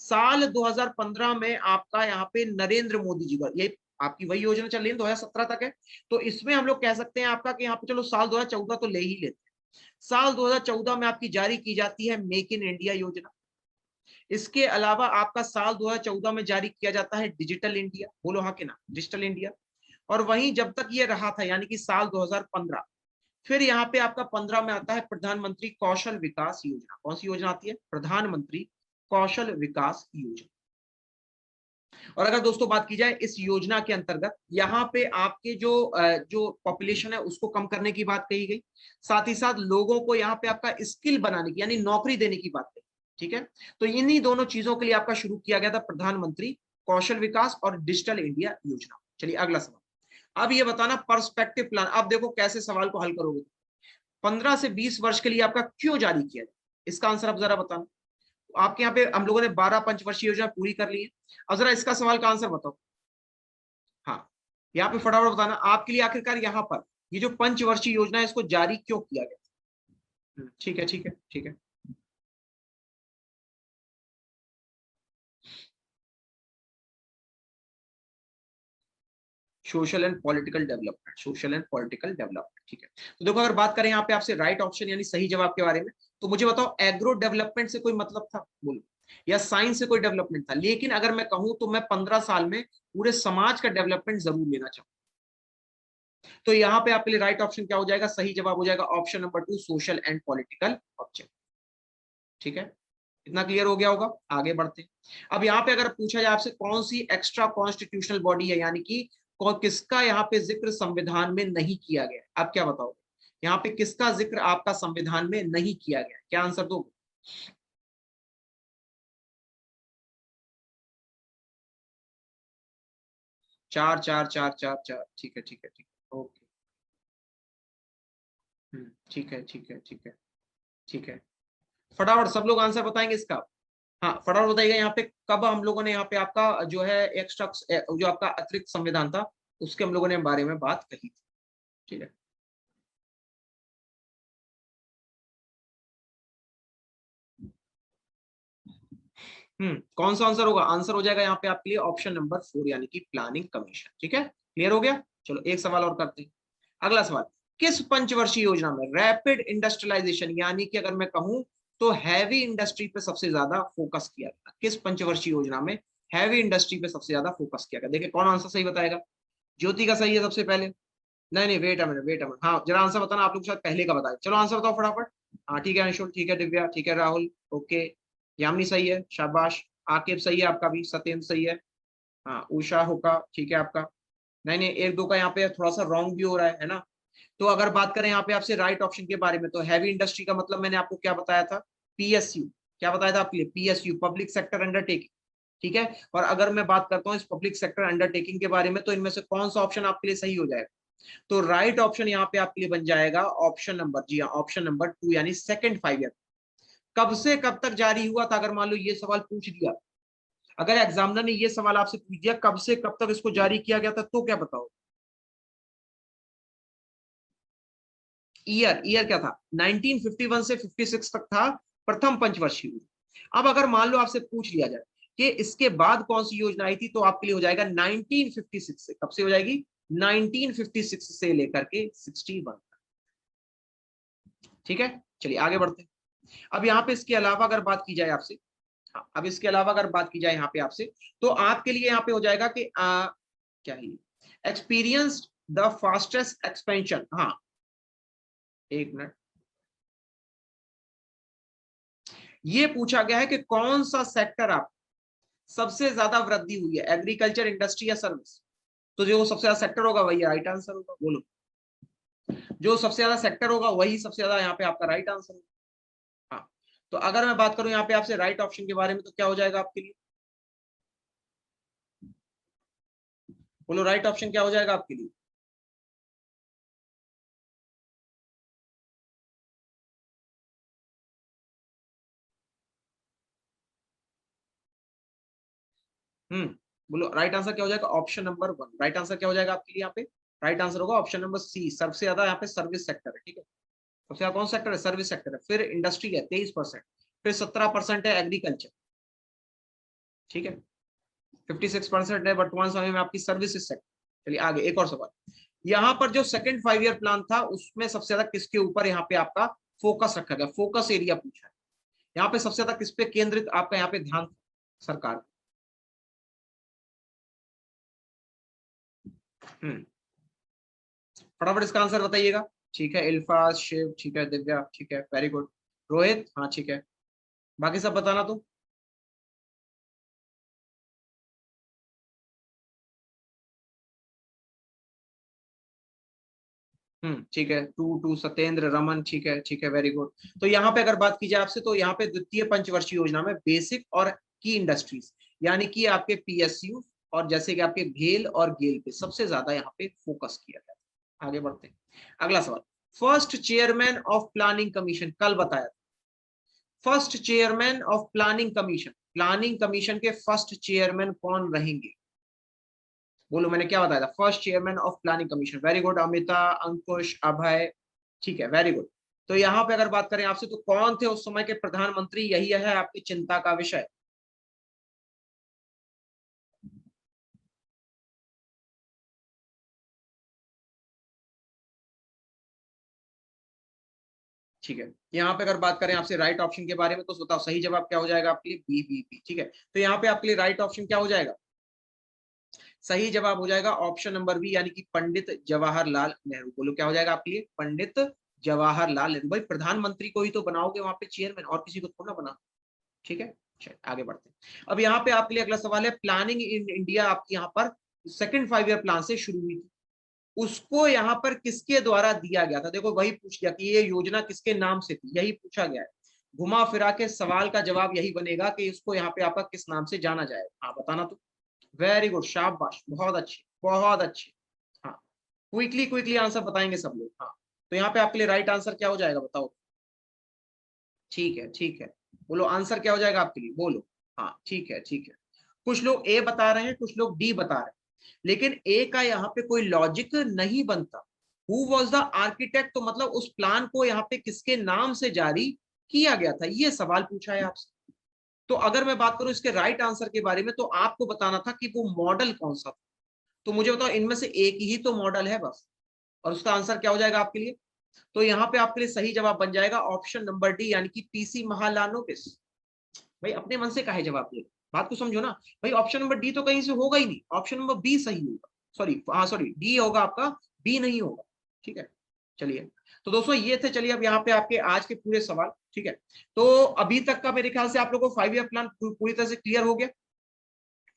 साल 2015 में आपका यहाँ पे नरेंद्र मोदी जी का, ये आपकी वही योजना चल रही है, 2017 तक है। तो इसमें हम लोग कह सकते हैं आपका कि यहाँ पे चलो साल 2014 तो ले ही लेते हैं। साल 2014 में आपकी जारी की जाती है मेक इन इंडिया योजना। इसके अलावा आपका साल 2014 में जारी किया जाता है डिजिटल इंडिया। बोलो हाँ कि ना? Digital India. और वहीं जब तक ये रहा था यानी कि साल 2015, फिर यहाँ पे आपका 15 में आता है प्रधानमंत्री कौशल विकास योजना। कौन सी योजना आती है? प्रधानमंत्री कौशल विकास योजना। और अगर दोस्तों बात की जाए इस योजना के अंतर्गत, यहाँ पे आपके जो पॉपुलेशन है उसको कम करने की बात कही गई, साथ ही साथ लोगों को यहाँ पे आपका स्किल बनाने की यानी नौकरी देने की बात कही। ठीक है, तो इन्हीं दोनों चीजों के लिए आपका शुरू किया गया था प्रधानमंत्री कौशल विकास और डिजिटल इंडिया योजना। चलिए अगला सवाल। अब ये बताना पर्सपेक्टिव प्लान। अब देखो कैसे सवाल को हल करोगे। 15 से 20 वर्ष के लिए आपका क्यों जारी किया जाए, इसका आंसर अब जरा बताना। आपके यहाँ पे हम लोगों ने 12 पंचवर्षीय योजना पूरी कर ली है। अब जरा इसका सवाल का आंसर बताओ। हाँ, यहाँ पे फटाफट बताना आपके लिए आखिरकार यहाँ पर ये जो पंचवर्षीय योजना है इसको जारी क्यों किया गया? ठीक है, ठीक है, ठीक है। Social and political development, social and political development. ठीक है, तो देखो अगर बात करें यहाँ पे आपसे राइट ऑप्शन यानी सही जवाब के बारे में, तो मुझे बताओ एग्रो डेवलपमेंट से कोई मतलब था? बोलो, या साइंस से कोई डेवलपमेंट था? लेकिन अगर मैं कहूं तो मैं 15 साल में पूरे समाज का डेवलपमेंट जरूर लेना चाहूँ। तो यहाँ पे आपके लिए राइट ऑप्शन क्या हो जाएगा? सही जवाब हो जाएगा option number 2, social and political object. ठीक है, इतना क्लियर हो गया होगा। आगे बढ़ते हैं। अब यहाँ पे अगर पूछा जाए आपसे कौन सी एक्स्ट्रा कॉन्स्टिट्यूशनल बॉडी है, यानी कि किसका यहाँ पे जिक्र संविधान में नहीं किया गया, आप क्या बताओगे? यहाँ पे किसका जिक्र आपका संविधान में नहीं किया गया? क्या आंसर दोगे? चार चार चार चार चार। ठीक है, ठीक है, ठीक है, ओके। ठीक है, ठीक है, ठीक है, ठीक है। फटाफट सब लोग आंसर बताएंगे इसका। हाँ फटाफट बताइएगा यहाँ पे कब हम लोगों ने यहाँ पे आपका जो है एक्स्ट्रा जो आपका अतिरिक्त संविधान था उसके हम लोगों ने बारे में बात कही थी। ठीक है, कौन सा आंसर होगा? आंसर हो जाएगा यहाँ पे आपके लिए ऑप्शन नंबर 4 यानी कि प्लानिंग कमीशन। ठीक है, क्लियर हो गया। चलो एक सवाल और करते हैं। अगला सवाल, किस पंचवर्षीय योजना में रैपिड इंडस्ट्रियलाइजेशन यानी कि अगर मैं कहूं तो हैवी इंडस्ट्री पे सबसे ज्यादा फोकस किया गया? किस पंचवर्षीय योजना में हैवी इंडस्ट्री पे सबसे ज्यादा फोकस किया गया। देखिए कौन आंसर सही बताएगा। ज्योति का सही है सबसे पहले। नहीं नहीं, wait a minute, wait a minute, हाँ जरा आंसर बताना, आप लोग शायद पहले का बताए। चलो आंसर बताओ फटाफट। हाँ ठीक है अंशुल, ठीक है दिव्या, ठीक है राहुल, ओके। यामिनी सही है, शाबाश। आकिब सही है आपका भी, सत्येंद्र सही है। हाँ उषा होगा, ठीक है आपका। नहीं नहीं, एक दो का यहाँ पे थोड़ा सा रॉन्ग भी हो रहा है ना। तो अगर बात करें यहाँ पे आपसे राइट ऑप्शन के बारे में, तो हैवी इंडस्ट्री का मतलब मैंने आपको क्या बताया था, पीएसयू। क्या बताया था आपके लिए, पीएसयू, पब्लिक सेक्टर अंडरटेकिंग। ठीक है। और अगर मैं बात करता हूँ इस पब्लिक सेक्टर अंडरटेकिंग के बारे में, तो इनमें से कौन सा ऑप्शन आपके लिए सही हो जाएगा। तो राइट ऑप्शन यहाँ पे आपके लिए बन जाएगा ऑप्शन नंबर, जी हाँ, ऑप्शन नंबर 2, यानी सेकंड 5 ईयर। कब से कब तक जारी हुआ था, अगर मान लो ये सवाल पूछ दिया, अगर एग्जामिनर ने ये सवाल आपसे पूछ दिया कब से कब तक इसको जारी किया गया था, तो क्या बताओ। ईयर क्या था, 1951 से 56 तक था प्रथम पंचवर्षीय योजना। अब अगर मान लो आपसे पूछ लिया जाए कि इसके बाद कौन सी योजना आई थी, तो आपके लिए हो जाएगा 1956 से, कब से हो जाएगी, 1956 से लेकर के 61। ठीक है, चलिए आगे बढ़ते हैं। अब यहाँ पे इसके अलावा अगर बात की जाए आपसे, हाँ अब इसके अलावा अगर बात की जाए यहाँ पे आपसे, तो आपके लिए यहाँ पे हो जाएगा कि क्या है, एक्सपीरियंस द फास्टेस्ट एक्सपेंशन। हाँ एक मिनट, ये पूछा गया है कि कौन सा सेक्टर आप सबसे ज्यादा वृद्धि हुई है, एग्रीकल्चर, इंडस्ट्री या सर्विस। तो जो सबसे ज्यादा सेक्टर होगा वही राइट आंसर होगा, बोलो। जो सबसे ज्यादा सेक्टर होगा वही सबसे ज्यादा यहाँ पे आपका राइट आंसर होगा। हाँ, तो अगर मैं बात करूं यहाँ पे आपसे राइट ऑप्शन के बारे में, तो क्या हो जाएगा आपके लिए, बोलो राइट ऑप्शन क्या हो जाएगा आपके लिए। हम्म, बोलो राइट आंसर क्या हो जाएगा, ऑप्शन नंबर 1 राइट आंसर क्या हो जाएगा आपके लिए यहाँ पे। राइट आंसर होगा ऑप्शन नंबर सी, सबसे ज्यादा यहाँ पे सर्विस सेक्टर है। ठीक है, सबसे ज्यादा कौन सेक्टर है, सर्विस सेक्टर है। फिर इंडस्ट्री है 23%, फिर 17% है एग्रीकल्चर। ठीक है, 56% है वर्तमान समय में आपकी सर्विसेज सेक्टर। चलिए आगे एक और सवाल। यहाँ पर जो सेकंड 5 ईयर प्लान था, उसमें सबसे ज्यादा किसके ऊपर यहाँ पे आपका फोकस रखा गया, फोकस एरिया पूछा है। यहाँ पे सबसे ज्यादा किस पे केंद्रित आपका यहाँ पे ध्यान सरकार। हम्म, फटाफट इसका आंसर बताइएगा। ठीक है, इल्फाज, शिव, ठीक है, दिव्या, ठीक है, वेरी गुड। रोहित, हाँ ठीक है, बाकी सब बताना तो। ठीक है, टू टू सत्येंद्र, रमन, ठीक है, ठीक है, वेरी गुड। तो यहाँ पे अगर बात की जाए आपसे, तो यहाँ पे द्वितीय पंचवर्षीय योजना में बेसिक और की इंडस्ट्रीज, यानी कि आपके पीएसयू और जैसे कि आपके भेल और गेल पे सबसे ज्यादा यहाँ पे फोकस किया गया। आगे बढ़ते हैं, अगला सवाल। First chairman of Planning Commission, कल बताया था। First chairman of Planning Commission, Planning Commission के फर्स्ट चेयरमैन कौन रहेंगे, बोलो मैंने क्या बताया था, first chairman of Planning Commission. Very good, Amita, Ankush, Abhay, ठीक है, वेरी गुड। तो यहाँ पे अगर बात करें आपसे, तो कौन थे उस समय के प्रधानमंत्री, यही है आपकी चिंता का विषय। ठीक है, यहाँ पे अगर बात करें आपसे राइट ऑप्शन के बारे में, तो बताओ सही जवाब क्या हो जाएगा आपके लिए, बी बी बी। ठीक है, तो यहाँ पे आपके लिए राइट ऑप्शन क्या हो जाएगा, सही जवाब हो जाएगा ऑप्शन नंबर बी, यानी कि पंडित जवाहरलाल नेहरू। बोलो क्या हो जाएगा आपके लिए, पंडित जवाहरलाल नेहरू। भाई प्रधानमंत्री को ही तो बनाओगे वहां पे चेयरमैन, और किसी को थोड़ा बना। ठीक है, चलिए आगे बढ़ते हैं। अब यहाँ पे आपके लिए अगला सवाल है, प्लानिंग इन इंडिया आपकी यहाँ पर सेकंड 5 ईयर प्लान से शुरू हुई थी, उसको यहाँ पर किसके द्वारा दिया गया था। देखो वही पूछ गया कि ये योजना किसके नाम से थी, यही पूछा गया है। घुमा फिरा के सवाल का जवाब यही बनेगा कि इसको यहाँ पे आपका किस नाम से जाना जाएगा। हाँ बताना तो। वेरी गुड, शाबाश, बहुत अच्छे, बहुत अच्छे। हाँ, क्विकली क्विकली आंसर बताएंगे सब लोग। हाँ, तो यहाँ पे आपके लिए राइट आंसर क्या हो जाएगा, बताओ। ठीक है, ठीक है, बोलो आंसर क्या हो जाएगा आपके लिए, बोलो। हाँ ठीक है, ठीक है। कुछ लोग ए बता रहे हैं, कुछ लोग डी बता रहे हैं, लेकिन ए का यहाँ पे कोई लॉजिक नहीं बनता। हु वॉज द आर्किटेक्ट, तो मतलब उस प्लान को यहाँ पे किसके नाम से जारी किया गया था, ये सवाल पूछा है आपसे। तो अगर मैं बात करूं इसके राइट आंसर के बारे में, तो आपको बताना था कि वो मॉडल कौन सा था। तो मुझे बताओ इनमें से एक ही तो मॉडल है बस, और उसका आंसर क्या हो जाएगा आपके लिए। तो यहाँ पे आपके लिए सही जवाब बन जाएगा ऑप्शन नंबर डी, यानी कि पीसी महालानोबिस। भाई अपने मन से काहे जवाब दे, बात को समझो ना भाई, ऑप्शन नंबर डी तो कहीं से होगा ही नहीं, ऑप्शन नंबर बी सही होगा, सॉरी डी होगा आपका, बी नहीं होगा। ठीक है, चलिए तो दोस्तों ये थे, चलिए अब यहाँ पे आपके आज के पूरे सवाल। ठीक है, तो अभी तक का मेरे ख्याल से आप लोगों को 5 ईयर प्लान पूरी तरह से क्लियर हो गया।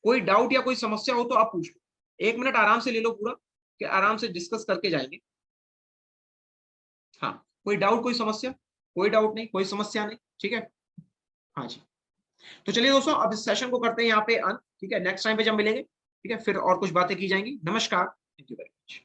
कोई डाउट या कोई समस्या हो तो आप पूछ लो, 1 मिनट आराम से ले लो पूरा, कि आराम से डिस्कस करके जाएंगे। हाँ, कोई डाउट, कोई समस्या? कोई डाउट नहीं, कोई समस्या नहीं, ठीक है। हाँ जी, तो चलिए दोस्तों अब इस सेशन को करते हैं यहाँ पे अंत। ठीक है, नेक्स्ट टाइम पे जब मिलेंगे, ठीक है, फिर और कुछ बातें की जाएंगी। नमस्कार, थैंक यू वेरी मच।